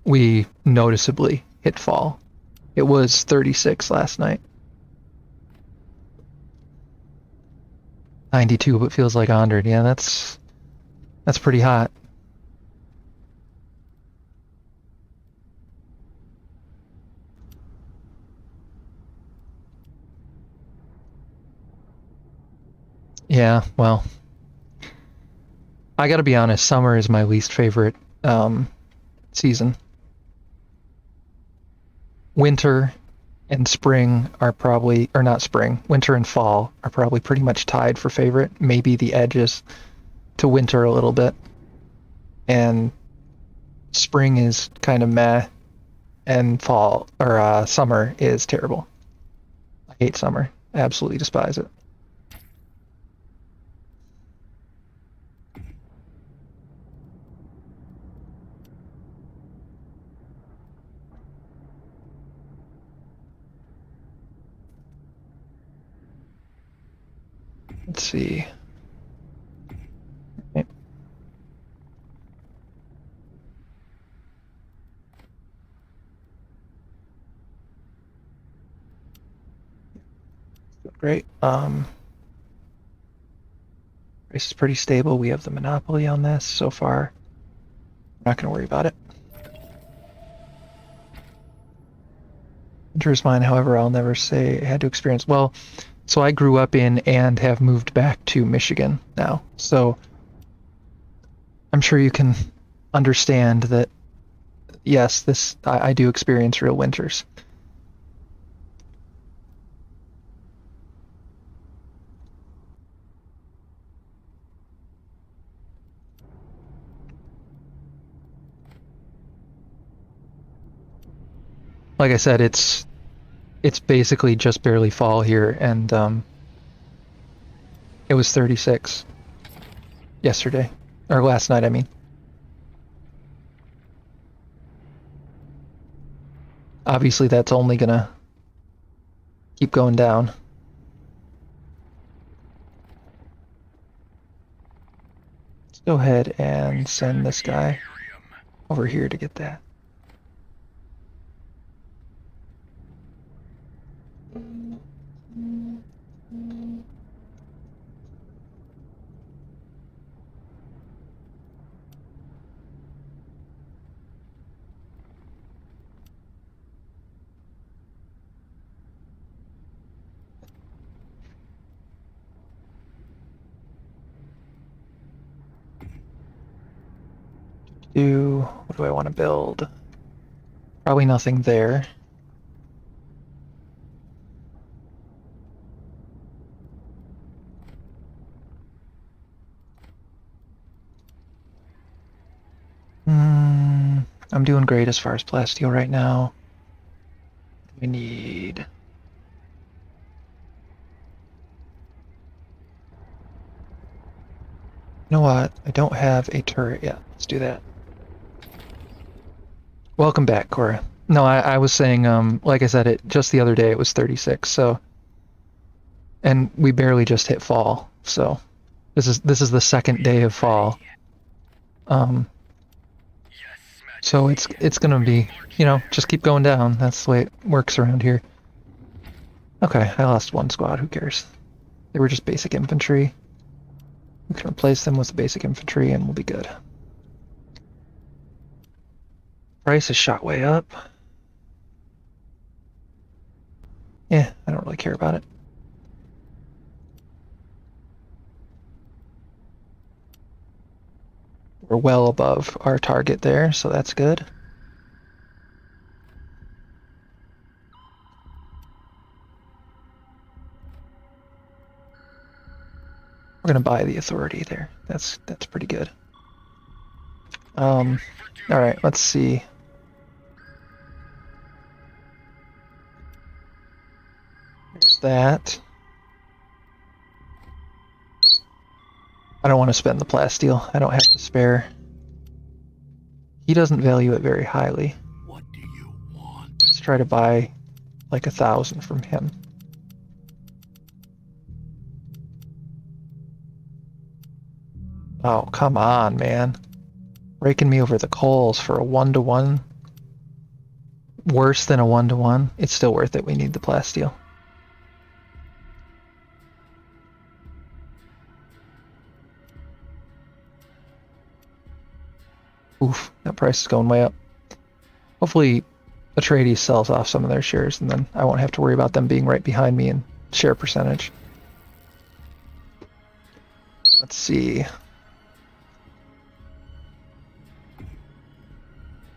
we noticeably hit fall. It was 36 last night. 92, but feels like 100. Yeah, that's pretty hot. Yeah, well, I gotta be honest, summer is my least favorite season. Winter and spring are probably, or not spring, winter and fall are probably pretty much tied for favorite. Maybe the edges to winter a little bit. And spring is kind of meh, and fall, or summer is terrible. I hate summer. I absolutely despise it. Let's see. Okay. Great. Price is pretty stable. We have the monopoly on this so far. I'm not going to worry about it. Interest mine, however, I'll never say I had to experience. Well, so I grew up in and have moved back to Michigan now. So I'm sure you can understand that, yes, this I do experience real winters. Like I said, it's basically just barely fall here, and it was 36 yesterday, or last night, I mean. Obviously, that's only gonna keep going down. Let's go ahead and send this guy over here to get that. do I want to build? Probably nothing there. I'm doing great as far as plasteel right now. We need... You know what? I don't have a turret yet. Let's do that. Welcome back, Cora. No, I was saying, like I said, just the other day it was 36, so... And we barely just hit fall, so... This is the second day of fall. So it's gonna be, you know, just keep going down. That's the way it works around here. Okay, I lost one squad, who cares? They were just basic infantry. We can replace them with the basic infantry and we'll be good. Price is shot way up. Yeah, I don't really care about it. We're well above our target there, so that's good. We're gonna buy the authority there. That's pretty good. All right, let's see. There's that. I don't want to spend the plasteel. I don't have to spare. He doesn't value it very highly. What do you want? Let's try to buy like 1,000 from him. Oh, come on, man. Raking me over the coals for a 1-to-1. Worse than a 1-to-1. It's still worth it. We need the plasteel. Oof, that price is going way up. Hopefully Atreides sells off some of their shares, and then I won't have to worry about them being right behind me in share percentage. Let's see.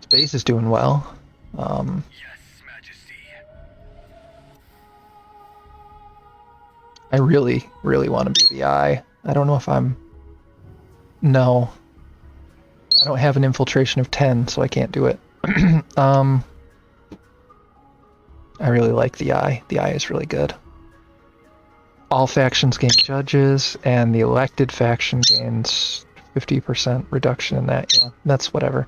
Space is doing well. Yes, Majesty. I really, really want to be the eye. I don't know if I'm... No. I don't have an infiltration of 10, so I can't do it. I really like the eye. The eye is really good. All factions gain judges, and the elected faction gains 50% reduction in that. Yeah, that's whatever.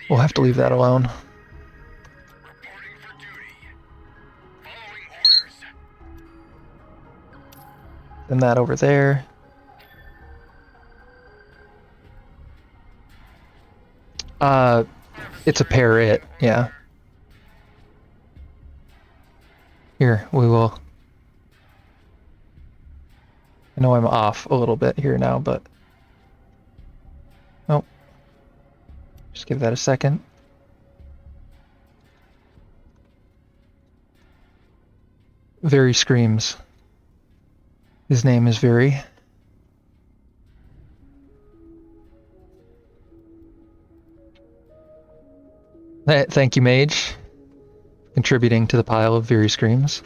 We'll have to leave that alone. Reporting for duty. Following orders. Then that over there. It's a parrot, yeah. Here, we will... I know I'm off a little bit here now, but... Nope. Just give that a second. Very screams. His name is Very. Thank you, Mage, contributing to the pile of Very screams.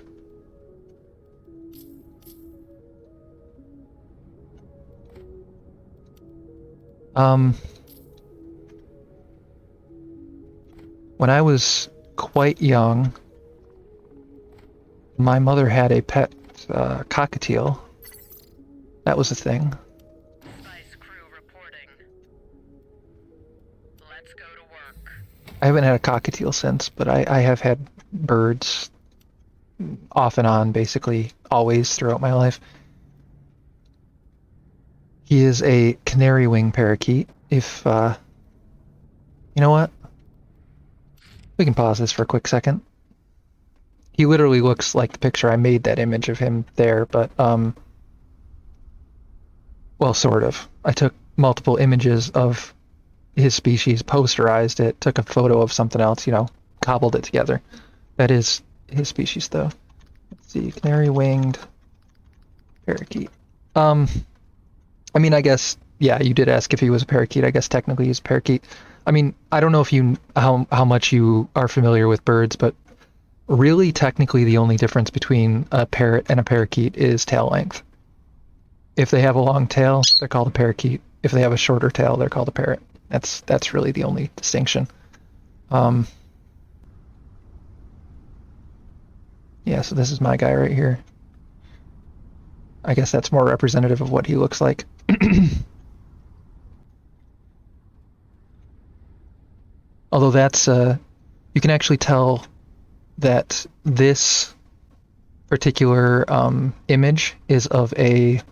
When I was quite young, my mother had a pet cockatiel. That was a thing. Spice crew reporting. Let's go to work. I haven't had a cockatiel since, but I have had birds off and on, basically always throughout my life. He is a canary wing parakeet. If, you know what? We can pause this for a quick second. He literally looks like the picture. I made that image of him there, but, well, sort of. I took multiple images of his species, posterized it, took a photo of something else, you know, cobbled it together. That is his species, though. Let's see, canary-winged parakeet. I mean, I guess yeah, you did ask if he was a parakeet. I guess technically he's a parakeet. I mean, I don't know if you how much you are familiar with birds, but really technically the only difference between a parrot and a parakeet is tail length. If they have a long tail, they're called a parakeet. If they have a shorter tail, they're called a parrot. That's really the only distinction. Um, yeah, so this is my guy right here. I guess that's more representative of what he looks like. Although that's you can actually tell that this particular image is of a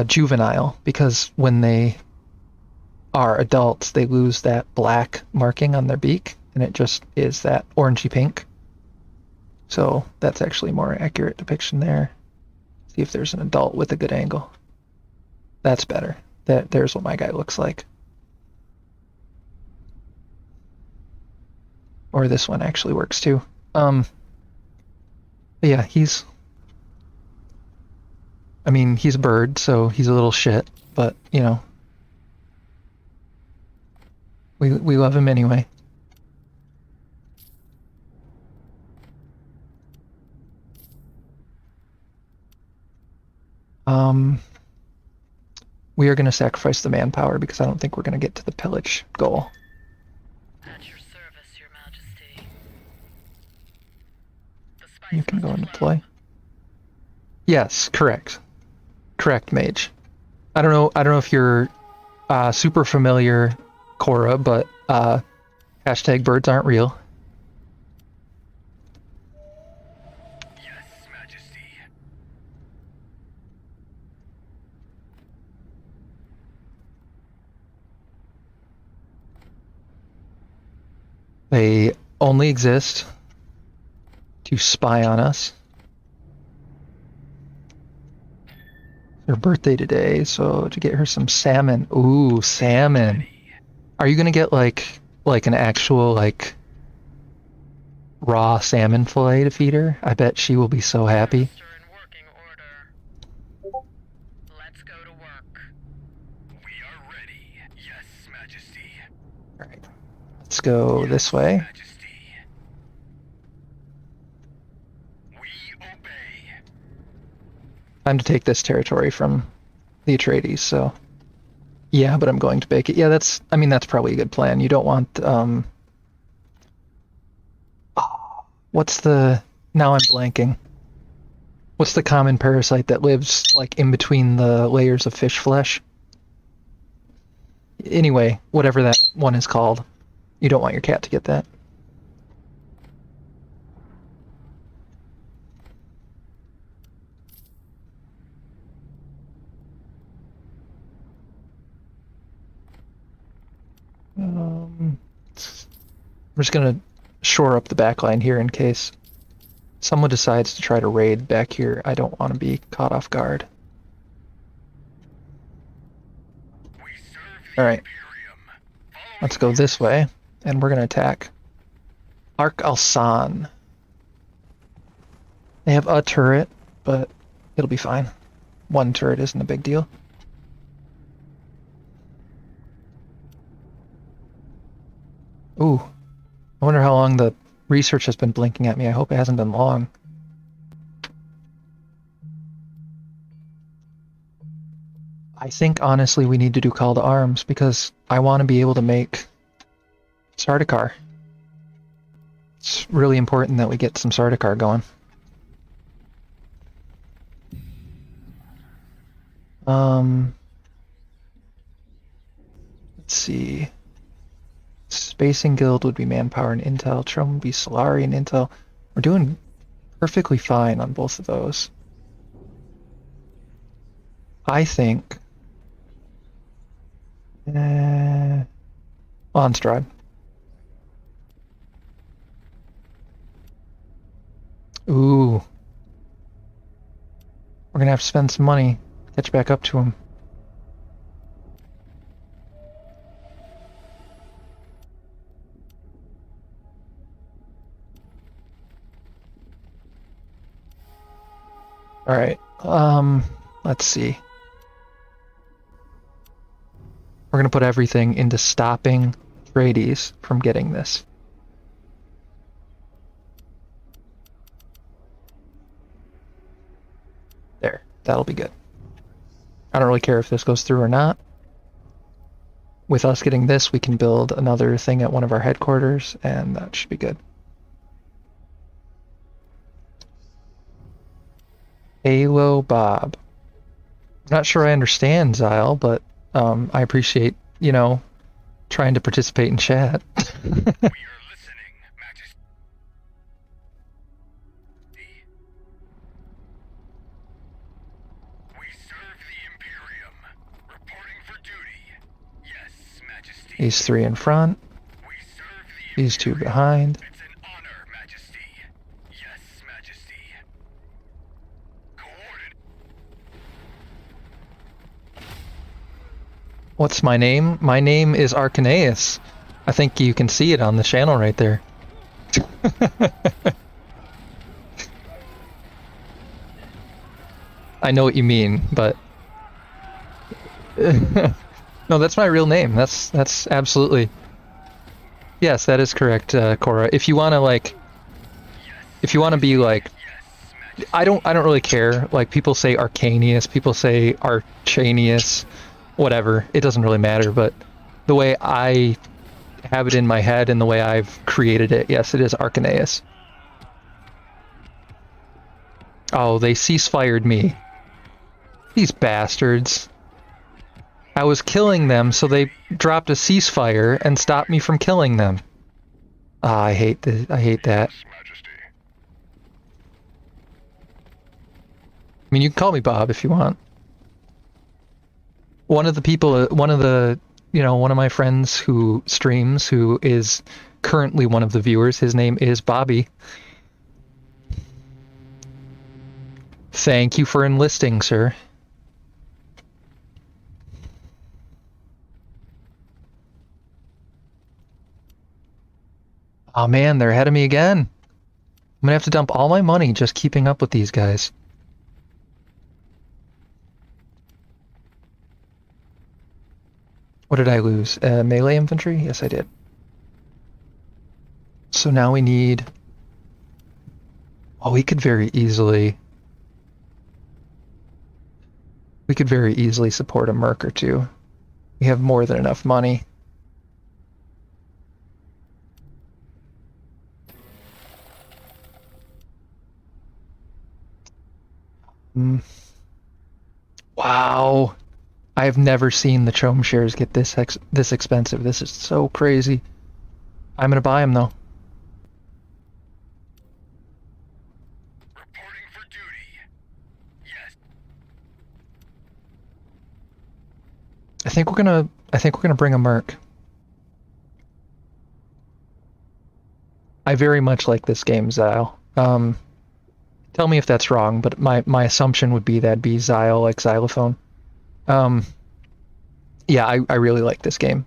juvenile because when they are adults, they lose that black marking on their beak, and it just is that orangey pink. So that's actually a more accurate depiction there. See if there's an adult with a good angle. That's better. There's what my guy looks like. Or this one actually works too. Yeah, I mean, he's a bird, so he's a little shit, but you know, we love him anyway. Um, we are going to sacrifice the manpower because I don't think we're going to get to the pillage goal. At your service, Your Majesty. The spice You can go must into flow. play. Yes, correct. Correct, mage. I don't know if you're super familiar, Cora, but hashtag birds aren't real. Yes, Majesty. They only exist to spy on us. Her birthday today, so to get her some salmon. Ooh, salmon. Are you gonna get like an actual like raw salmon fillet to feed her? I bet she will be so happy. Harvester in working order. Let's go to work. We are ready. Yes, Majesty. All right, let's go this way. Majesty. We obey. Time to take this territory from the Atreides. So yeah, but I'm going to bake it. Yeah, I mean that's probably a good plan. You don't want what's the now I'm blanking. What's the common parasite that lives like in between the layers of fish flesh? Anyway, whatever that one is called. You don't want your cat to get that. I'm just gonna shore up the back line here in case someone decides to try to raid back here. I don't want to be caught off guard. We serve the All right, Imperium. Following let's go this way, and we're gonna attack Ark Alsan. They have a turret, but it'll be fine. One turret isn't a big deal. Ooh, I wonder how long the research has been blinking at me. I hope it hasn't been long. I think honestly we need to do call to arms because I want to be able to make Sardaukar. It's really important that we get some Sardaukar going. Let's see. Spacing Guild would be manpower and intel. Trom would be Solari and intel. We're doing perfectly fine on both of those. I think. Onstrad. Ooh. We're gonna have to spend some money to catch back up to him. Alright, let's see. We're gonna put everything into stopping Atreides from getting this. There, that'll be good. I don't really care if this goes through or not. With us getting this, we can build another thing at one of our headquarters, and that should be good. Halo Bob. I'm not sure I understand, Zyle, but I appreciate, trying to participate in chat. We are listening, Majesty. We serve the Imperium. Reporting for duty. Yes, Majesty. These three in front, We serve the these two Imperium. behind. It's an honor, Majesty. Yes, Majesty. Coordinate. What's my name? My name is Arcaneus. I think you can see it on the channel right there. I know what you mean, but no, that's my real name. That's absolutely, yes, that is correct, Cora. If you want to be like, I don't really care. Like, people say Arcanius, people say Archanius, whatever. It doesn't really matter. But the way I have it in my head and the way I've created it, yes, it is Arcaneus. Oh, they ceasefired me. These bastards. I was killing them, so they dropped a ceasefire and stopped me from killing them. Ah, I hate this. I hate that. Yes, Majesty. I mean, you can call me Bob if you want. One of the people, one of my friends who streams, who is currently one of the viewers, his name is Bobby. Thank you for enlisting, sir. Oh man, they're ahead of me again. I'm gonna have to dump all my money just keeping up with these guys. What did I lose? Melee infantry? Yes, I did. So now we need... Oh, we could very easily support a merc or two. We have more than enough money. Wow. I have never seen the Chom shares get this expensive. This is so crazy. I'm gonna buy them though. Reporting for duty. Yes. I think we're gonna bring a merc. I very much like this game, Zyle. Tell me if that's wrong, but my assumption would be that'd be Zyle, like xylophone. Yeah, I really like this game.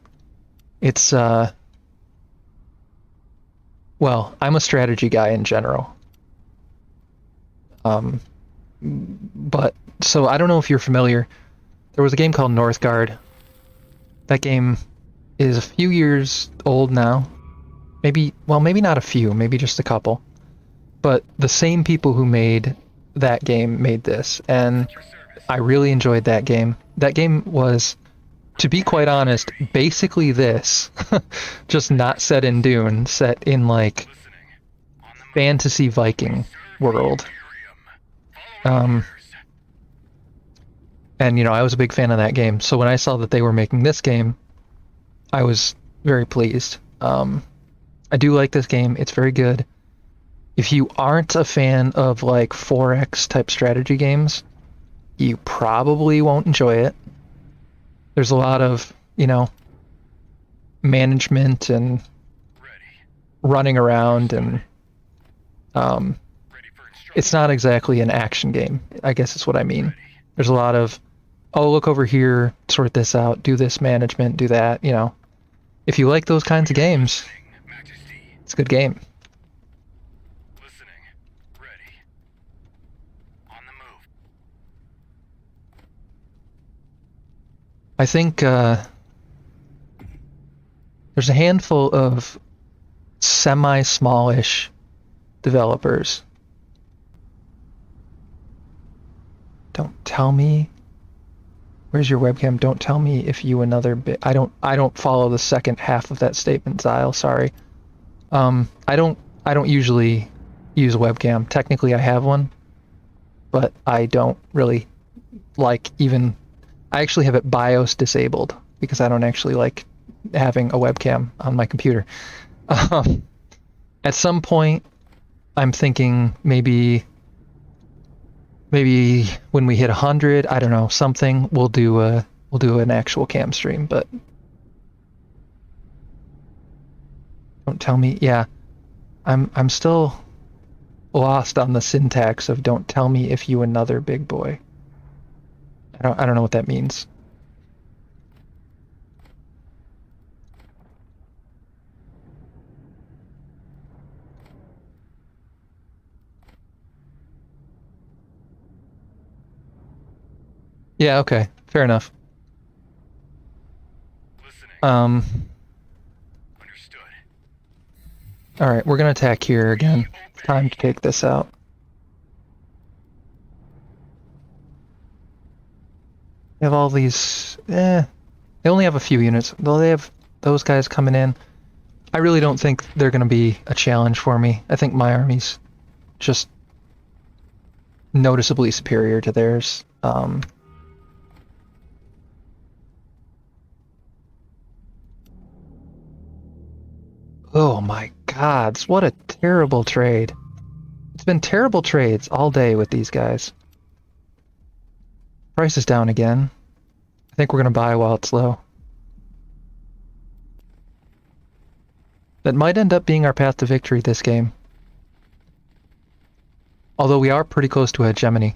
It's well, I'm a strategy guy in general. But so I don't know if you're familiar. There was a game called Northgard. That game is a few years old now. Maybe not a few, maybe just a couple. But the same people who made that game made this, and I really enjoyed that game. That game was, to be quite honest, basically this, just not set in Dune, set in like fantasy Viking world. And I was a big fan of that game, so when I saw that they were making this game, I was very pleased. I do like this game. It's very good. If you aren't a fan of like 4X type strategy games, you probably won't enjoy it. There's a lot of, management and running around, and it's not exactly an action game, I guess is what I mean. There's a lot of, oh, look over here, sort this out, do this management, do that, If you like those kinds of games, it's a good game. Listening. Ready. On the move. I think There's a handful of semi-smallish developers. Don't tell me. Where's your webcam? Don't tell me if you another bit. I don't follow the second half of that statement, Zyle. Sorry. I don't usually use a webcam. Technically, I have one, but I don't really like even. I actually have it BIOS disabled because I don't actually like having a webcam on my computer. At some point, I'm thinking maybe when we hit 100, I don't know, something, we'll do an actual cam stream, but don't tell me. Yeah, I'm still lost on the syntax of don't tell me if you another big boy. I don't know what that means. Yeah, okay. Fair enough. Listening. Understood. Alright, we're gonna attack here again. Time to take this out. They have all these... they only have a few units. Though they have those guys coming in. I really don't think they're gonna be a challenge for me. I think my army's just noticeably superior to theirs. Oh my gods, what a terrible trade. It's been terrible trades all day with these guys. Price is down again. I think we're gonna buy while it's low. That might end up being our path to victory this game. Although we are pretty close to a hegemony.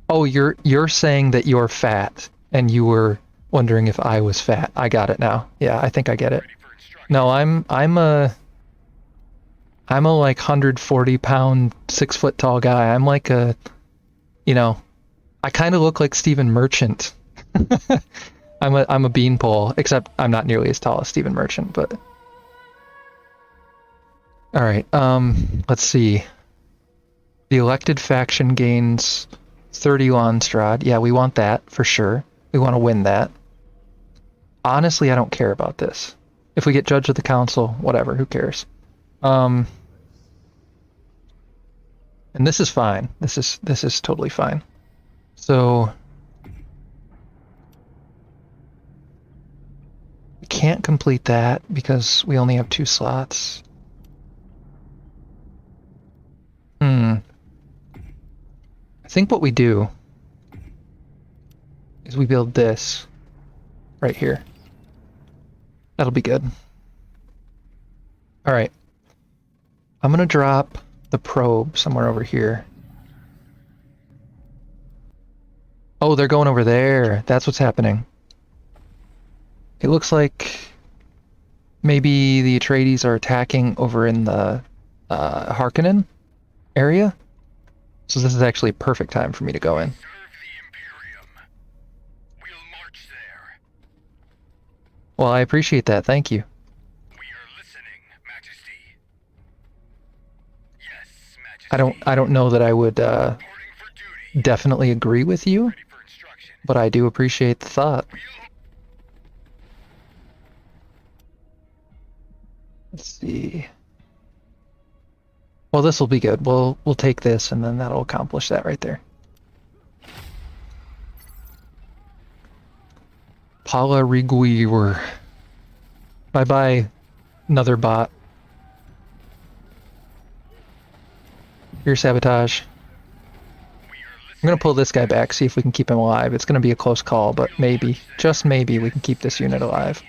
Oh, you're saying that you're fat and you were wondering if I was fat. I got it now. Yeah, I think I get it. Ready for instruction. No, I'm a like 140-pound, 6-foot tall guy. I'm like a, you know, I kind of look like Stephen Merchant. I'm a beanpole, except I'm not nearly as tall as Stephen Merchant, but all right. Let's see. The elected faction gains 30 Landstrad. Yeah, we want that for sure. We want to win that. Honestly, I don't care about this. If we get judge of the council, whatever, who cares? And this is fine. This is totally fine. So we can't complete that because we only have 2 slots. I think what we do is we build this right here. That'll be good. All right. I'm gonna drop the probe somewhere over here. Oh, they're going over there. That's what's happening. It looks like maybe the Atreides are attacking over in the Harkonnen area. So this is actually a perfect time for me to go in. Serve the Imperium. We'll march there. Well, I appreciate that. Thank you. We are listening, Majesty. Yes, Majesty. I don't know that I would Reporting for duty. definitely agree with you, Ready for instruction. but I do appreciate the thought. Let's see. Well, this will be good. We'll take this, and then that'll accomplish that right there. Pala Riguir. Bye-bye, another bot. Your sabotage. I'm gonna pull this guy back, see if we can keep him alive. It's gonna be a close call, but maybe, just maybe, we can keep this unit alive.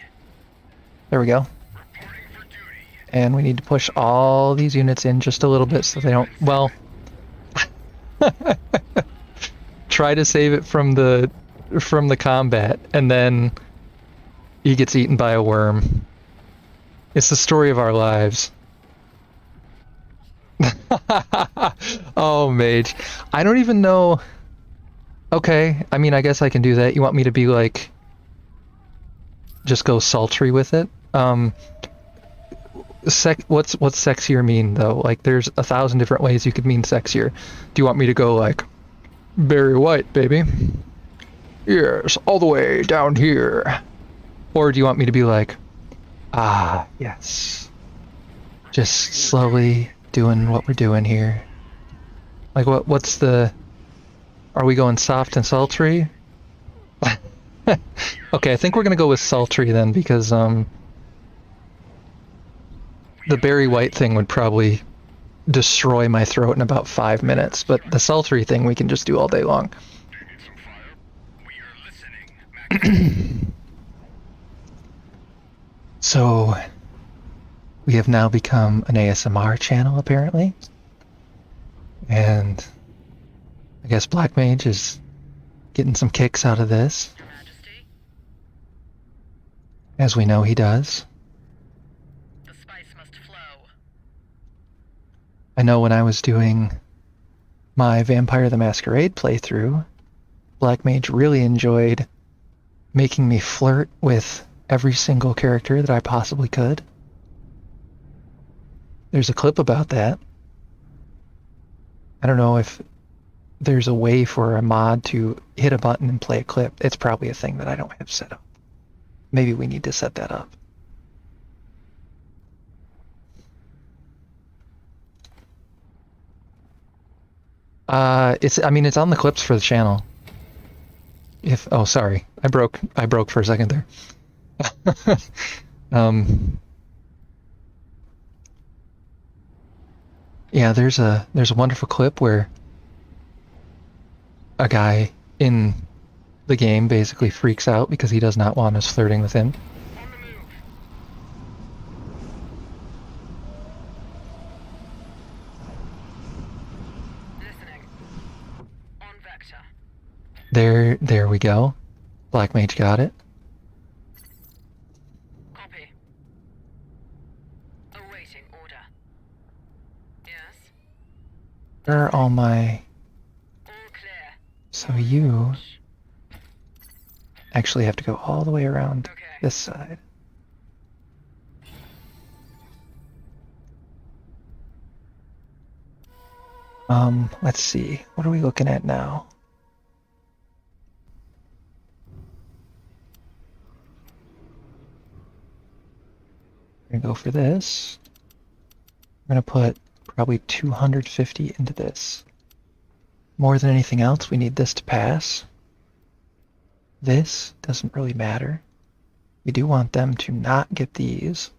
There we go. Reporting for duty. And we need to push all these units in just a little bit so they don't, well, try to save it from the combat, and then he gets eaten by a worm. It's the story of our lives. Oh, mage. I don't even know. Okay, I mean, I guess I can do that. You want me to be like just go sultry with it. What's sexier mean though? Like, there's 1,000 different ways you could mean sexier. Do you want me to go like Barry White, baby? Yes, all the way down here. Or do you want me to be like, ah, yes, just slowly doing what we're doing here? Like, what's the? Are we going soft and sultry? Okay, I think we're gonna go with sultry then, because the Barry White thing would probably destroy my throat in about 5 minutes, but the sultry thing we can just do all day long. Do you need some fire? We are listening, Max. So, we have now become an ASMR channel, apparently. And I guess Black Mage is getting some kicks out of this, Your Majesty, as we know he does. the spice must flow. I know when I was doing my Vampire the Masquerade playthrough, Black Mage really enjoyed making me flirt with every single character that I possibly could. There's a clip about that. I don't know if there's a way for a mod to hit a button and play a clip. It's probably a thing that I don't have set up. Maybe we need to set that up. I mean, it's on the clips for the channel. Oh, sorry. I broke for a second there. Yeah, there's a wonderful clip where a guy in the game basically freaks out because he does not want us flirting with him. On the move. Listening. On vector. There we go. Black Mage got it. Copy. Awaiting order. Yes. Where are all my... All clear. So you actually have to go all the way around Okay. this side. Let's see. What are we looking at now? We're gonna go for this. We're gonna put probably 250 into this. More than anything else, we need this to pass. This doesn't really matter. We do want them to not get these,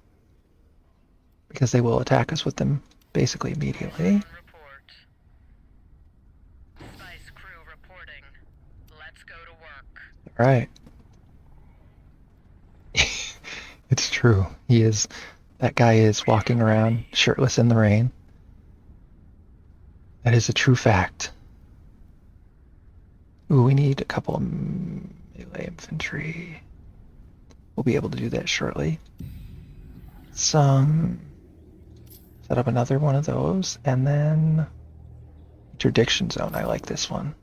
because they will attack us with them basically immediately. Report. Spice crew reporting. Let's go to work. Alright. It's true. That guy is walking around shirtless in the rain. That is a true fact. Ooh, we need a couple of melee infantry. We'll be able to do that shortly. Set up another one of those, and then interdiction zone. I like this one.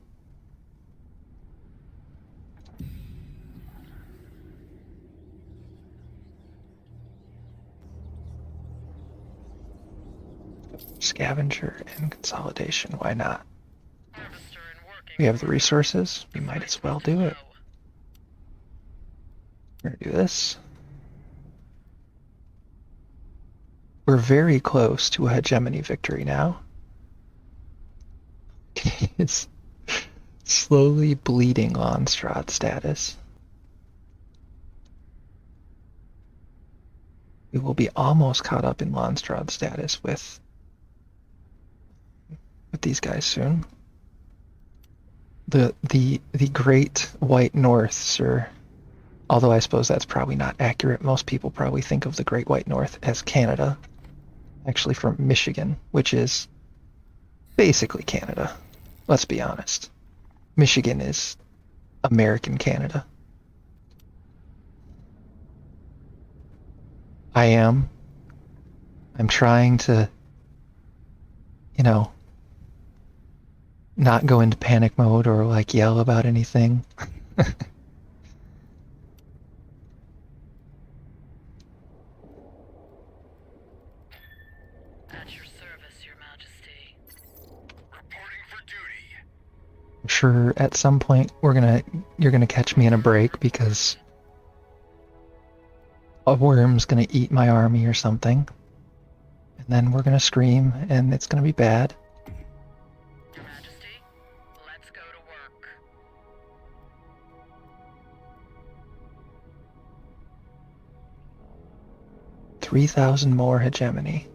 Scavenger and consolidation. Why not? Harvester in working We have the order. resources. We might as well do it. We're gonna do this. We're very close to a hegemony victory now. It's slowly bleeding Landstrad status. We will be almost caught up in Landstrad status with these guys soon. The Great White North, sir. Although I suppose that's probably not accurate. Most people probably think of the Great White North as Canada. Actually from Michigan, which is basically Canada. Let's be honest. Michigan is American Canada. I'm trying to, not go into panic mode or like yell about anything. sure at some point you're gonna catch me in a break because a worm's gonna eat my army or something. And then we're gonna scream and it's gonna be bad. Your Majesty, let's go to work. 3,000 more hegemony.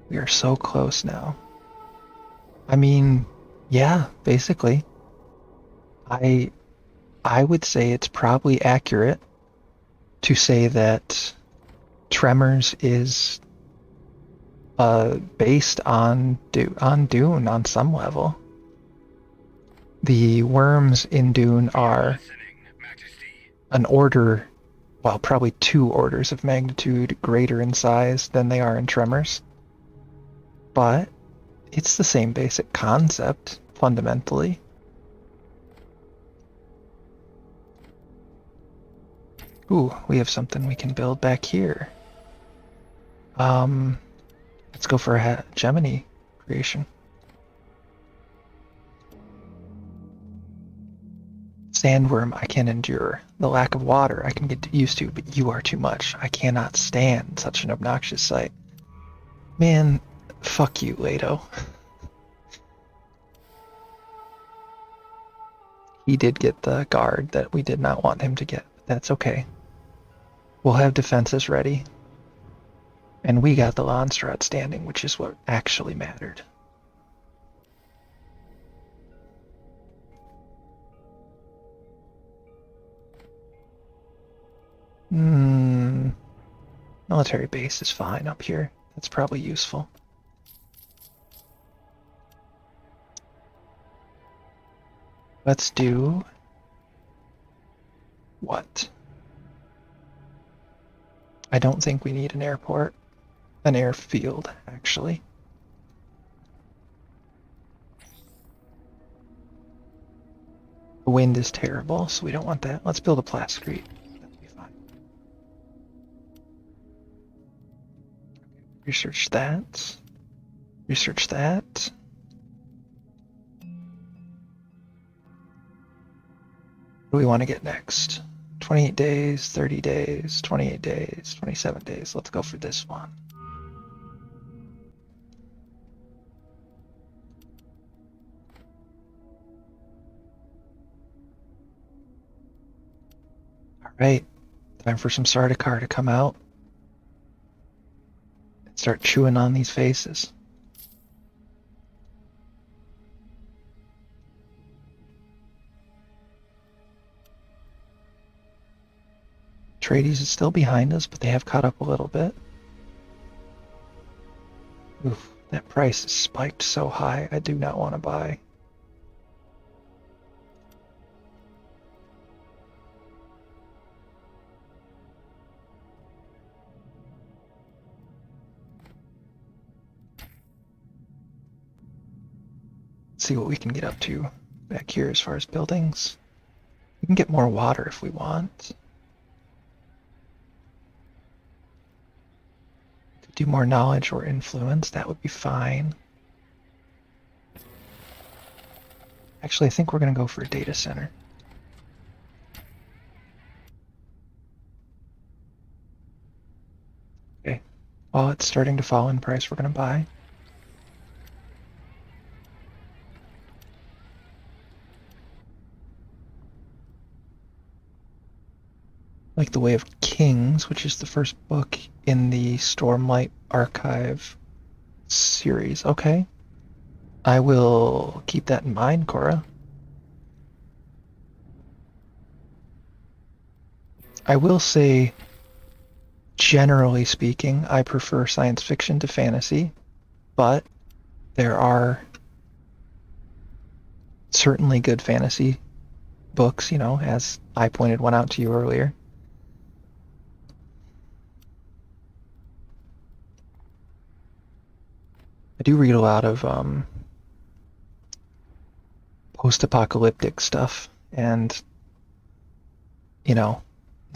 We are so close now. I mean, yeah, basically. I I would say it's probably accurate to say that Tremors is based on Dune on some level. The worms in Dune are Listening, Majesty. an order, well, probably 2 orders of magnitude greater in size than they are in Tremors. But it's the same basic concept, fundamentally. Ooh, we have something we can build back here. Let's go for a hegemony creation. Sandworm I can endure. The lack of water I can get used to, but you are too much. I cannot stand such an obnoxious sight. Man, fuck you, Leto. He did get the guard that we did not want him to get, but that's okay. We'll have defenses ready. And we got the Landstrat standing, which is what actually mattered. Military base is fine up here. That's probably useful. Let's do what? I don't think we need an airport. An airfield, actually. The wind is terrible, so we don't want that. Let's build a plascrete. That'll be fine. Research that. Research that. What do we want to get next? 28 days, 30 days, 28 days, 27 days. Let's go for this one. Alright, time for some Sardaukar to come out and start chewing on these faces. Atreides is still behind us, but they have caught up a little bit. Oof, that price is spiked so high, I do not want to buy. Let's see what we can get up to back here as far as buildings. We can get more water if we want. Could do more knowledge or influence, that would be fine. Actually, I think we're going to go for a data center. Okay, while it's starting to fall in price, we're going to buy. Like the Way of Kings, which is the first book in the Stormlight Archive series. Okay. I will keep that in mind, Cora. I will say, generally speaking, I prefer science fiction to fantasy, but there are certainly good fantasy books, you know, as I pointed one out to you earlier. I do read a lot of post-apocalyptic stuff, and you know,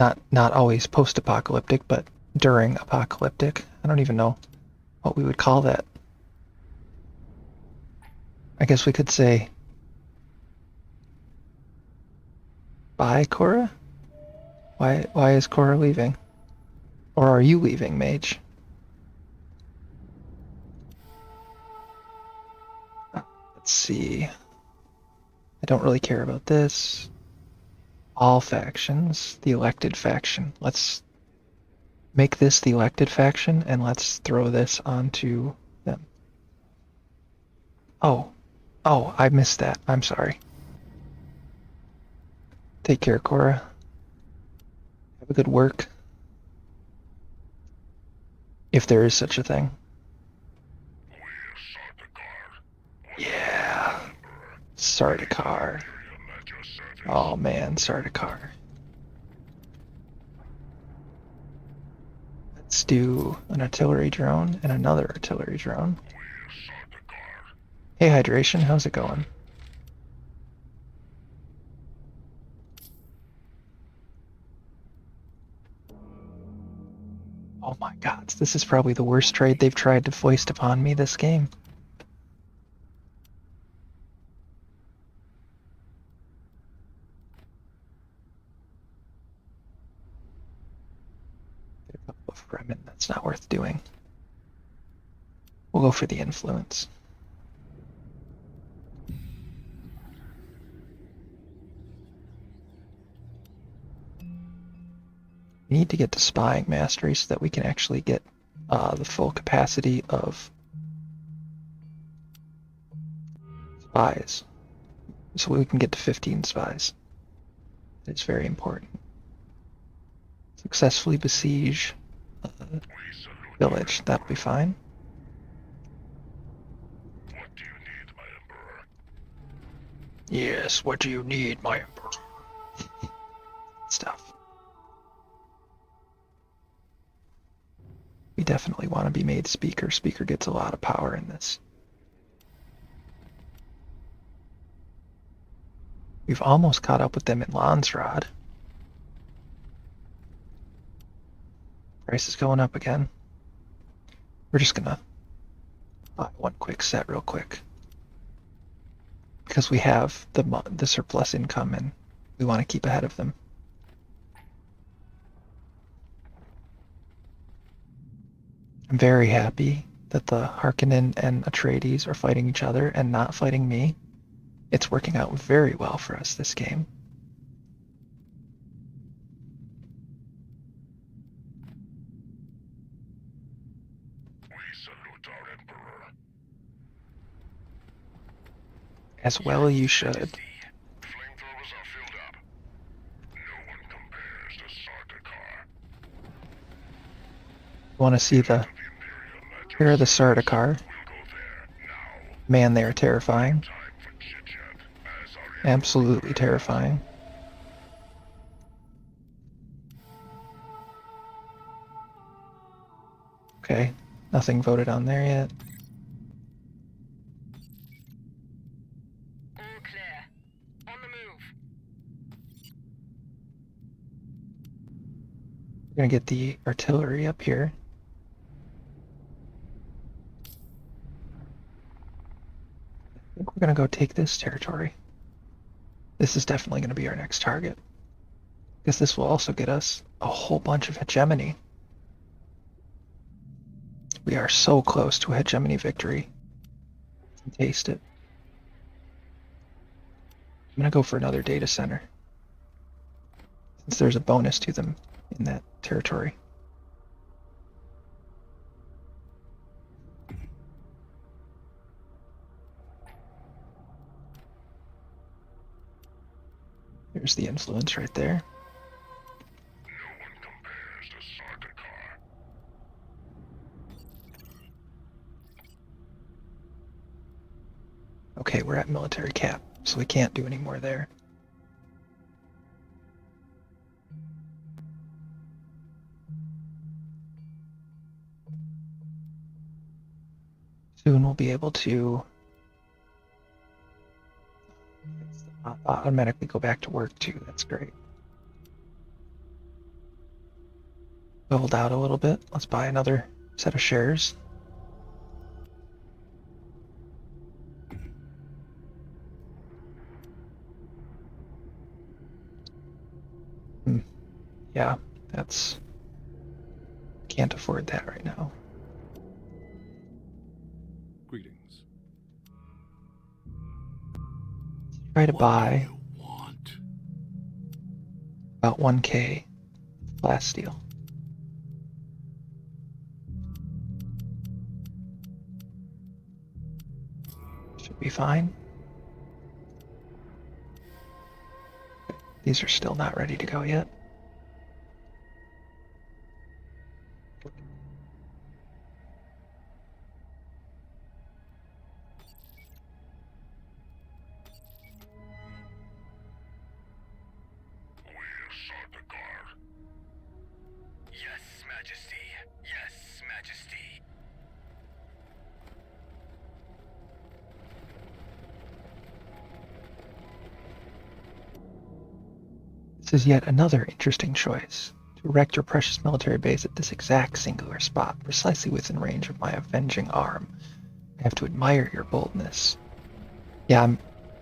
not always post-apocalyptic, but during apocalyptic. I don't even know what we would call that. I guess we could say Bye, Cora? Why is Cora leaving? Or are you leaving, Mage? Let's see. I don't really care about this. All factions. The elected faction. Let's make this the elected faction, and let's throw this onto them. Oh. Oh, I missed that. I'm sorry. Take care, Cora. Have a good work. If there is such a thing. Yeah. Sardaukar. Oh man, Sardaukar. Let's do an artillery drone and another artillery drone. Hey, Hydration, how's it going? Oh my god, this is probably the worst trade they've tried to foist upon me this game. A couple of Fremen, that's not worth doing. We'll go for the influence. We need to get to spying mastery so that we can actually get the full capacity of spies. So we can get to 15 spies. It's very important. Successfully besiege a village. That'll be fine. What do you need, my Emperor? Yes, what do you need, my emperor? Stuff. We definitely want to be made speaker. Speaker gets a lot of power in this. We've almost caught up with them in Landsrod. Price is going up again. We're just gonna buy one quick set real quick. Because we have the surplus income and we want to keep ahead of them. I'm very happy that the Harkonnen and Atreides are fighting each other and not fighting me. It's working out very well for us this game. We salute our Emperor. As well you should. Flamethrowers are filled up. No one compares to Sardaukar. Want to see the... Here are the Sardaukar. We'll go there now. Man, they are terrifying. Time for chit-chat, as our Absolutely terrifying. Okay, nothing voted on there yet. All clear. On the move. We're gonna get the artillery up here. I think we're gonna go take this territory. This is definitely gonna be our next target. Because this will also get us a whole bunch of hegemony. We are so close to a hegemony victory. I can taste it. I'm gonna go for another data center. Since there's a bonus to them in that territory. There's the influence right there. No one compares to Sardaukar. Okay, we're at military cap, so we can't do any more there. Soon we'll be able to automatically go back to work too. That's great. Leveled out a little bit. Let's buy another set of shares. Yeah, that's... Can't afford that right now. Greetings. Try to What do buy you want? about 1K last steel. Should be fine. These are still not ready to go yet. Yes, Majesty. Yes, Majesty. This is yet another interesting choice. To erect your precious military base at this exact singular spot, precisely within range of my avenging arm. I have to admire your boldness. Yeah,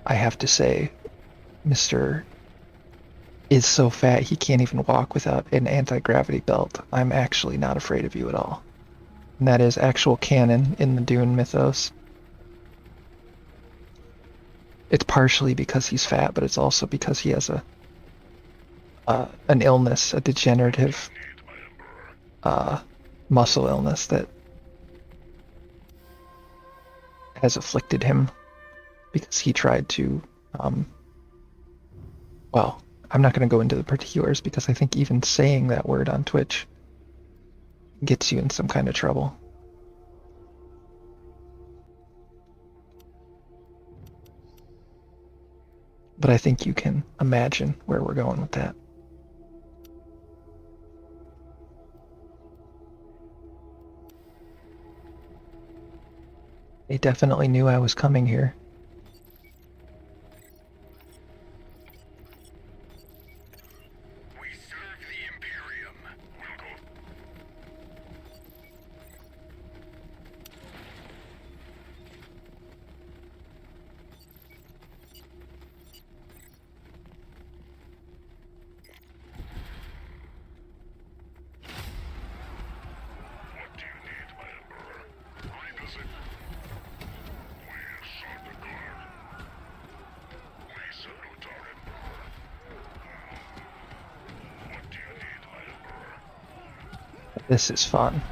I have to say, Mr. is so fat he can't even walk without an anti-gravity belt. I'm actually not afraid of you at all. And that is actual canon in the Dune mythos. It's partially because he's fat, but it's also because he has an illness, a degenerative muscle illness that has afflicted him because he tried to, well, I'm not going to go into the particulars because I think even saying that word on Twitch gets you in some kind of trouble. But I think you can imagine where we're going with that. They definitely knew I was coming here. We serve the Imperium. We'll go. What do you need, my Emperor? Revisit. We sought the guard. We salute our Emperor. What do you need, my Emperor? This is fun. Merely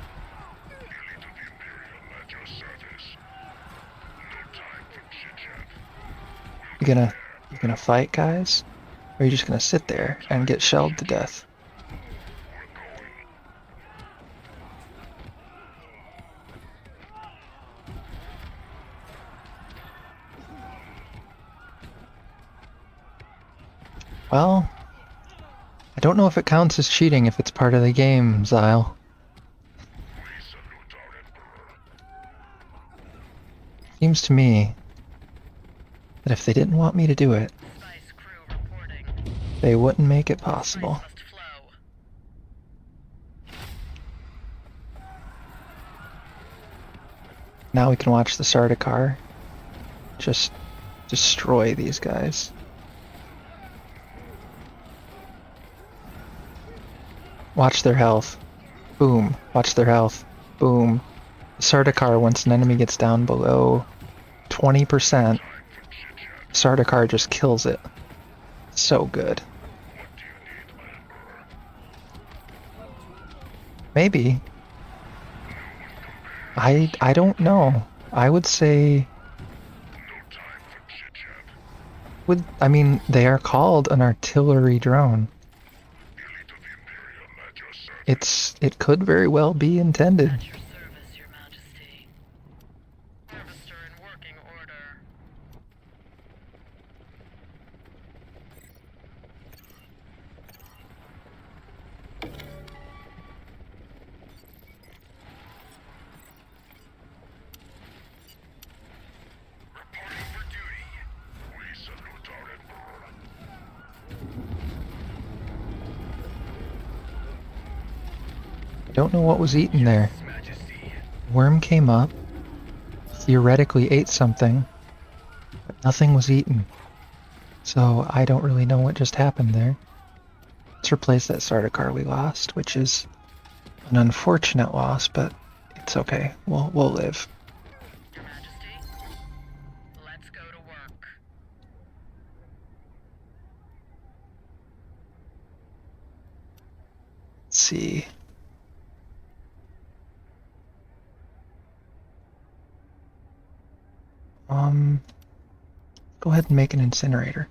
to the Imperium at your service. No time for chit-chat. You gonna fight, guys? Or are you just gonna sit there and get shelled to death? Well, I don't know if it counts as cheating if it's part of the game, Zyle. We salute our Emperor. Seems to me that if they didn't want me to do it, Spice crew reporting. they wouldn't make it Spice possible. must flow. Now we can watch the Sardaukar just destroy these guys. Watch their health. Boom. Watch their health. Boom. The Sardaukar, once an enemy gets down below 20%, Sardaukar just kills it. So good. Maybe. I don't know. I would say I mean they are called an artillery drone. It could very well be intended. At your service, Your Majesty. Harvester in working order. Reporting for duty. We salute our Emperor. I don't know what was eaten there. Majesty. Worm came up, theoretically ate something, but nothing was eaten. So I don't really know what just happened there. Let's replace that Sardaukar we lost, which is an unfortunate loss, but it's okay. We'll live. Your Majesty, let's go to work. Let's see. Go ahead and make an incinerator.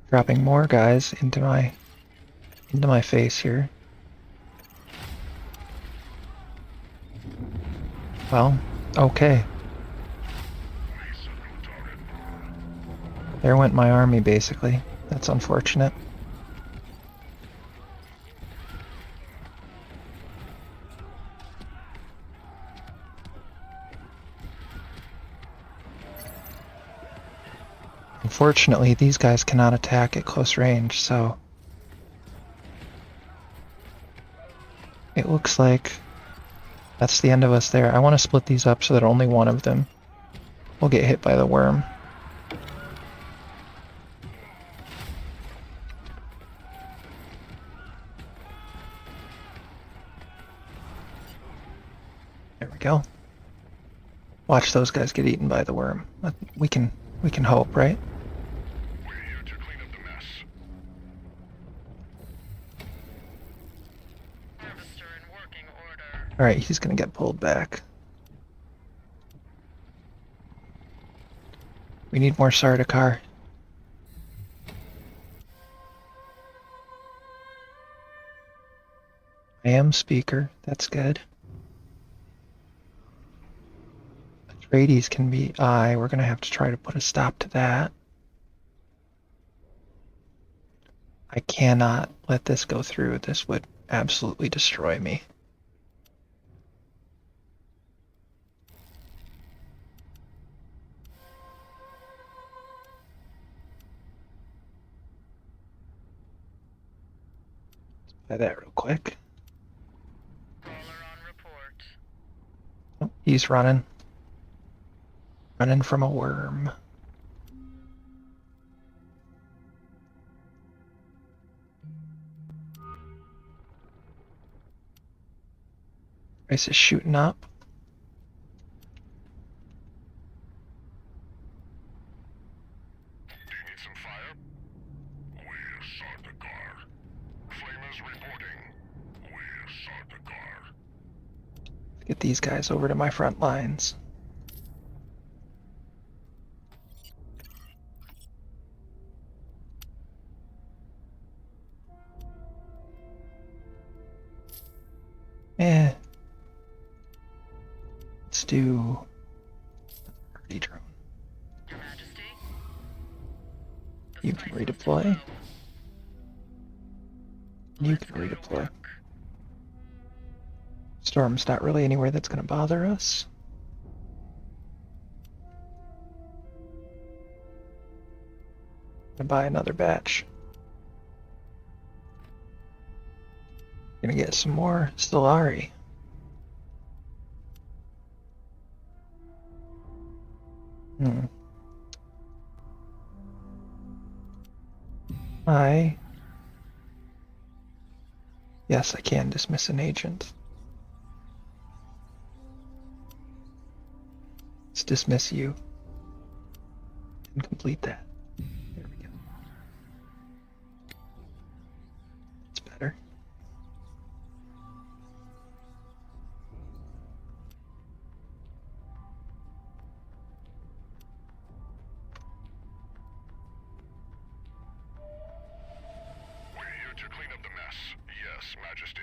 Dropping more guys into my face here. Well, okay. There went my army, basically. That's unfortunate. Unfortunately, these guys cannot attack at close range, so it looks like that's the end of us there. I want to split these up so that only one of them will get hit by the worm. There we go. Watch those guys get eaten by the worm. We can hope, right? We're here to clean up the mess. Harvester in working order. Alright, he's gonna get pulled back. We need more Sardaukar. I am speaker, that's good. Atreides can be I. We're gonna have to try to put a stop to that. I cannot let this go through. This would absolutely destroy me. Try that real quick. Caller on report. Oh, he's running. Running from a worm. Ice is shooting up. Do you need some fire? We're Sardaukar. Flamers reporting. We're Sardaukar. Get these guys over to my front lines. Eh. Let's do a drone. Your Majesty. The You can spice is redeploy. too low. You Let's can go to redeploy. work. Storm's not really anywhere that's going to bother us. Gonna buy another batch. Gonna get some more Stellari. Hmm. Yes, I can dismiss an agent. Let's dismiss you and complete that. There we go. That's better. We're here to clean up the mess. Yes, Majesty.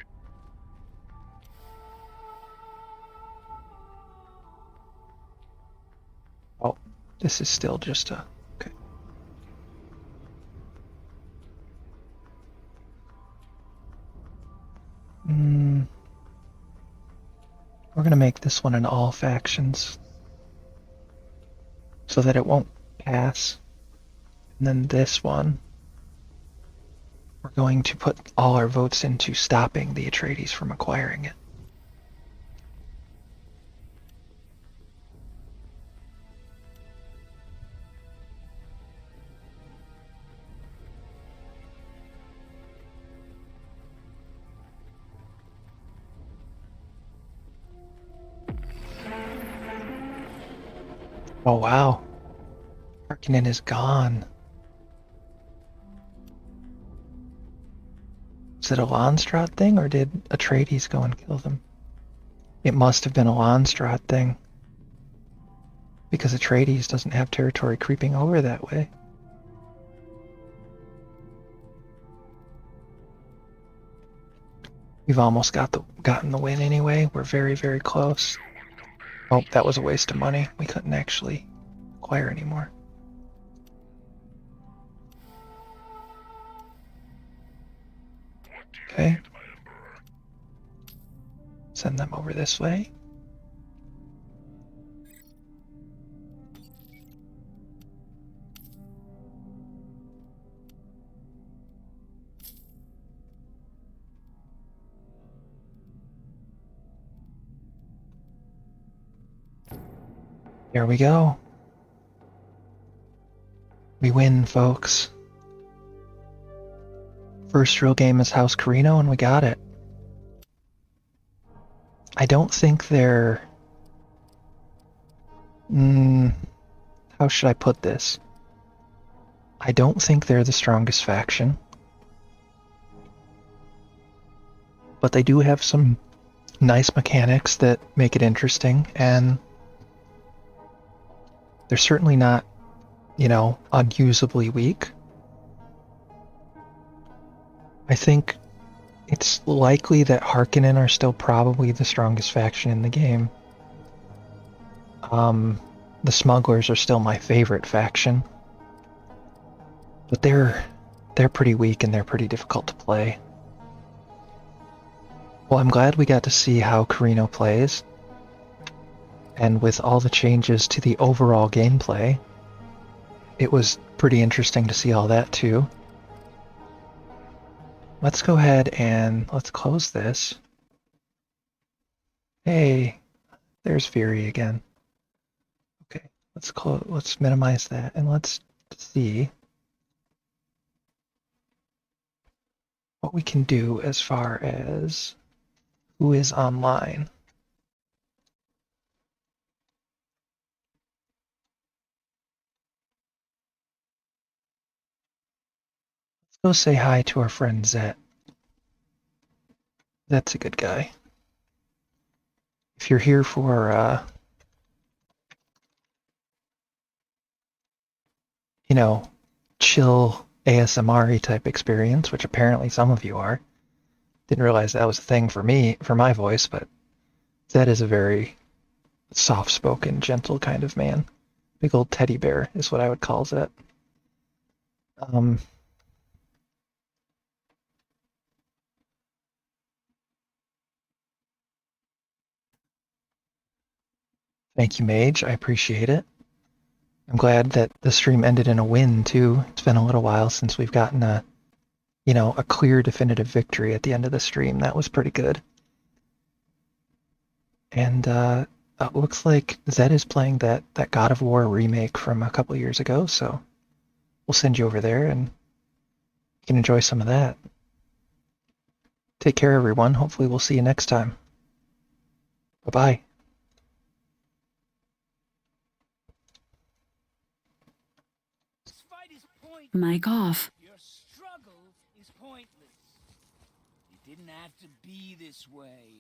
Oh, this is still just a... Okay. We're gonna make this one in all factions so that it won't pass. And then this one, we're going to put all our votes into stopping the Atreides from acquiring it. Oh wow. Harkonnen is gone. Is it a Landstrahd thing, or did Atreides go and kill them? It must have been a Landstrahd thing. Because Atreides doesn't have territory creeping over that way. We've almost gotten the win anyway. We're very, very close. Oh, that was a waste of money. We couldn't actually acquire anymore. Okay. Send them over this way. There we go. We win, folks. First real game is House Carino, and we got it. I don't think they're... how should I put this? I don't think they're the strongest faction. But they do have some nice mechanics that make it interesting, and they're certainly not, unusably weak. I think it's likely that Harkonnen are still probably the strongest faction in the game. The Smugglers are still my favorite faction, but they're pretty weak and they're pretty difficult to play. Well, I'm glad we got to see how Carino plays, and with all the changes to the overall gameplay, it was pretty interesting to see all that too. Let's go ahead and let's close this. Hey, there's Fury again. Okay, let's minimize that and let's see what we can do as far as who is online. Let's go say hi to our friend Zet. That's a good guy. If you're here for, chill ASMR type experience, which apparently some of you are, didn't realize that was a thing for me, for my voice, but Zed is a very soft-spoken, gentle kind of man. Big old teddy bear is what I would call Zed. Thank you, Mage. I appreciate it. I'm glad that the stream ended in a win, too. It's been a little while since we've gotten a clear, definitive victory at the end of the stream. That was pretty good. And it looks like Zed is playing that God of War remake from a couple years ago, so we'll send you over there and you can enjoy some of that. Take care, everyone. Hopefully we'll see you next time. Bye-bye. Mic off. Your struggle is pointless. It didn't have to be this way.